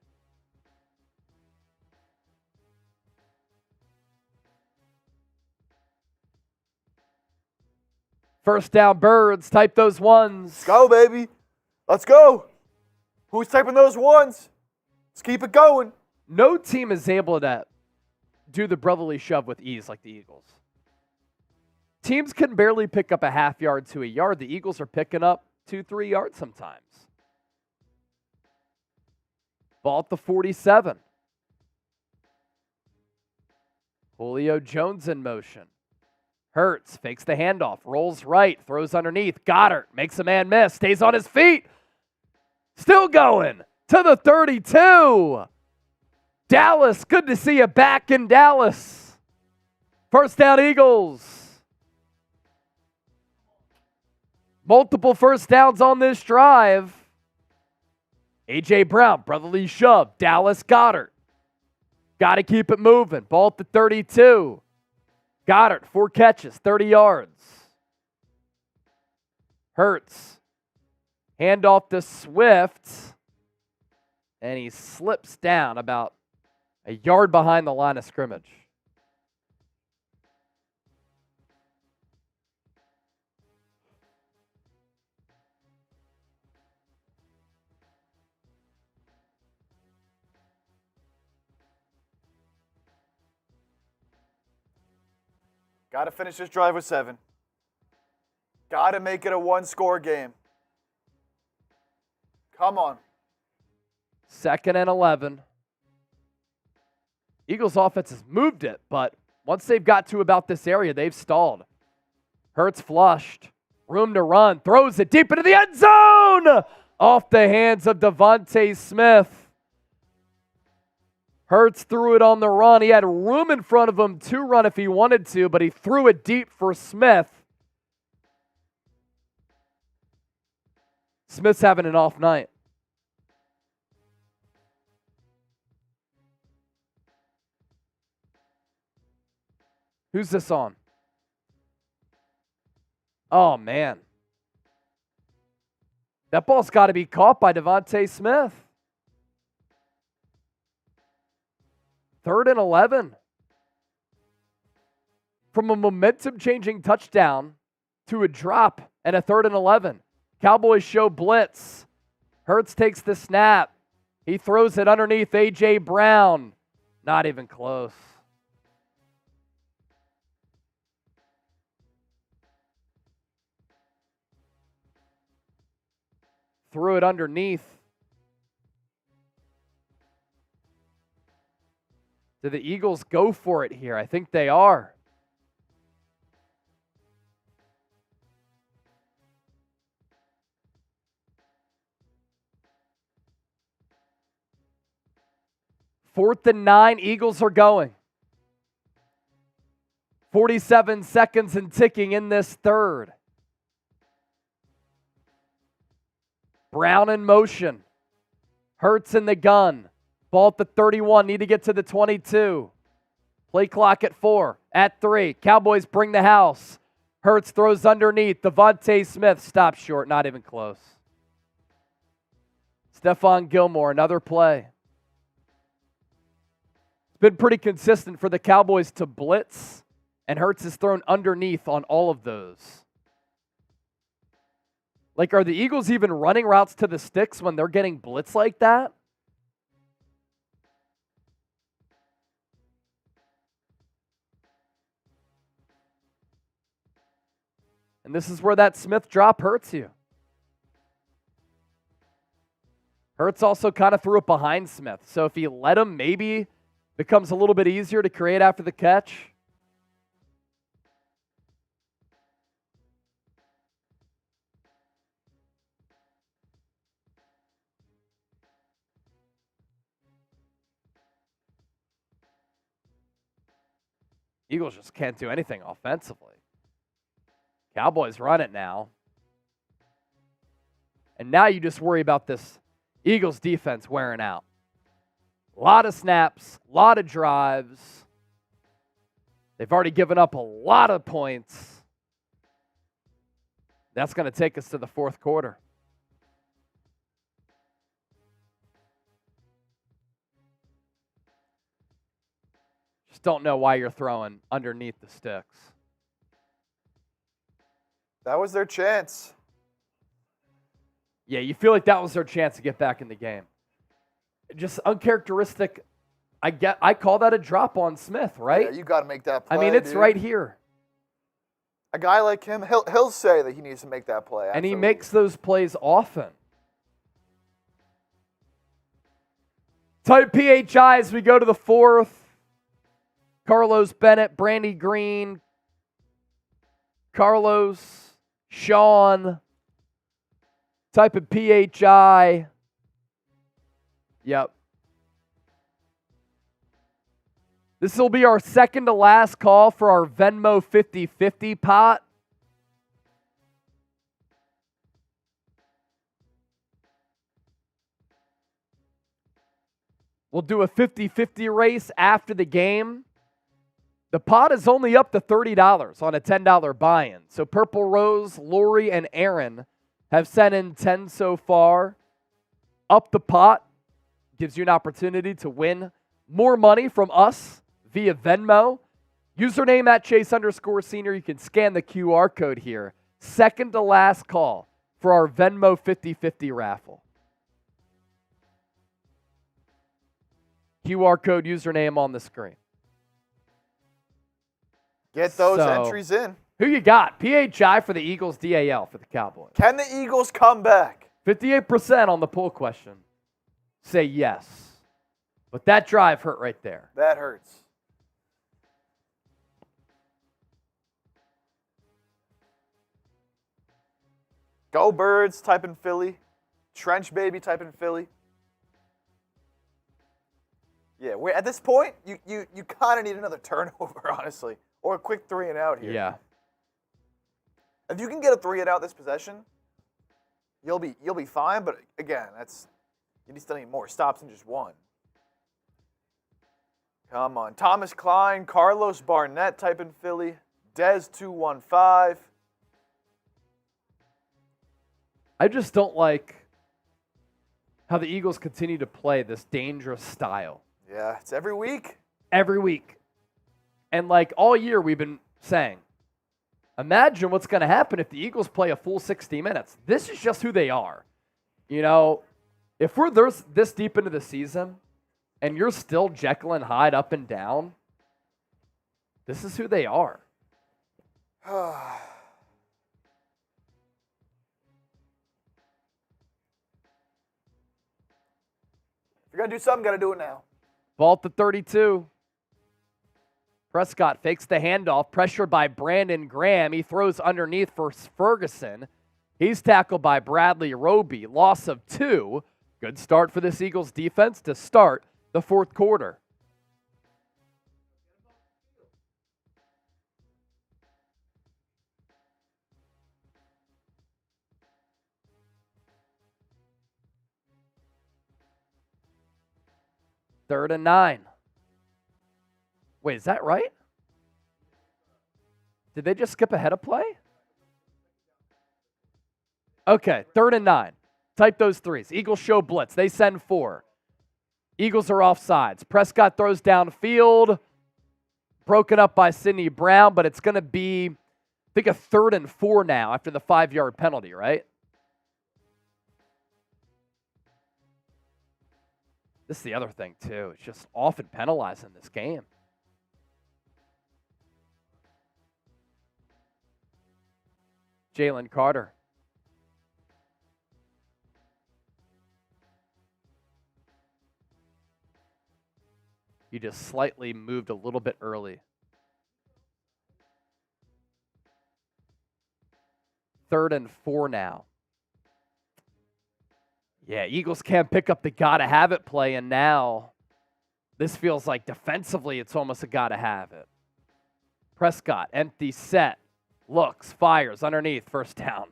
First down, Birds. Type those ones. Let's go, baby. Let's go. Who's typing those ones? Let's keep it going. No team is able to do the brotherly shove with ease like the Eagles. Teams can barely pick up a half yard to a yard. The Eagles are picking up 2-3 yards sometimes. Ball at the 47. Julio Jones in motion. Hurts fakes the handoff, rolls right, throws underneath. Goedert makes a man miss, stays on his feet. Still going to the 32. Dallas, good to see you back in Dallas. First down, Eagles. Multiple first downs on this drive. A.J. Brown, brotherly shove. Dallas Goedert. Got to keep it moving. Ball at the 32. Goedert, 4 catches, 30 yards. Hurts. Handoff to Swift. And he slips down about a yard behind the line of scrimmage. Got to finish this drive with 7. Got to make it a 1-score game. Come on. 2nd and 11. Eagles offense has moved it, but once they've got to about this area, they've stalled. Hurts flushed. Room to run. Throws it deep into the end zone. Off the hands of DeVonta Smith. Hurts threw it on the run. He had room in front of him to run if he wanted to, but he threw it deep for Smith. Smith's having an off night. Who's this on? Oh, man. That ball's got to be caught by DeVonta Smith. 3rd and 11. From a momentum-changing touchdown to a drop and a 3rd and 11. Cowboys show blitz. Hurts takes the snap. He throws it underneath A.J. Brown. Not even close. Threw it underneath. Do the Eagles go for it here? I think they are. Fourth and 9, Eagles are going. 47 seconds and ticking in this third. Brown in motion. Hurts in the gun. Ball at the 31. Need to get to the 22. Play clock at 4. At 3. Cowboys bring the house. Hurts throws underneath. DeVonta Smith stops short. Not even close. Stephon Gilmore, another play. It's been pretty consistent for the Cowboys to blitz, and Hurts is thrown underneath on all of those. Like, are the Eagles even running routes to the sticks when they're getting blitz like that? And this is where that Smith drop hurts you. Hurts also kind of threw it behind Smith. So if you let him, maybe becomes a little bit easier to create after the catch. Eagles just can't do anything offensively. Cowboys run it now. And now you just worry about this Eagles defense wearing out. A lot of snaps, a lot of drives. They've already given up a lot of points. That's going to take us to the fourth quarter. Just don't know why you're throwing underneath the sticks. That was their chance. Yeah, you feel like that was their chance to get back in the game. Just uncharacteristic. I call that a drop on Smith, right? Yeah, you got to make that play. I mean, it's dude. right here. A guy like him, he'll say that he needs to make that play. Absolutely. And he makes those plays often. Type PHI as we go to the fourth. Carlos Bennett, Brandy Green, Carlos, Sean. Type of PHI. Yep. This will be our second to last call for our Venmo 50-50 pot. We'll do a 50-50 race after the game. The pot is only up to $30 on a $10 buy-in. So Purple Rose, Lori, and Aaron have sent in 10 so far. Up the pot gives you an opportunity to win more money from us via Venmo. Username at Chase_Senior. You can scan the QR code here. Second to last call for our Venmo 50-50 raffle. QR code username on the screen. Get those entries in. Who you got? PHI for the Eagles, DAL for the Cowboys. Can the Eagles come back? 58% on the poll question say yes. But that drive hurt right there. That hurts. Go Birds, type in Philly. Trench Baby, type in Philly. Yeah, at this point, you kind of need another turnover, honestly. Or a quick 3 and out here. Yeah. If you can get a 3 and out this possession, you'll be fine. But again, you still need more stops than just one. Come on. Thomas Klein, Carlos Barnett, type in Philly. Dez215. I just don't like how the Eagles continue to play this dangerous style. Yeah, it's every week. Every week. And like all year we've been saying, imagine what's going to happen if the Eagles play a full 60 minutes. This is just who they are. You know, if we're this deep into the season and you're still Jekyll and Hyde up and down, this is who they are. If you're going to do something, got to do it now. Ball at the 32. Prescott fakes the handoff, pressured by Brandon Graham. He throws underneath for Ferguson. He's tackled by Bradley Roby. Loss of 2. Good start for this Eagles defense to start the fourth quarter. Third and 9. Wait, is that right? Did they just skip ahead of play? Okay, 3rd and 9. Type those threes. Eagles show blitz. They send 4. Eagles are offsides. Prescott throws downfield. Broken up by Sidney Brown, but it's going to be, I think, a 3rd and 4 now after the 5-yard penalty, right? This is the other thing, too. It's just often penalized in this game. Jalen Carter. He just slightly moved a little bit early. 3rd and 4 now. Yeah, Eagles can't pick up the gotta have it play, and now this feels like defensively it's almost a gotta have it. Prescott, empty set, looks, fires underneath, first down.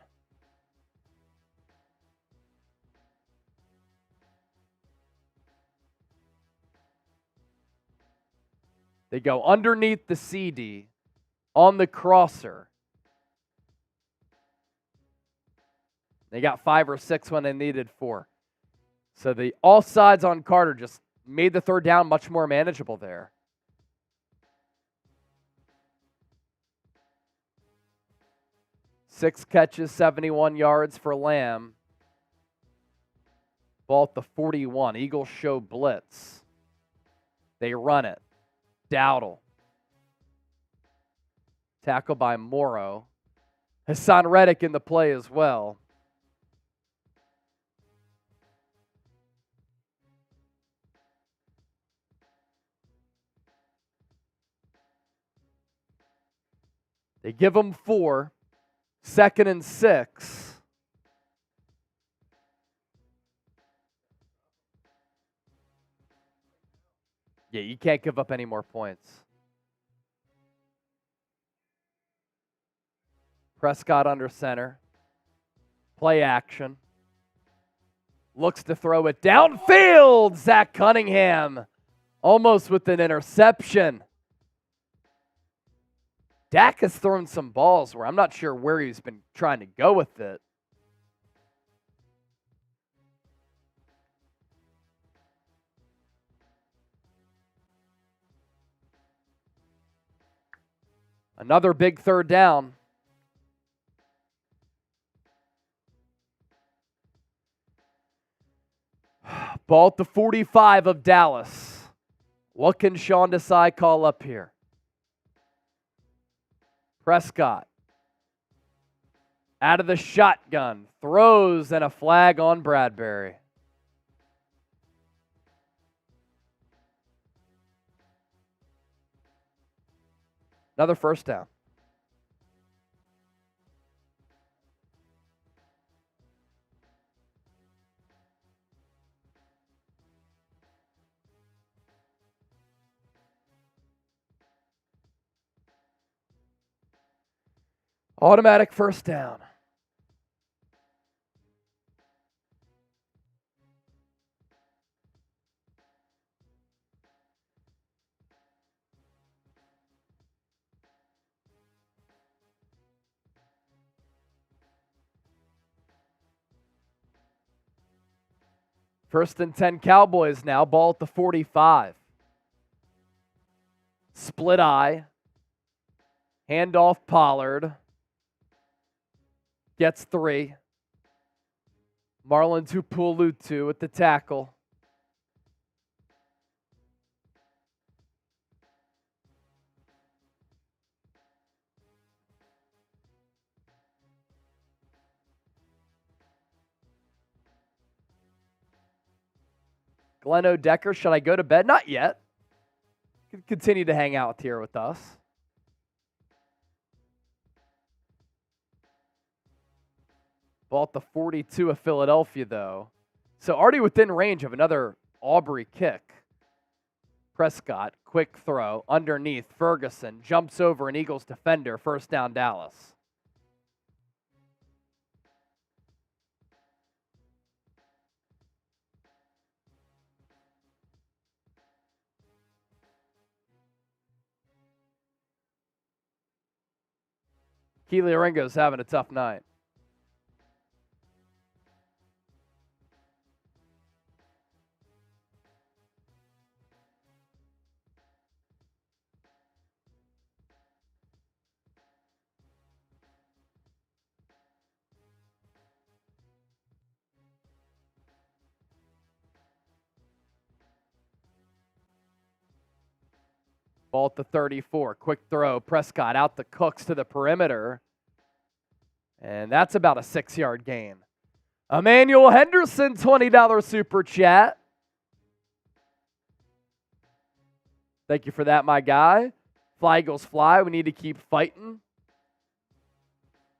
They go underneath the CeeDee on the crosser. They got 5 or 6 when they needed 4. So the offsides on Carter just made the third down much more manageable there. Six catches, 71 yards for Lamb. Ball at the 41. Eagles show blitz. They run it. Dowdle. Tackle by Morrow. Haason Reddick in the play as well. They give him 4. 2nd and 6. Yeah, you can't give up any more points. Prescott under center. Play action. Looks to throw it downfield. Zach Cunningham almost with an interception. Dak has thrown some balls where I'm not sure where he's been trying to go with it. Another big third down. Ball at the 45 of Dallas. What can Sean Desai call up here? Prescott. Out of the shotgun. Throws and a flag on Bradberry. Another first down. Automatic first down. First and 10 Cowboys now. Ball at the 45. Split eye. Handoff Pollard. Gets 3. Marlon Tupuolutu at the tackle. Glenn O'Decker, should I go to bed? Not yet. You can continue to hang out here with us. Ball at the 42 of Philadelphia, though. So already within range of another Aubrey kick. Prescott, quick throw, underneath. Ferguson jumps over an Eagles defender. First down, Dallas. Keely Ringo's having a tough night. Ball at the 34. Quick throw. Prescott out to Cooks to the perimeter. And that's about a 6-yard gain. Emmanuel Henderson, $20 super chat. Thank you for that, my guy. Fly Eagles fly. We need to keep fighting.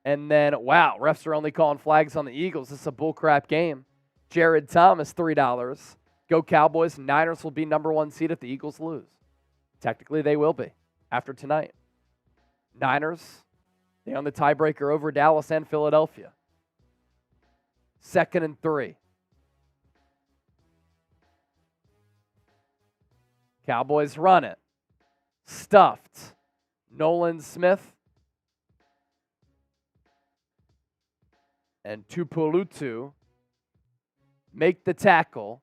And then, wow, refs are only calling flags on the Eagles. This is a bullcrap game. Jared Thomas, $3. Go Cowboys. Niners will be number 1 seed if the Eagles lose. Technically, they will be after tonight. Niners, they own the tiebreaker over Dallas and Philadelphia. 2nd and 3. Cowboys run it. stuffed. Nolan Smith and Tupolutu make the tackle.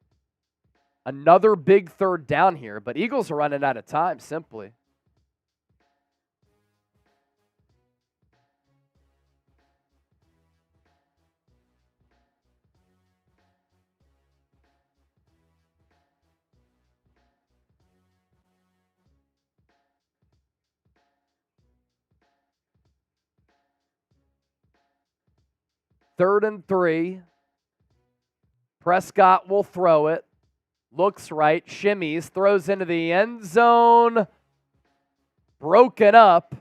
Another big third down here, but Eagles are running out of time, simply. Third and 3. Prescott will throw it. Looks right, shimmies, throws into the end zone. Broken up.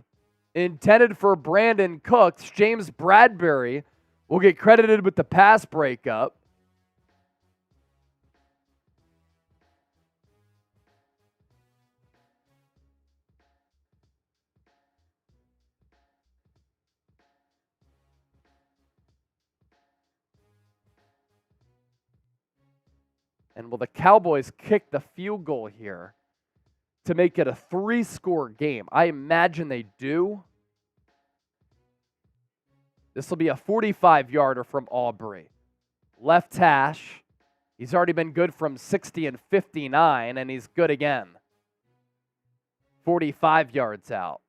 Intended for Brandin Cooks. James Bradberry will get credited with the pass breakup. And will the Cowboys kick the field goal here to make it a 3-score game? I imagine they do. This will be a 45-yarder from Aubrey. Left hash. He's already been good from 60 and 59, and he's good again. 45 yards out.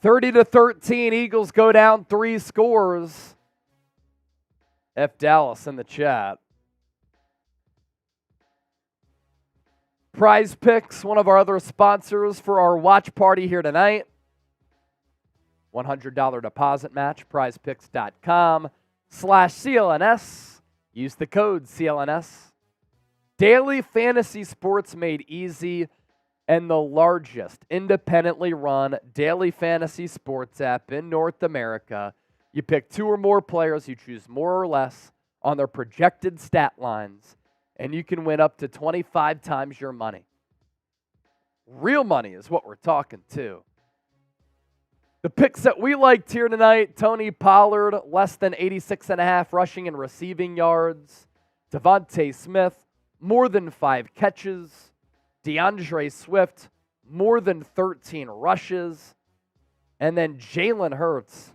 (30-13), Eagles go down 3 scores. F Dallas in the chat. Prize Picks, one of our other sponsors for our watch party here tonight. $100 deposit match, prizepicks.com/CLNS. Use the code CLNS. Daily fantasy sports made easy, and the largest independently run daily fantasy sports app in North America. You pick 2 or more players, you choose more or less on their projected stat lines, and you can win up to 25 times your money. Real money is what we're talking to. The picks that we liked here tonight: Tony Pollard, less than 86.5 rushing and receiving yards. DeVonta Smith, more than 5 catches. DeAndre Swift, more than 13 rushes. And then Jalen Hurts,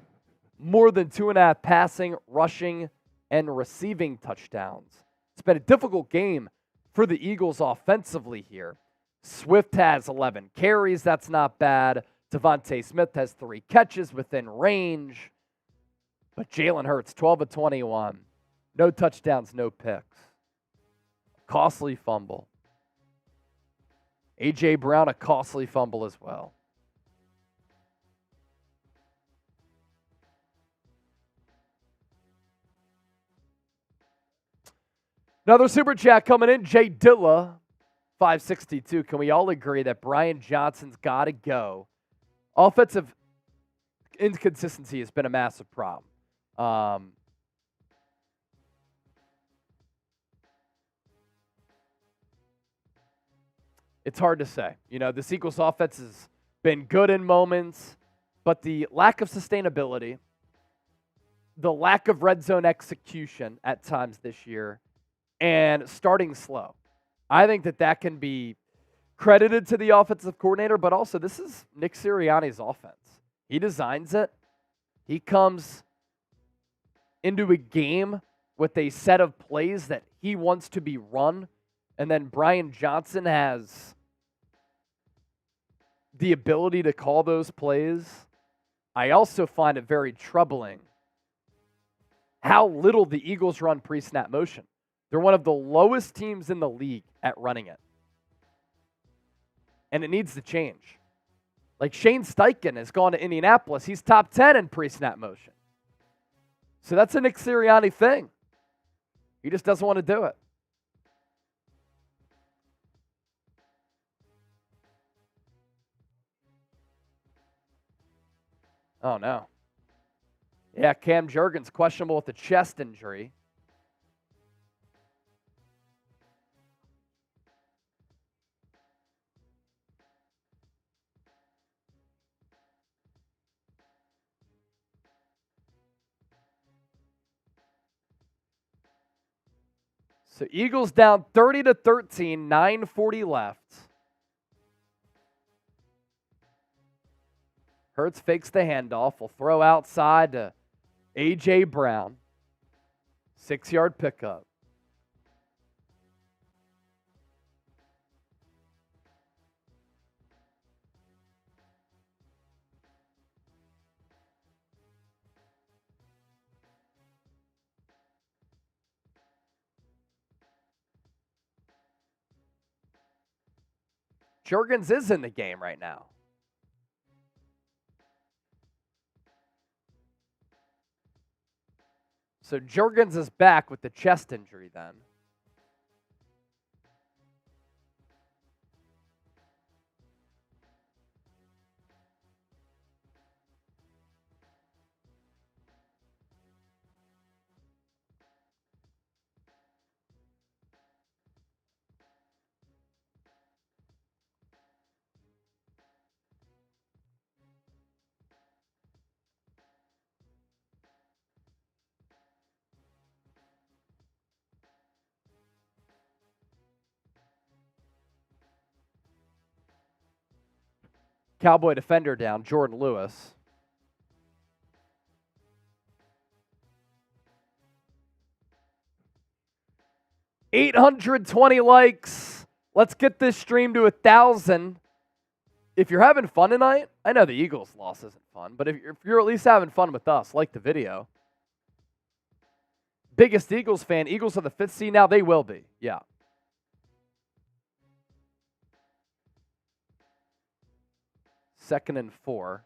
more than 2.5 passing, rushing, and receiving touchdowns. It's been a difficult game for the Eagles offensively here. Swift has 11 carries. That's not bad. DeVonta Smith has 3 catches within range. But Jalen Hurts, 12 of 21. No touchdowns, no picks. Costly fumble. A.J. Brown, a costly fumble as well. Another super chat coming in. Jay Dilla, 562. Can we all agree that Brian Johnson's got to go? Offensive inconsistency has been a massive problem. It's hard to say. You know, the Eagles offense has been good in moments, but the lack of sustainability, the lack of red zone execution at times this year, and starting slow. I think that can be credited to the offensive coordinator, but also this is Nick Sirianni's offense. He designs it. He comes into a game with a set of plays that he wants to be run, and then Brian Johnson has the ability to call those plays. I also find it very troubling how little the Eagles run pre-snap motion. They're one of the lowest teams in the league at running it. And it needs to change. Like Shane Steichen has gone to Indianapolis. He's top 10 in pre-snap motion. So that's a Nick Sirianni thing. He just doesn't want to do it. Oh, no. Yeah, Cam Jurgens questionable with a chest injury. So Eagles down 30-13, 9:40 left. Hurts fakes the handoff. Will throw outside to A.J. Brown. 6-yard pickup. Jurgens is in the game right now. So Jurgens is back with the chest injury then. Cowboy defender down, Jordan Lewis. $820 likes. Let's get this stream to 1,000. If you're having fun tonight, I know the Eagles loss isn't fun, but if you're at least having fun with us, like the video. Biggest Eagles fan, Eagles are the 5th seed now. They will be, yeah. Second and 4.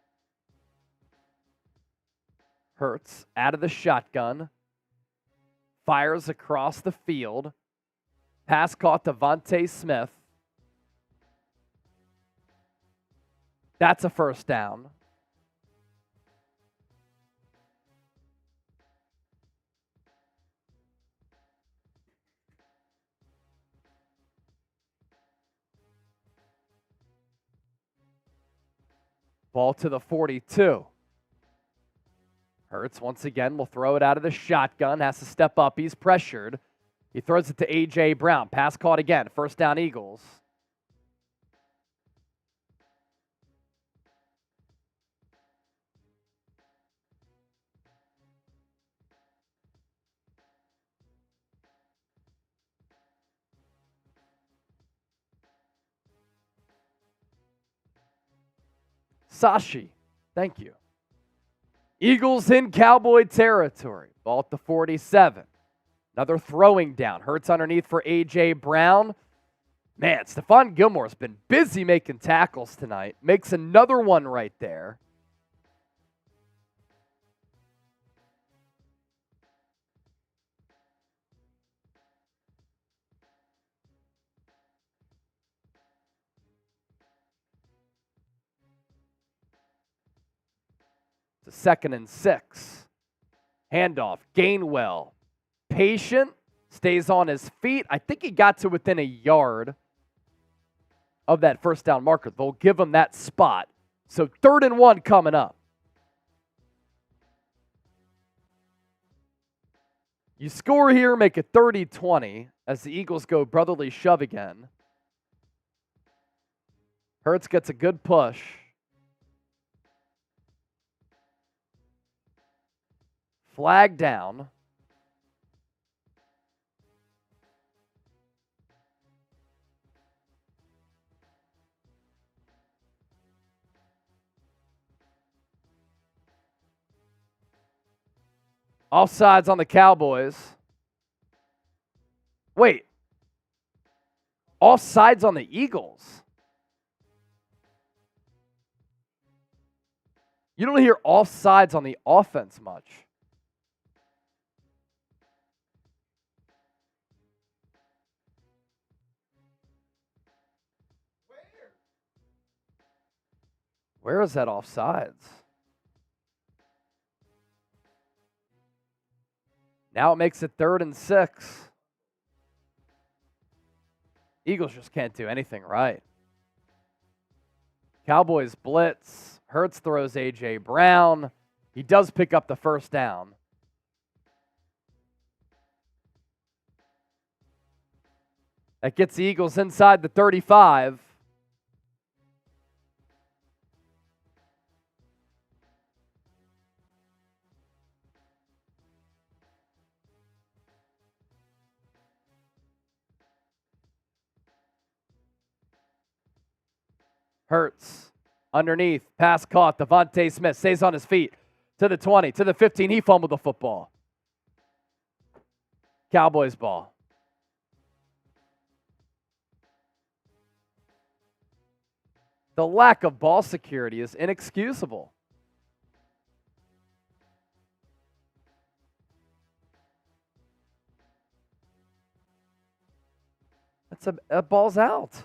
Hurts out of the shotgun. Fires across the field. Pass caught to DeVonta Smith. That's a first down. Ball to the 42. Hurts once again will throw it out of the shotgun. Has to step up. He's pressured. He throws it to A.J. Brown. Pass caught again. First down, Eagles. Sashi, thank you. Eagles in Cowboy territory. Ball at the 47. Another throwing down. Hurts underneath for A.J. Brown. Man, Stephon Gilmore's been busy making tackles tonight. Makes another one right there. It's a 2nd and 6. Handoff. Gainwell. Patient. Stays on his feet. I think he got to within a yard of that first down marker. They'll give him that spot. So 3rd and 1 coming up. You score here, make it 30-20 as the Eagles go brotherly shove again. Hurts gets a good push. Flag down. Offsides on the Cowboys. Wait. Offsides on the Eagles. You don't hear offsides on the offense much. Where is that offsides? Now it makes it 3rd and 6. Eagles just can't do anything right. Cowboys blitz. Hurts throws A.J. Brown. He does pick up the first down. That gets the Eagles inside the 35. Hurts underneath, pass caught. DeVonta Smith stays on his feet to the 20, to the 15. He fumbled the football. Cowboys ball. The lack of ball security is inexcusable. That's a ball's out.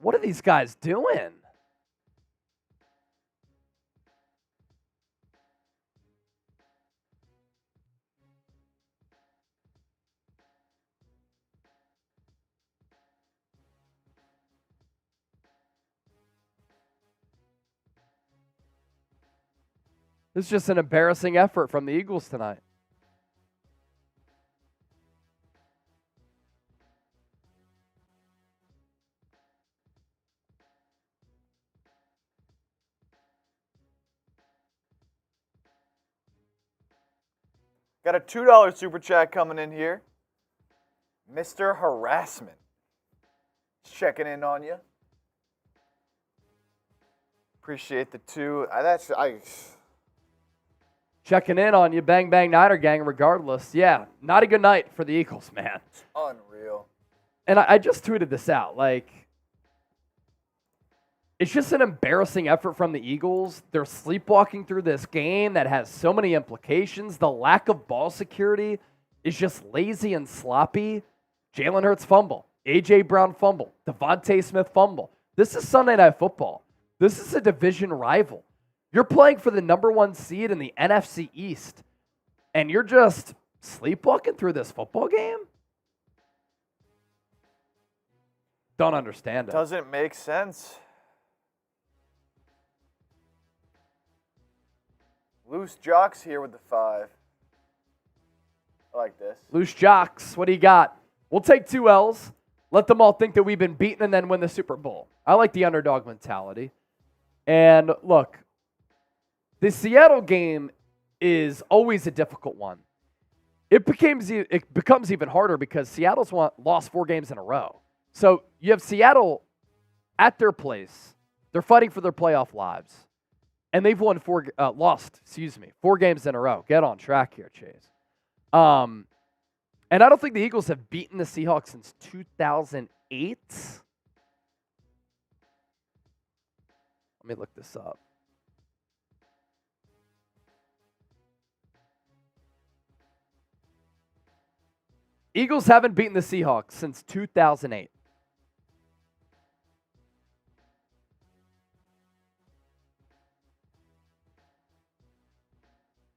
What are these guys doing? This is just an embarrassing effort from the Eagles tonight. Got a $2 super chat coming in here. Mr. Harassment. Just checking in on you. Appreciate the two. Checking in on you, Bang Bang Niner Gang, regardless. Yeah, not a good night for the Eagles, man. It's unreal. And I just tweeted this out. It's just an embarrassing effort from the Eagles. They're sleepwalking through this game that has so many implications. The lack of ball security is just lazy and sloppy. Jalen Hurts fumble. A.J. Brown fumble. DeVonta Smith fumble. This is Sunday Night Football. This is a division rival. You're playing for the number 1 seed in the NFC East, and you're just sleepwalking through this football game? Don't understand it. Doesn't make sense. Loose Jocks here with the 5. I like this. Loose Jocks, what do you got? We'll take 2 L's. Let them all think that we've been beaten and then win the Super Bowl. I like the underdog mentality. And look, the Seattle game is always a difficult one. It becomes even harder because Seattle's lost 4 games in a row. So you have Seattle at their place. They're fighting for their playoff lives. And they've lost 4 games in a row. Get on track here, Chase. And I don't think the Eagles have beaten the Seahawks since 2008. Let me look this up. Eagles haven't beaten the Seahawks since 2008.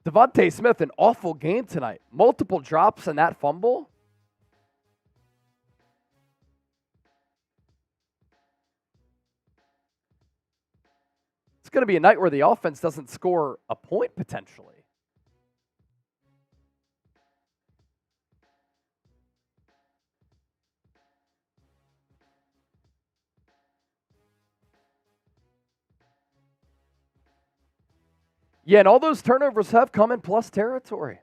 DeVonta Smith, an awful game tonight. Multiple drops and that fumble. It's going to be a night where the offense doesn't score a point potentially. Yeah, and all those turnovers have come in plus territory.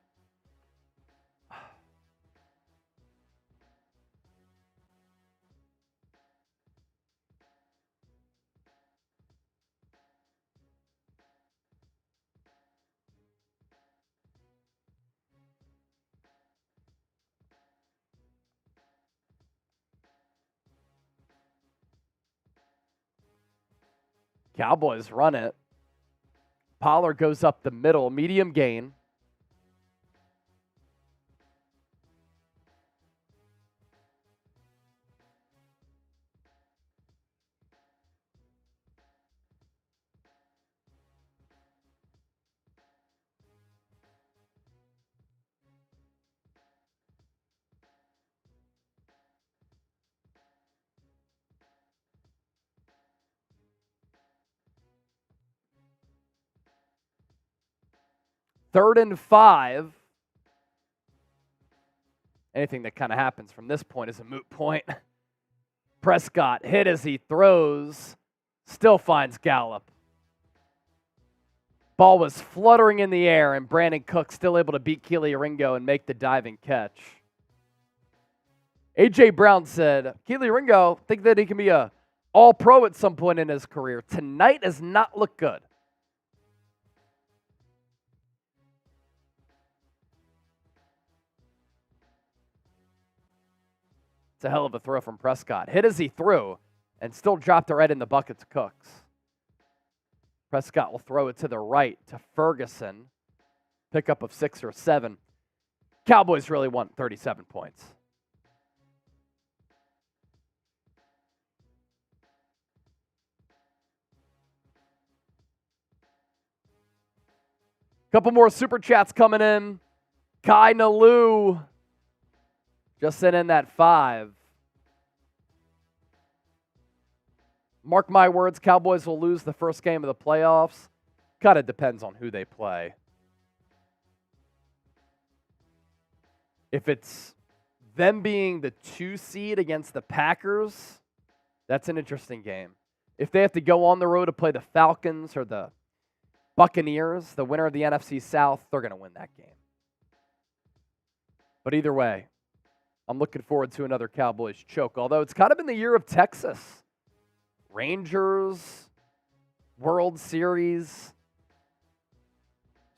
Cowboys run it. Pollard goes up the middle, medium gain. 3rd and 5. Anything that kind of happens from this point is a moot point. Prescott hit as he throws. Still finds Gallup. Ball was fluttering in the air, and Brandin Cooks still able to beat Kelee Ringo and make the diving catch. A.J. Brown said, Kelee Ringo, think that he can be a all-pro at some point in his career. Tonight does not look good. It's a hell of a throw from Prescott. Hit as he threw and still dropped it right in the bucket to Cooks. Prescott will throw it to the right to Ferguson. Pickup of 6 or 7. Cowboys really want 37 points. Couple more super chats coming in. Kai Nalu just sent in that 5. Mark my words, Cowboys will lose the first game of the playoffs. Kind of depends on who they play. If it's them being the 2 seed against the Packers, that's an interesting game. If they have to go on the road to play the Falcons or the Buccaneers, the winner of the NFC South, they're going to win that game. But either way, I'm looking forward to another Cowboys choke, although it's kind of been the year of Texas. Rangers, World Series,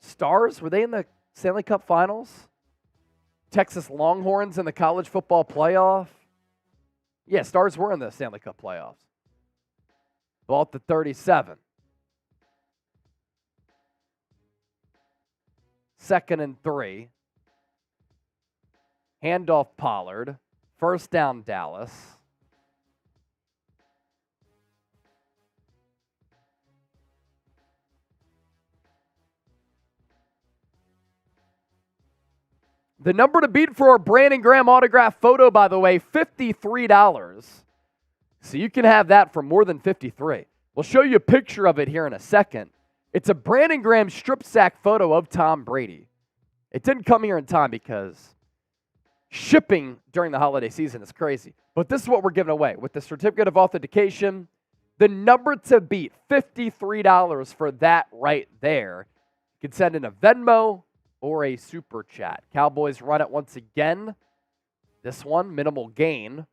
Stars, were they in the Stanley Cup Finals? Texas Longhorns in the college football playoff? Yeah, Stars were in the Stanley Cup playoffs. Ball at the 37. 2nd and 3. Handoff Pollard. 1st down Dallas. The number to beat for a Brandon Graham autograph photo, by the way, $53. So you can have that for more than $53. We'll show you a picture of it here in a second. It's a Brandon Graham strip sack photo of Tom Brady. It didn't come here in time because shipping during the holiday season is crazy. But this is what we're giving away. With the certificate of authentication, the number to beat, $53 for that right there. You can send in a Venmo or a super chat. Cowboys run it once again. This one, minimal gain.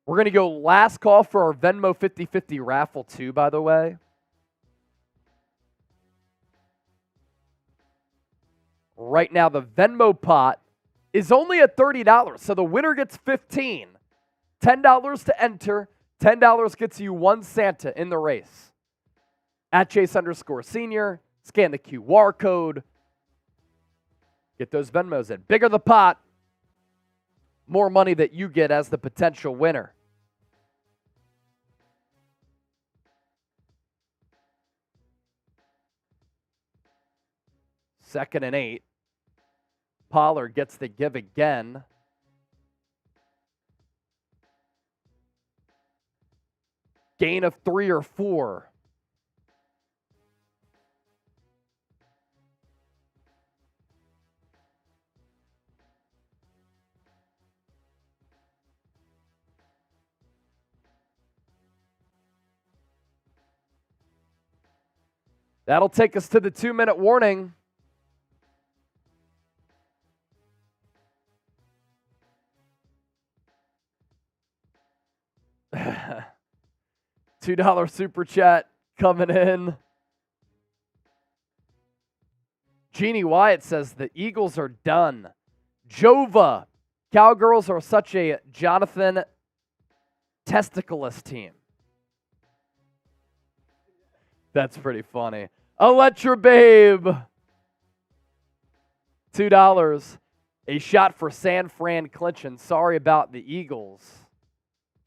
We're going to go last call for our Venmo 50-50 raffle too, by the way. Right now, the Venmo pot is only at $30, so the winner gets $15. $10 to enter. $10 gets you 1 Santa in the race. At Chase_Senior, scan the QR code. Get those Venmos in. Bigger the pot, more money that you get as the potential winner. Second and 8. Pollard gets the give again. Gain of 3 or 4. That'll take us to the 2-minute warning. $2 super chat coming in. Jeannie Wyatt says the Eagles are done. Jova, Cowgirls are such a Jonathan testicleless team. That's pretty funny. Electra Babe. $2. A shot for San Fran clinching. Sorry about the Eagles.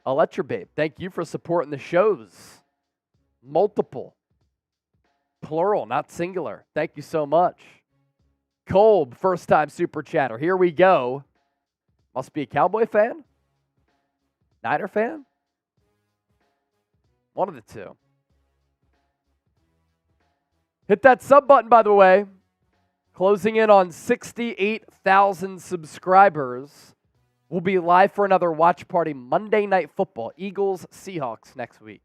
Electra Babe, thank you for supporting the shows. Multiple. Plural, not singular. Thank you so much. Kolb, first time super chatter. Here we go. Must be a Cowboy fan? Niner fan? One of the two. Hit that sub button, by the way. Closing in on 68,000 subscribers. We'll be live for another watch party Monday Night Football. Eagles, Seahawks next week.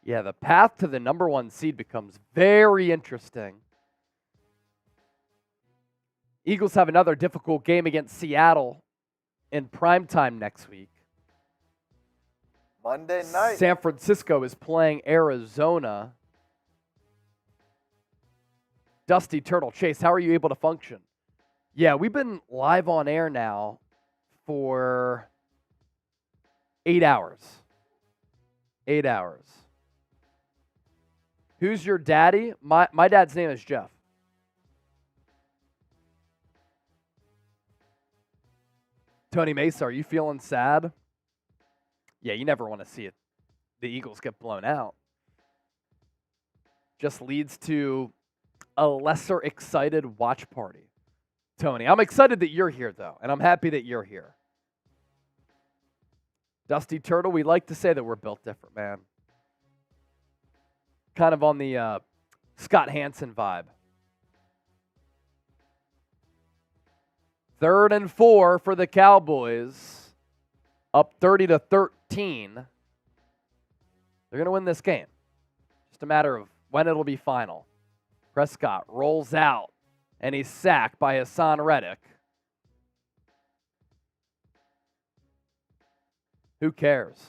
Yeah, the path to the number 1 seed becomes very interesting. Eagles have another difficult game against Seattle in primetime next week. Monday night. San Francisco is playing Arizona. Dusty Turtle Chase, how are you able to function? Yeah, we've been live on air now for 8 hours. 8 hours. Who's your daddy? My dad's name is Jeff. Tony Mesa, are you feeling sad? Yeah, you never want to see it. The Eagles get blown out. Just leads to a lesser excited watch party. Tony, I'm excited that you're here, though, and I'm happy that you're here. Dusty Turtle, we like to say that we're built different, man. Kind of on the Scott Hansen vibe. 3rd and 4 for the Cowboys. Up 30-13. They're going to win this game. Just a matter of when it'll be final. Prescott rolls out, and he's sacked by Haason Reddick. Who cares?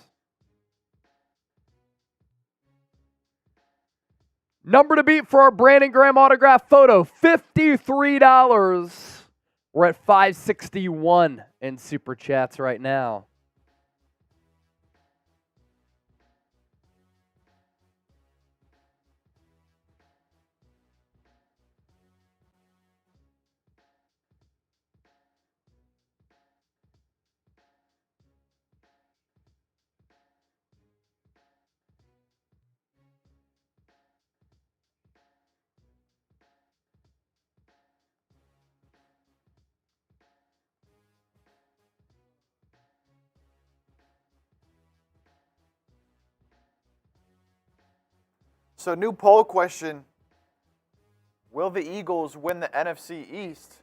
Number to beat for our Brandon Graham autograph photo, $53. We're at $561 in Super Chats right now. So, new poll question. Will the Eagles win the NFC East?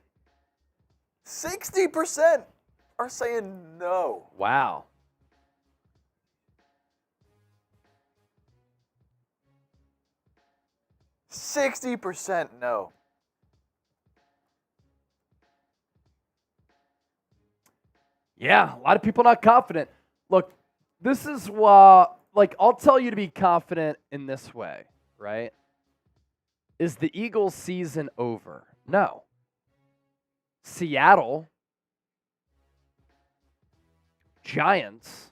60% are saying no. Wow. %60 no. Yeah, a lot of people not confident. Look, this is I'll tell you to be confident in this way, right? Is the Eagles' season over? No. Seattle, Giants,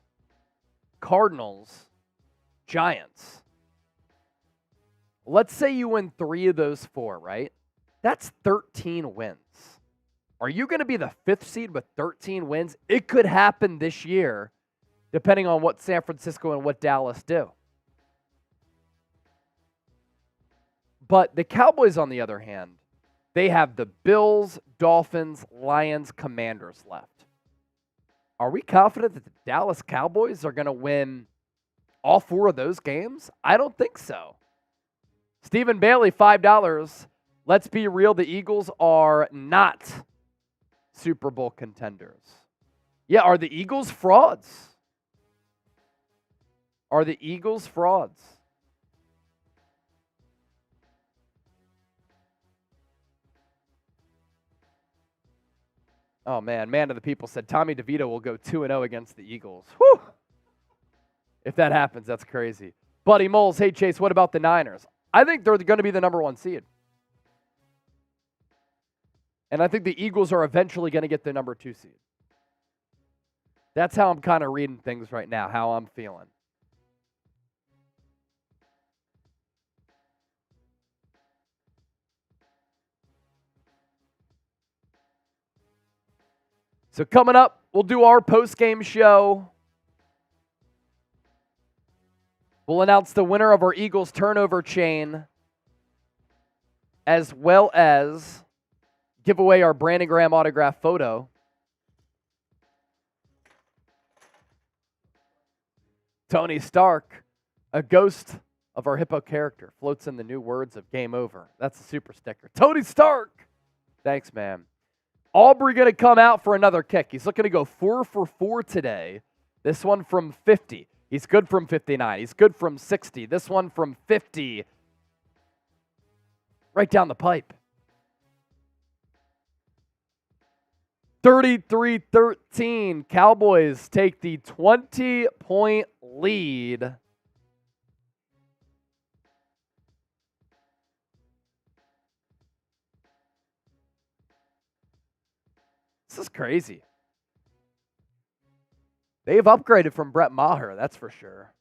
Cardinals, Giants. Let's say you win 3 of those 4, right? That's 13 wins. Are you going to be the 5th seed with 13 wins? It could happen this year, depending on what San Francisco and what Dallas do. But the Cowboys, on the other hand, they have the Bills, Dolphins, Lions, Commanders left. Are we confident that the Dallas Cowboys are going to win all 4 of those games? I don't think so. Stephen Bailey, $5. Let's be real, the Eagles are not Super Bowl contenders. Yeah, are the Eagles frauds? Are the Eagles frauds? Oh, man of the people said Tommy DeVito will go 2-0 against the Eagles. Whew. If that happens, that's crazy. Buddy Moles, hey, Chase, what about the Niners? I think they're going to be the number 1 seed. And I think the Eagles are eventually going to get the number 2 seed. That's how I'm kind of reading things right now, how I'm feeling. So coming up, we'll do our post-game show. We'll announce the winner of our Eagles turnover chain, as well as give away our Brandon Graham autograph photo. Tony Stark, a ghost of our hippo character, floats in the new words of game over. That's a super sticker. Tony Stark! Thanks, man. Aubrey going to come out for another kick. He's looking to go 4 for 4 today. This one from 50. He's good from 59. He's good from 60. This one from 50. Right down the pipe. 33-13. Cowboys take the 20-point lead. This is crazy. They've upgraded from Brett Maher, that's for sure.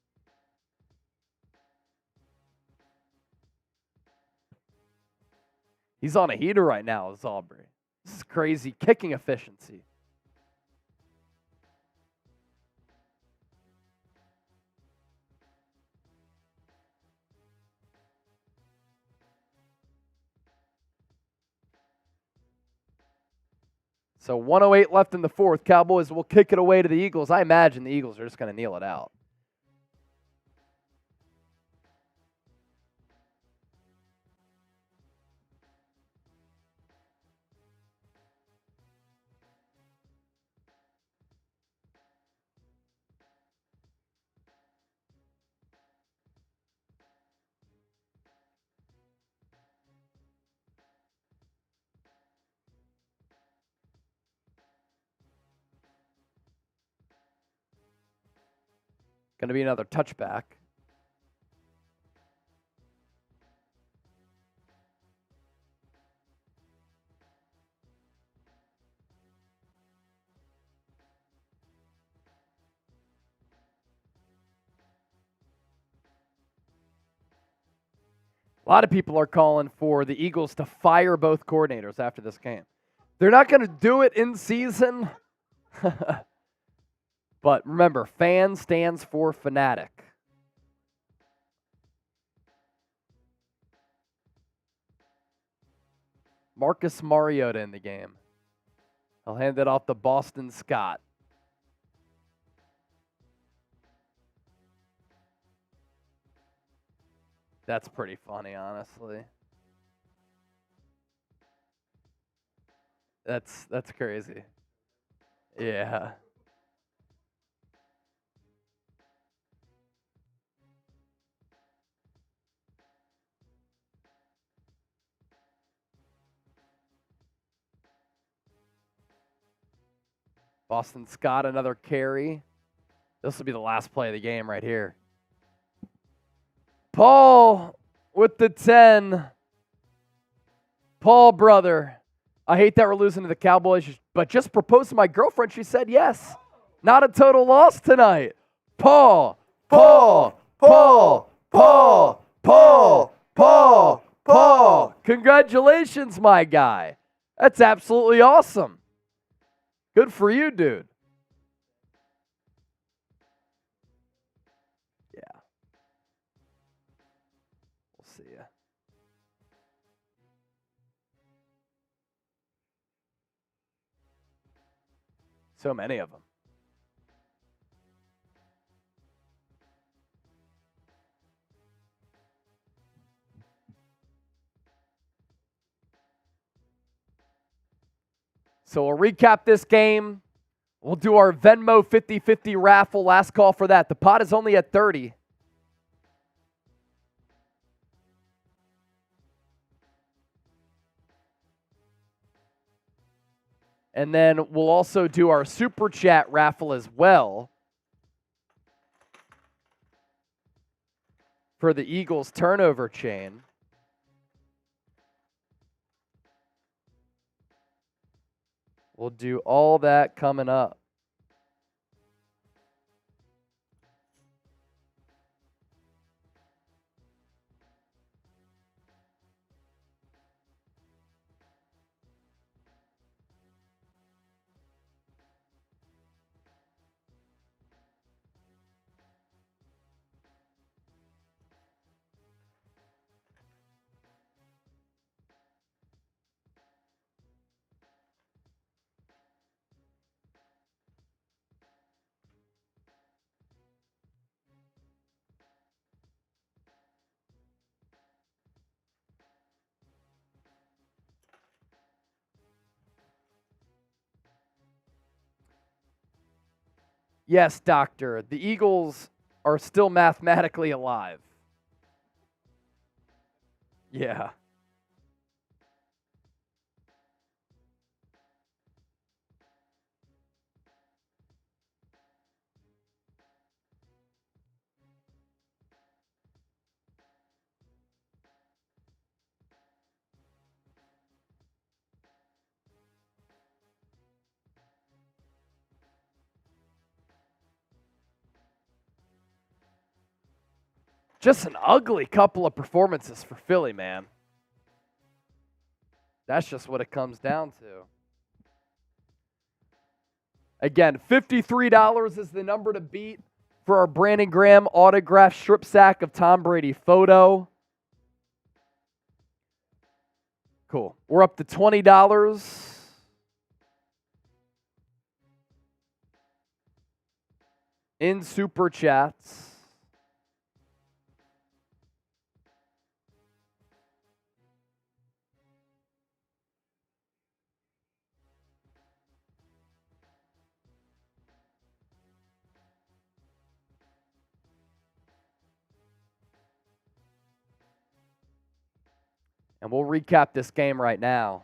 He's on a heater right now, is Aubrey. This is crazy kicking efficiency. So 1:08 left in the fourth. Cowboys will kick it away to the Eagles. I imagine the Eagles are just going to kneel it out. Going to be another touchback. A lot of people are calling for the Eagles to fire both coordinators after this game. They're not going to do it in season. But remember, fan stands for fanatic. Marcus Mariota in the game. I'll hand it off to Boston Scott. That's pretty funny, honestly. That's crazy. Yeah. Boston Scott, another carry. This will be the last play of the game right here. Paul with the 10. Paul, brother. I hate that we're losing to the Cowboys, but just proposed to my girlfriend. She said yes. Not a total loss tonight. Paul, Paul, Paul, Paul, Paul, Paul, Paul. Congratulations, my guy. That's absolutely awesome. Good for you, dude. Yeah. We'll see ya. So many of them. So we'll recap this game. We'll do our Venmo 50-50 raffle. Last call for that. The pot is only at 30. And then we'll also do our Super Chat raffle as well for the Eagles turnover chain. We'll do all that coming up. Yes, doctor. The Eagles are still mathematically alive. Yeah. Just an ugly couple of performances for Philly, man. That's just what it comes down to. Again, $53 is the number to beat for our Brandon Graham autograph strip sack of Tom Brady photo. Cool. We're up to $20 in Super Chats. And we'll recap this game right now.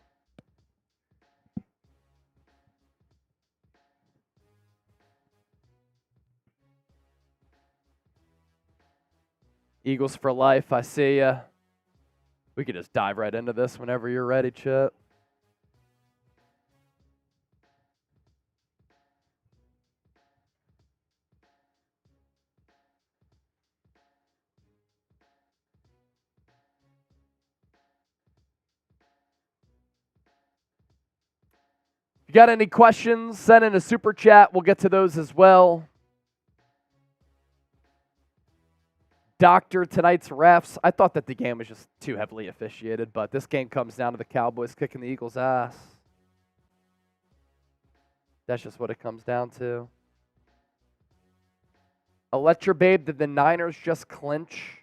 Eagles for life, I see ya. We could just dive right into this whenever you're ready, Chip. If you got any questions, send in a super chat. We'll get to those as well. Doctor, tonight's refs. I thought that the game was just too heavily officiated, but this game comes down to the Cowboys kicking the Eagles' ass. That's just what it comes down to. Electra Babe, did the Niners just clinch?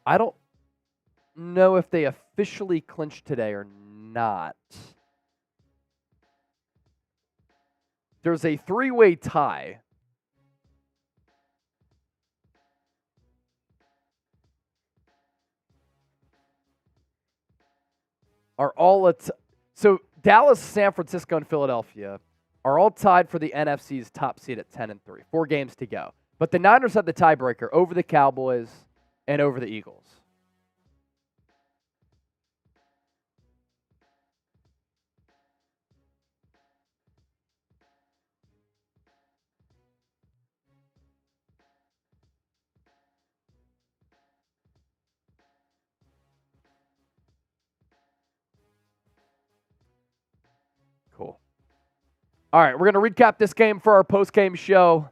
I don't know if they officially clinched today or not. There's a three-way tie. So Dallas, San Francisco, and Philadelphia are all tied for the NFC's top seed at 10-3. 4 games to go. But the Niners have the tiebreaker over the Cowboys and over the Eagles. Cool. All right, we're going to recap this game for our post-game show.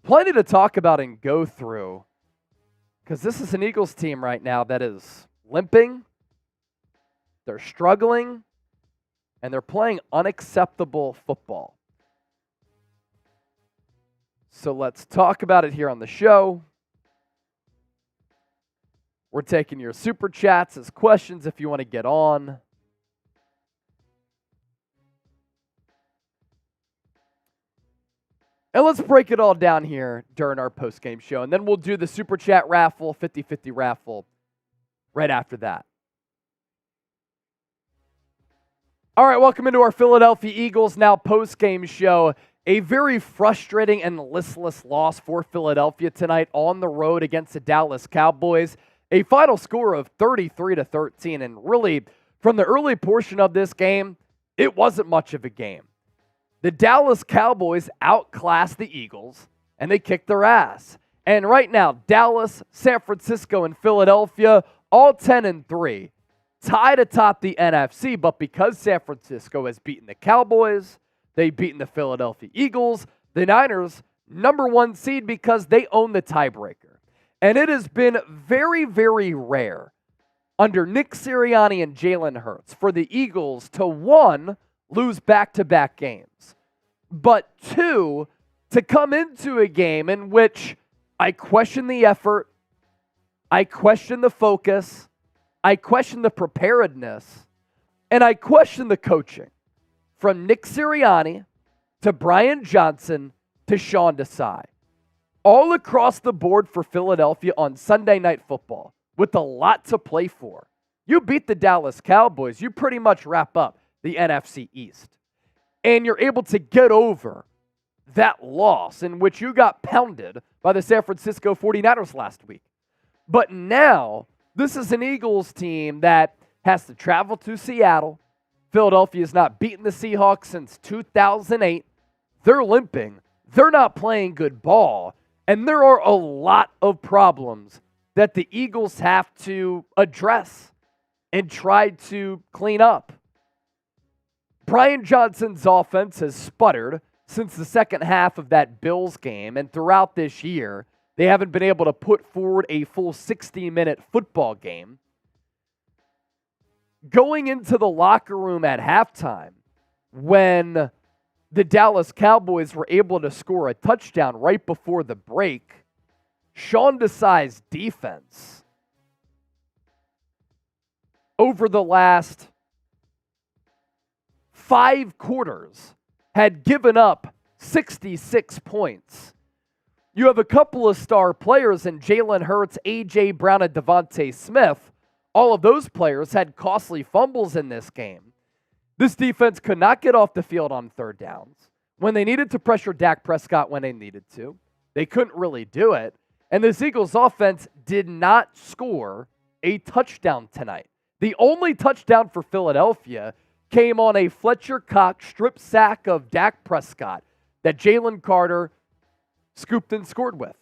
Plenty to talk about and go through, because this is an Eagles team right now that is limping, they're struggling, and they're playing unacceptable football. So let's talk about it here on the show. We're taking your super chats as questions if you want to get on. And let's break it all down here during our post-game show. And then we'll do the Super Chat raffle, 50-50 raffle, right after that. All right, welcome into our Philadelphia Eagles Now post-game show. A very frustrating and listless loss for Philadelphia tonight on the road against the Dallas Cowboys. A final score of 33-13. And really, from the early portion of this game, it wasn't much of a game. The Dallas Cowboys outclassed the Eagles, and they kicked their ass. And right now, Dallas, San Francisco, and Philadelphia, all 10-3, tied atop the NFC. But because San Francisco has beaten the Cowboys, they've beaten the Philadelphia Eagles, the Niners, number 1 seed because they own the tiebreaker. And it has been very, very rare under Nick Sirianni and Jalen Hurts for the Eagles to, 1, lose back-to-back games, but 2, to come into a game in which I question the effort, I question the focus, I question the preparedness, and I question the coaching from Nick Sirianni to Brian Johnson to Sean Desai. All across the board for Philadelphia on Sunday Night Football with a lot to play for. You beat the Dallas Cowboys, you pretty much wrap up the NFC East. And you're able to get over that loss in which you got pounded by the San Francisco 49ers last week. But now, this is an Eagles team that has to travel to Seattle. Philadelphia's not beaten the Seahawks since 2008. They're limping. They're not playing good ball. And there are a lot of problems that the Eagles have to address and try to clean up. Brian Johnson's offense has sputtered since the second half of that Bills game, and throughout this year, they haven't been able to put forward a full 60-minute football game. Going into the locker room at halftime, when the Dallas Cowboys were able to score a touchdown right before the break, Sean Desai's defense over the last 5 quarters had given up 66 points. You have a couple of star players in Jalen Hurts, A.J. Brown, and DeVonta Smith. All of those players had costly fumbles in this game. This defense could not get off the field on third downs. When they needed to pressure Dak Prescott when they needed to, they couldn't really do it. And this Eagles offense did not score a touchdown tonight. The only touchdown for Philadelphia came on a Fletcher Cox strip sack of Dak Prescott that Jalen Carter scooped and scored with.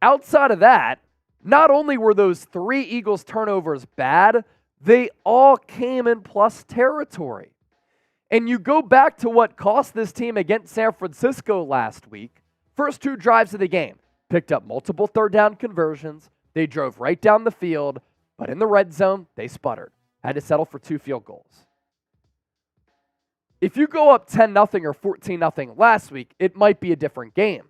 Outside of that, not only were those 3 Eagles turnovers bad, they all came in plus territory. And you go back to what cost this team against San Francisco last week. First 2 drives of the game, picked up multiple third down conversions. They drove right down the field, but in the red zone, they sputtered. Had to settle for 2 field goals. If you go up 10-0 or 14-0 last week, it might be a different game.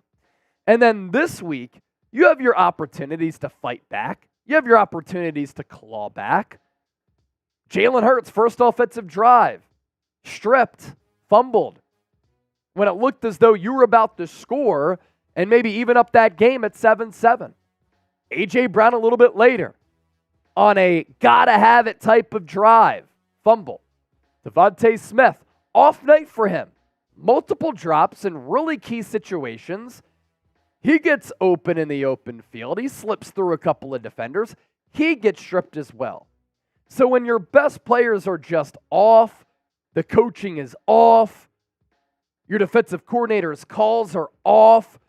And then this week, you have your opportunities to fight back. You have your opportunities to claw back. Jalen Hurts, first offensive drive, stripped, fumbled. When it looked as though you were about to score and maybe even up that game at 7-7. A.J. Brown a little bit later on a gotta-have-it type of drive, fumble. DeVonta Smith, off night for him. Multiple drops in really key situations. He gets open in the open field. He slips through a couple of defenders. He gets stripped as well. So when your best players are just off, the coaching is off, your defensive coordinator's calls are off,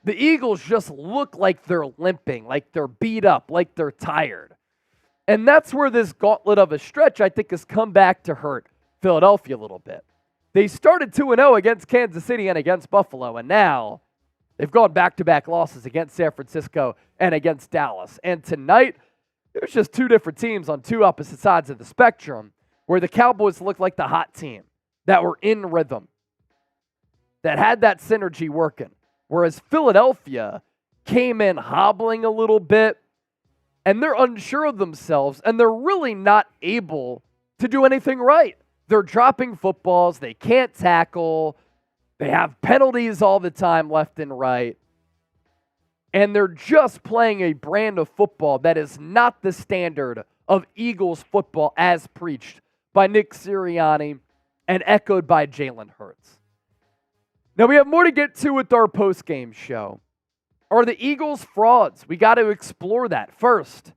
the Eagles just look like they're limping, like they're beat up, like they're tired. And that's where this gauntlet of a stretch, I think, has come back to hurt Philadelphia a little bit. They started 2-0 against Kansas City and against Buffalo, and now they've gone back-to-back losses against San Francisco and against Dallas. And tonight, there's just 2 different teams on 2 opposite sides of the spectrum where the Cowboys looked like the hot team that were in rhythm, that had that synergy working, whereas Philadelphia came in hobbling a little bit, and they're unsure of themselves, and they're really not able to do anything right. They're dropping footballs. They can't tackle. They have penalties all the time left and right. And they're just playing a brand of football that is not the standard of Eagles football as preached by Nick Sirianni and echoed by Jalen Hurts. Now, we have more to get to with our post-game show. Are the Eagles frauds? We got to explore that first.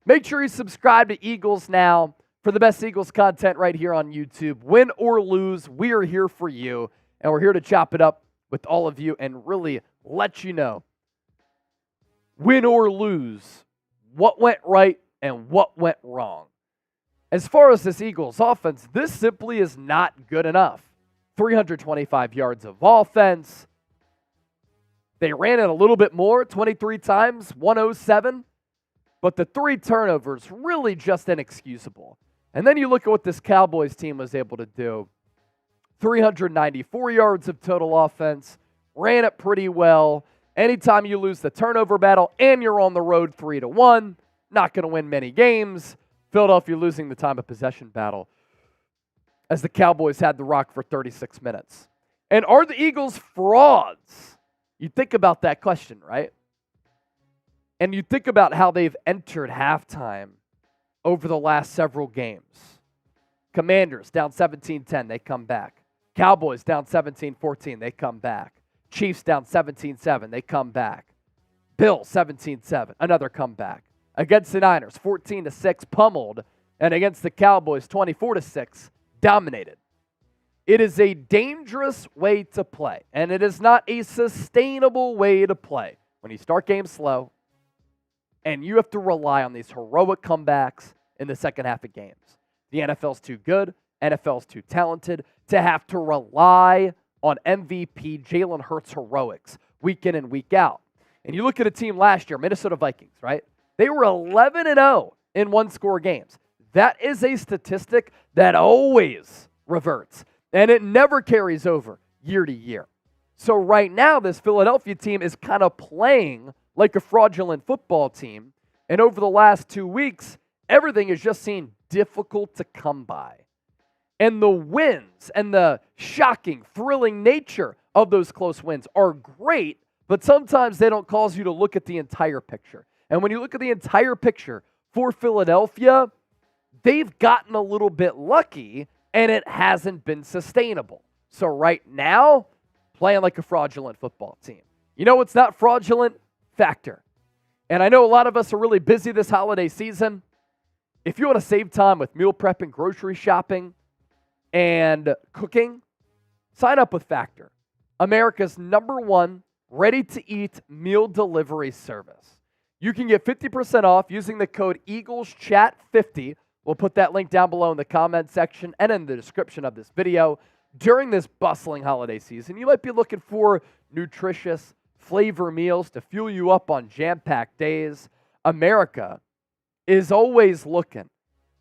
Make sure you subscribe to Eagles Now for the best Eagles content right here on YouTube. Win or lose, we are here for you, and we're here to chop it up with all of you and really let you know, win or lose, what went right and what went wrong. As far as this Eagles offense, this simply is not good enough. 325 yards of offense. They ran it a little bit more, 23 times, 107. But the 3 turnovers, really just inexcusable. And then you look at what this Cowboys team was able to do. 394 yards of total offense, ran it pretty well. Anytime you lose the turnover battle and you're on the road 3-1, not going to win many games. Philadelphia losing the time of possession battle as the Cowboys had the rock for 36 minutes. And are the Eagles frauds? You think about that question, right? And you think about how they've entered halftime over the last several games. Commanders down 17-10, they come back. Cowboys down 17-14, they come back. Chiefs down 17-7, they come back. Bills 17-7, another comeback. Against the Niners, 14-6, pummeled. And against the Cowboys, 24-6, dominated. It is a dangerous way to play, and it is not a sustainable way to play when you start games slow and you have to rely on these heroic comebacks in the second half of games. The NFL's too good, NFL's too talented to have to rely on MVP Jalen Hurts heroics week in and week out. And you look at a team last year, Minnesota Vikings, right? They were 11-0 in one-score games. That is a statistic that always reverts, and it never carries over year to year. So right now, this Philadelphia team is kind of playing like a fraudulent football team, and over the last 2 weeks, everything has just seemed difficult to come by. And the wins and the shocking, thrilling nature of those close wins are great, but sometimes they don't cause you to look at the entire picture. And when you look at the entire picture for Philadelphia, they've gotten a little bit lucky, and it hasn't been sustainable. So right now, playing like a fraudulent football team. You know what's not fraudulent? Factor. And I know a lot of us are really busy this holiday season. If you want to save time with meal prepping, grocery shopping, and cooking, sign up with Factor, America's #1 ready-to-eat meal delivery service. You can get 50% off using the code EaglesChat50. We'll put that link down below in the comment section and in the description of this video. During this bustling holiday season, you might be looking for nutritious flavor meals to fuel you up on jam-packed days. America is always looking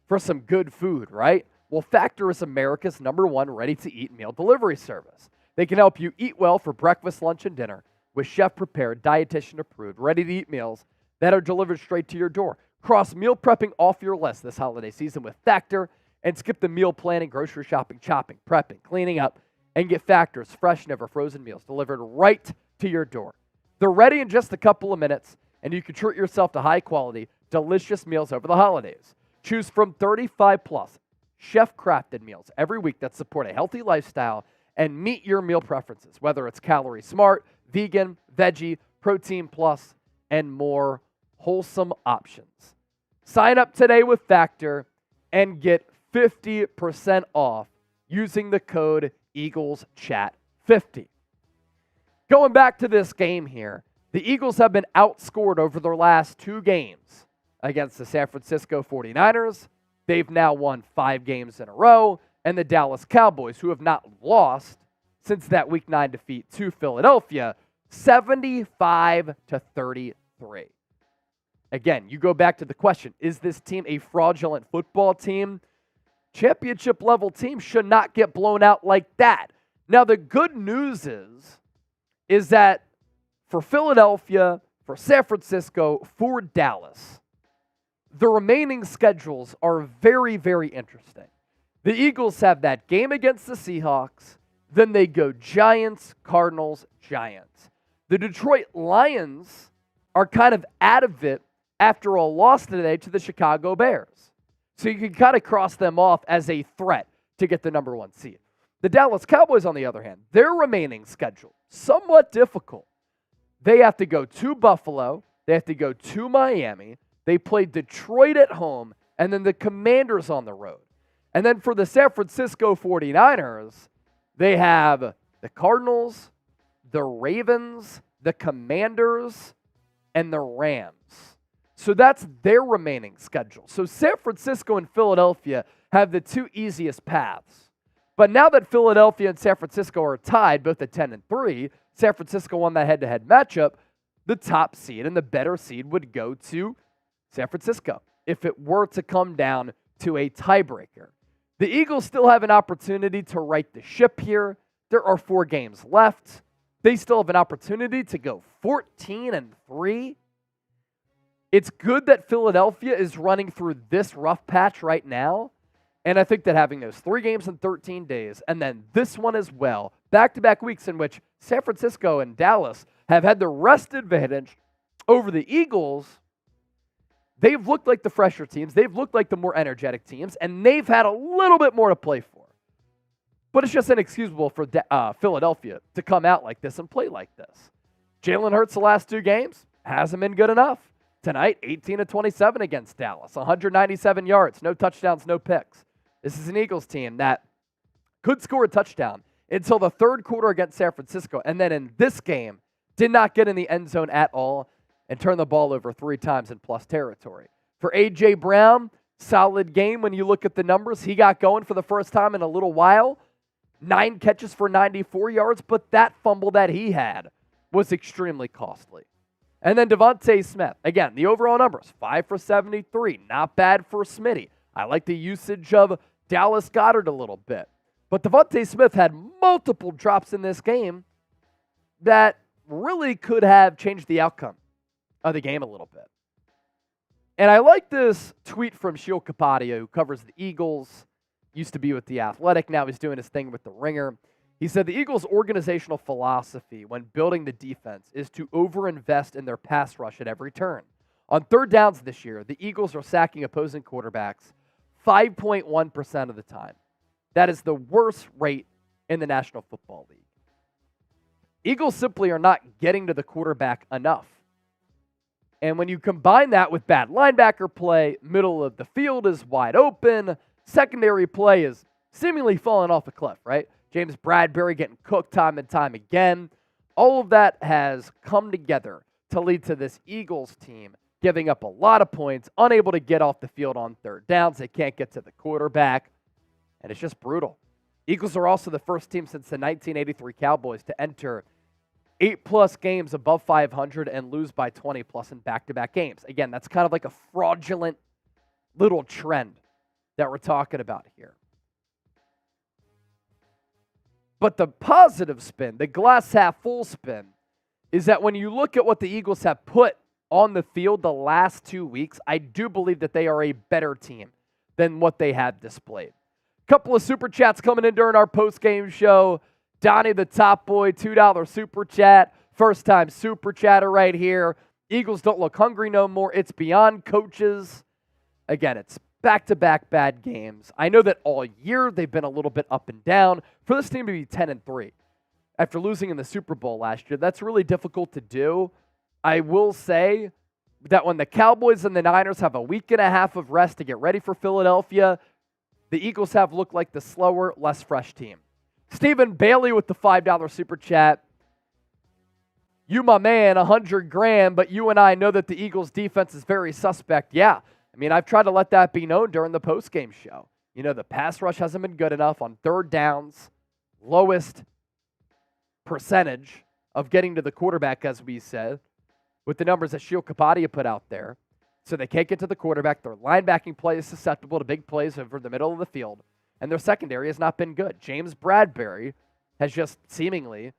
for some good food, right? Well, Factor is America's #1 ready-to-eat meal delivery service. They can help you eat well for breakfast, lunch, and dinner with chef-prepared, dietitian-approved, ready-to-eat meals that are delivered straight to your door. Cross meal prepping off your list this holiday season with Factor and skip the meal planning, grocery shopping, chopping, prepping, cleaning up, and get Factor's fresh, never frozen meals delivered right to your door. They're ready in just a couple of minutes, and you can treat yourself to high-quality, delicious meals over the holidays. Choose from 35+ chef-crafted meals every week that support a healthy lifestyle and meet your meal preferences, whether it's calorie smart, vegan, veggie, protein plus, and more wholesome options. Sign up today with Factor and get 50% off using the code EaglesChat50. Going back to this game here, the Eagles have been outscored over their last 2 games against the San Francisco 49ers. They've now won 5 games in a row, and the Dallas Cowboys, who have not lost since that Week 9 defeat to Philadelphia, 75-33. Again, you go back to the question, is this team a fraudulent football team? Championship-level teams should not get blown out like that. Now, the good news is that for Philadelphia, for San Francisco, for Dallas, the remaining schedules are very, very interesting. The Eagles have that game against the Seahawks, then they go Giants, Cardinals, Giants. The Detroit Lions are kind of out of it after a loss today to the Chicago Bears. So you can kind of cross them off as a threat to get the #1 seed. The Dallas Cowboys, on the other hand, their remaining schedule, somewhat difficult. They have to go to Buffalo. They have to go to Miami. They play Detroit at home, and then the Commanders on the road. And then for the San Francisco 49ers, they have the Cardinals, the Ravens, the Commanders, and the Rams. So that's their remaining schedule. So San Francisco and Philadelphia have the 2 easiest paths. But now that Philadelphia and San Francisco are tied, both at 10-3, San Francisco won that head-to-head matchup, the top seed and the better seed would go to San Francisco if it were to come down to a tiebreaker. The Eagles still have an opportunity to right the ship here. There are 4 games left. They still have an opportunity to go 14-3. It's good that Philadelphia is running through this rough patch right now. And I think that having those 3 games in 13 days and then this one as well Back-to-back weeks in which San Francisco and Dallas have had the rest advantage over the Eagles. They've looked like the fresher teams. They've looked like the more energetic teams, and they've had a little bit more to play for. But it's just inexcusable for Philadelphia to come out like this and play like this. Jalen Hurts the last 2 games hasn't been good enough. Tonight, 18-27 against Dallas, 197 yards, no touchdowns, no picks. This is an Eagles team that could score a touchdown until the third quarter against San Francisco, and then in this game, did not get in the end zone at all and turned the ball over 3 times in plus territory. For A.J. Brown, solid game when you look at the numbers. He got going for the first time in a little while. 9 catches for 94 yards, but that fumble that he had was extremely costly. And then DeVonta Smith. Again, the overall numbers, 5 for 73. Not bad for Smitty. I like the usage of Dallas Goedert a little bit. But DeVonta Smith had multiple drops in this game that really could have changed the outcome of the game a little bit. And I like this tweet from Sheil Kapadia, who covers the Eagles, used to be with The Athletic, now he's doing his thing with The Ringer. He said the Eagles' organizational philosophy when building the defense is to overinvest in their pass rush at every turn. On third downs this year, the Eagles are sacking opposing quarterbacks 5.1% of the time. That is the worst rate in the National Football League. Eagles simply are not getting to the quarterback enough. And when you combine that with bad linebacker play, middle of the field is wide open, secondary play is seemingly falling off a cliff, right? James Bradberry getting cooked time and time again. All of that has come together to lead to this Eagles team giving up a lot of points, unable to get off the field on third downs. They can't get to the quarterback, and it's just brutal. Eagles are also the first team since the 1983 Cowboys to enter 8+ games above 500 and lose by 20+ in back-to-back games. Again, that's kind of like a fraudulent little trend that we're talking about here. But the positive spin, the glass half full spin, is that when you look at what the Eagles have put on the field the last 2 weeks, I do believe that they are a better team than what they have displayed. Couple of super chats coming in during our post-game show. Donnie the Top Boy, $2 super chat. First time super chatter right here. Eagles don't look hungry no more. It's beyond coaches. Again, it's back-to-back bad games. I know that all year they've been a little bit up and down. For this team to be 10-3 after losing in the Super Bowl last year, that's really difficult to do. I will say that when the Cowboys and the Niners have a week and a half of rest to get ready for Philadelphia, the Eagles have looked like the slower, less fresh team. Stephen Bailey with the $5 super chat. You, my man, $100,000, but you and I know that the Eagles defense is very suspect. Yeah, I mean, I've tried to let that be known during the postgame show. You know, the pass rush hasn't been good enough on third downs, lowest percentage of getting to the quarterback, as we said, with the numbers that Sheil Kapadia put out there. So they can't get to the quarterback. Their linebacking play is susceptible to big plays over the middle of the field, and their secondary has not been good. James Bradberry has just seemingly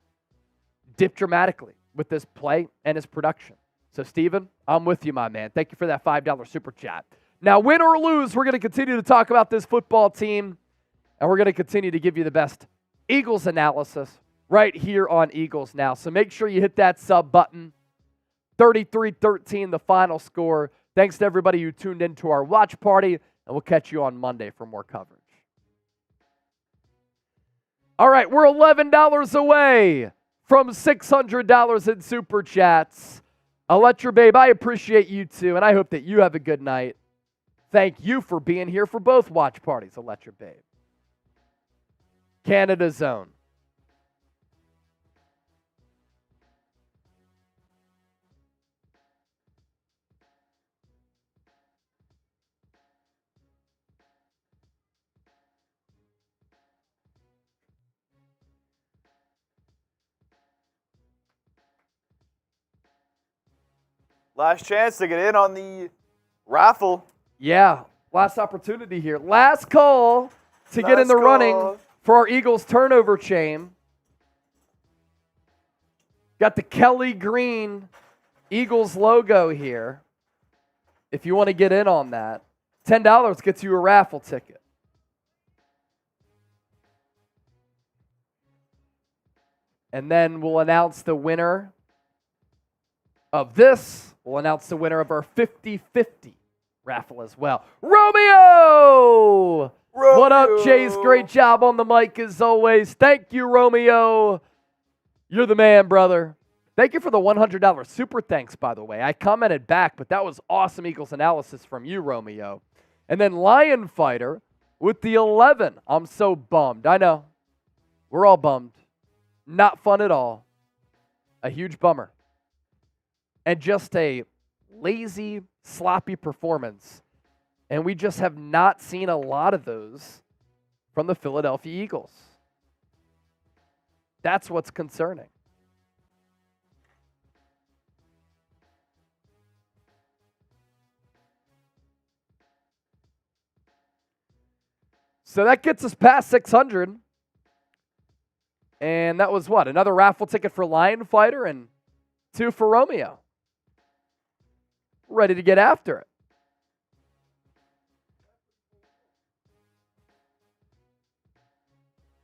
dipped dramatically with this play and his production. So, Steven, I'm with you, my man. Thank you for that $5 super chat. Now, win or lose, we're going to continue to talk about this football team, and we're going to continue to give you the best Eagles analysis right here on Eagles Now. So make sure you hit that sub button. 33-13, the final score. Thanks to everybody who tuned into our watch party, and we'll catch you on Monday for more coverage. All right, we're $11 away from $600 in super chats. Electra Babe, I appreciate you too, and I hope that you have a good night. Thank you for being here for both watch parties, Electra Babe. Canada's Own. Last chance to get in on the raffle. Yeah, last opportunity here. Last call to get in the running for our Eagles turnover chain. Got the Kelly Green Eagles logo here. If you want to get in on that, $10 gets you a raffle ticket. And then we'll announce the winner of this. We'll announce the winner of our 50-50 raffle as well. Romeo! What up, Chase? Great job on the mic as always. Thank you, Romeo. You're the man, brother. Thank you for the $100 super thanks, by the way. I commented back, but that was awesome Eagles analysis from you, Romeo. And then Lion Fighter with the 11. I'm so bummed. I know. We're all bummed. Not fun at all. A huge bummer. And just a lazy, sloppy performance. And we just have not seen a lot of those from the Philadelphia Eagles. That's what's concerning. So that gets us past 600. And that was what? Another raffle ticket for Lion Fighter and 2 for Romeo. Ready to get after it.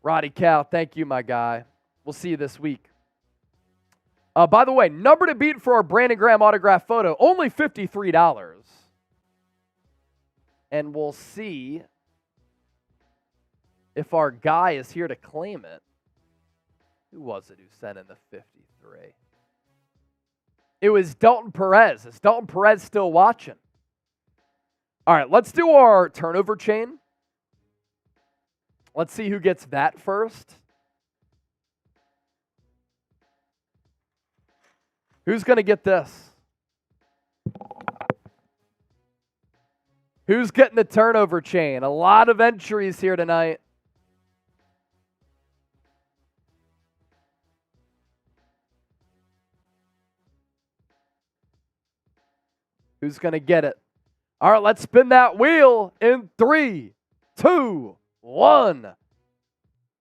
Roddy Cal, thank you, my guy. We'll see you this week. By the way, number to beat for our Brandon Graham autograph photo, only $53. And we'll see if our guy is here to claim it. Who was it who sent in the 53? It was Dalton Perez. Is Dalton Perez still watching? All right, let's do our turnover chain. Let's see who gets that first. Who's going to get this? Who's getting the turnover chain? A lot of entries here tonight. Who's going to get it? All right, let's spin that wheel in 3, 2, 1.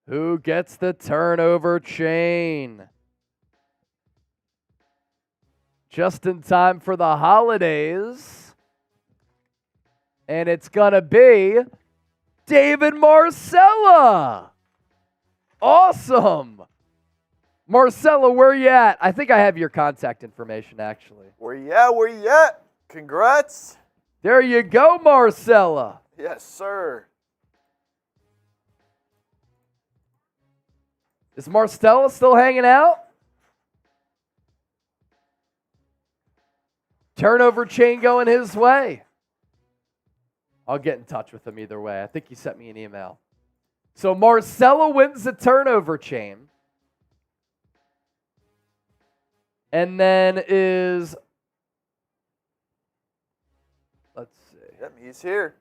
Who gets the turnover chain? Just in time for the holidays. And it's going to be David Marcella. Awesome. Marcella, where you at? I think I have your contact information, actually. Where you at? Where you at? Congrats. There you go, Marcella. Yes, sir. Is Marcella still hanging out? Turnover chain going his way. I'll get in touch with him either way. I think he sent me an email. So Marcella wins the turnover chain. And then is... Let's see. Yep, he's here.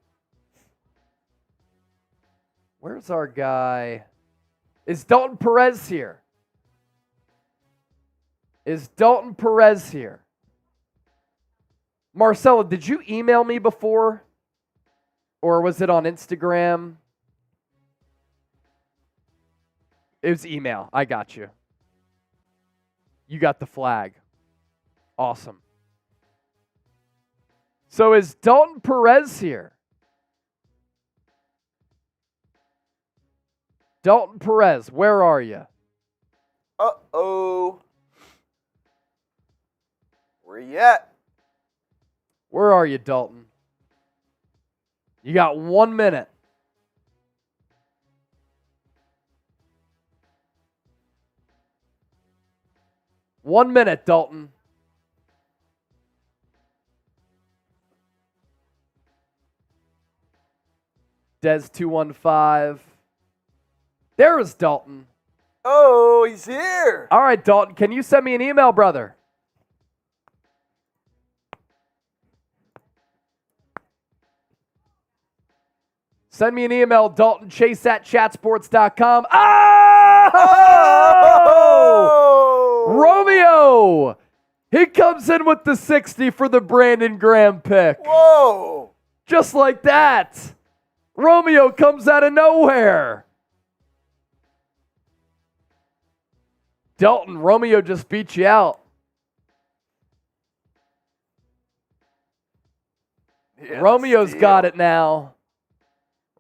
Where's our guy? Is Dalton Perez here? Is Dalton Perez here? Marcella, did you email me before? Or was it on Instagram? It was email. I got you. You got the flag. Awesome. So is Dalton Perez here? Dalton Perez, where are you? Uh-oh. Where you at? Where are you, Dalton? You got 1 minute. One minute, Dalton. Des 215. There is Dalton. Oh, he's here. All right, Dalton, can you send me an email, brother? Send me an email, Dalton Chase at chatsports.com. Oh! Romeo! He comes in with the 60 for the Brandon Graham pick. Whoa! Just like that. Romeo comes out of nowhere. Dalton, Romeo just beat you out. Yeah, Romeo's got it now.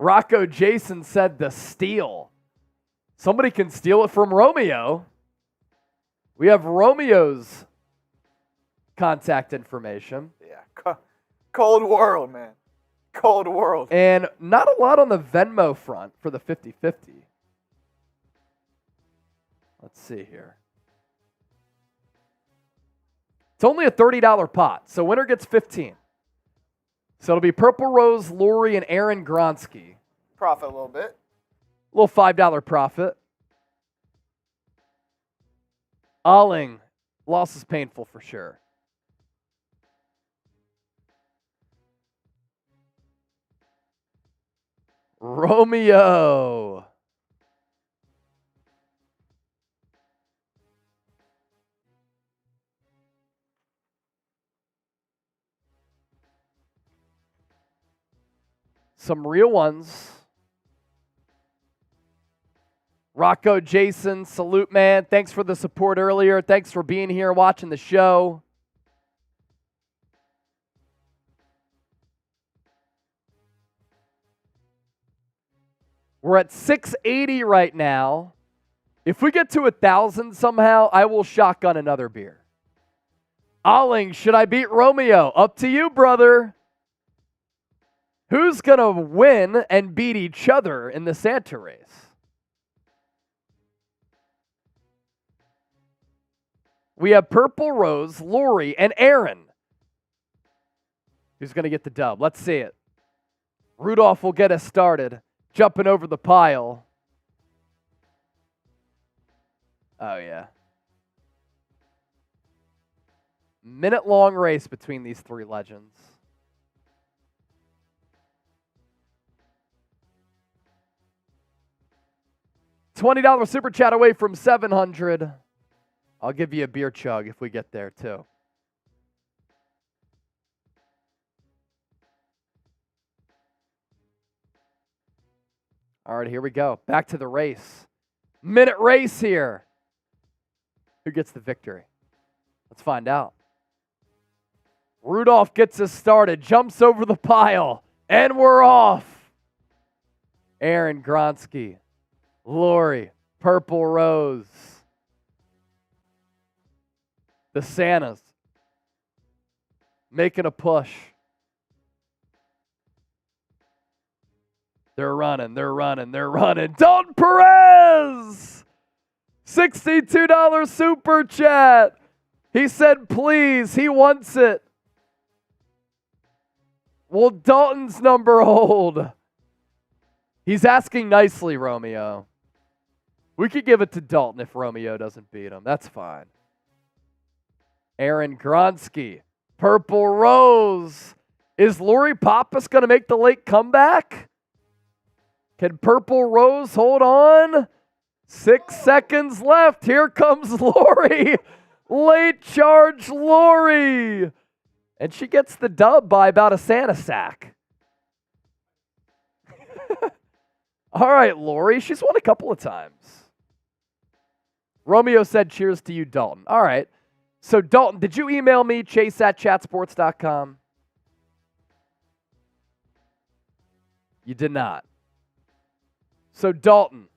Rocco Jason said the steal. Somebody can steal it from Romeo. We have Romeo's contact information. Yeah, cold world, man. Cold world. And not a lot on the Venmo front for the 50-50. Let's see here. It's only a $30 pot, so winner gets 15. So it'll be Purple Rose, Lori, and Aaron Gronsky. Profit a little bit. A little $5 profit. Alling, loss is painful for sure. Romeo. Some real ones. Rocco, Jason, salute, man. Thanks for the support earlier. Thanks for being here watching the show. We're at 680 right now. If we get to 1,000 somehow, I will shotgun another beer. Alling, should I beat Romeo? Up to you, brother. Who's going to win and beat each other in the Santa race? We have Purple Rose, Lori, and Aaron. Who's going to get the dub? Let's see it. Rudolph will get us started. Jumping over the pile. Oh, yeah. Minute-long race between these three legends. $20 super chat away from 700. I'll give you a beer chug if we get there, too. All right, here we go. Back to the race. Minute race here. Who gets the victory? Let's find out. Rudolph gets us started, jumps over the pile, and we're off. Aaron Gronsky, Lori, Purple Rose. The Santas making a push. They're running. Dalton Perez! $62 super chat. He said, please. He wants it. Will Dalton's number hold? He's asking nicely, Romeo. We could give it to Dalton if Romeo doesn't beat him. That's fine. Aaron Gronsky. Purple Rose. Is Lori Pappas going to make the late comeback? Can Purple Rose hold on? 6 seconds left. Here comes Lori. Late charge Lori. And she gets the dub by about a Santa sack. All right, Lori. She's won a couple of times. Romeo said cheers to you, Dalton. All right. So, Dalton, did you email me, chase@chatsports.com? You did not. So, Dalton,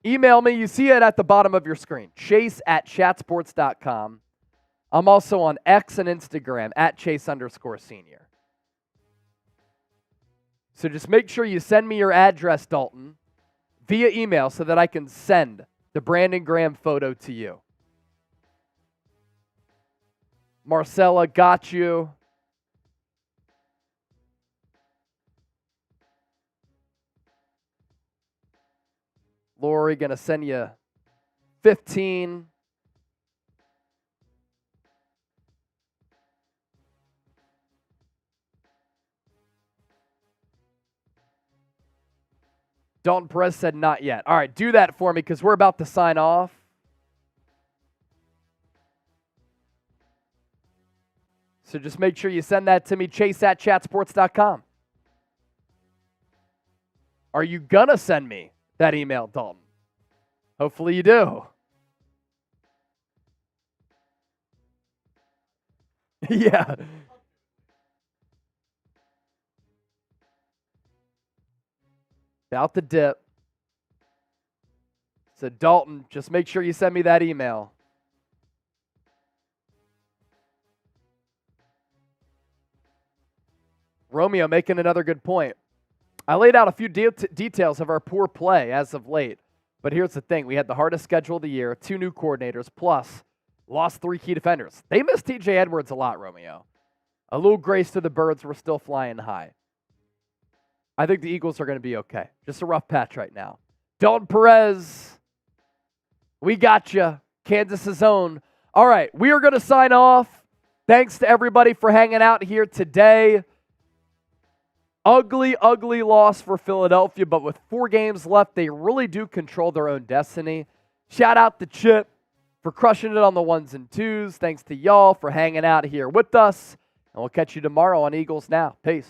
email me. You see it at the bottom of your screen, chase@chatsports.com. I'm also on X and Instagram, @Chase_senior. So just make sure you send me your address, Dalton, via email so that I can send the Brandon Graham photo to you. Marcella, got you. Lori, going to send you 15. Dalton Perez said not yet. All right, do that for me because we're about to sign off. So just make sure you send that to me, chase@chatsports.com. Are you going to send me that email, Dalton? Hopefully you do. Yeah. About the dip. So Dalton, just make sure you send me that email. Romeo making another good point. I laid out a few details of our poor play as of late. But here's the thing. We had the hardest schedule of the year, 2 new coordinators, plus lost 3 key defenders. They missed TJ Edwards a lot, Romeo. A little grace to the birds. We're still flying high. I think the Eagles are going to be okay. Just a rough patch right now. Dalton Perez, we got you. Kansas' own. All right, we are going to sign off. Thanks to everybody for hanging out here today. Ugly, ugly loss for Philadelphia, but with 4 games left, they really do control their own destiny. Shout out to Chip for crushing it on the 1s and 2s. Thanks to y'all for hanging out here with us, and we'll catch you tomorrow on Eagles Now. Peace.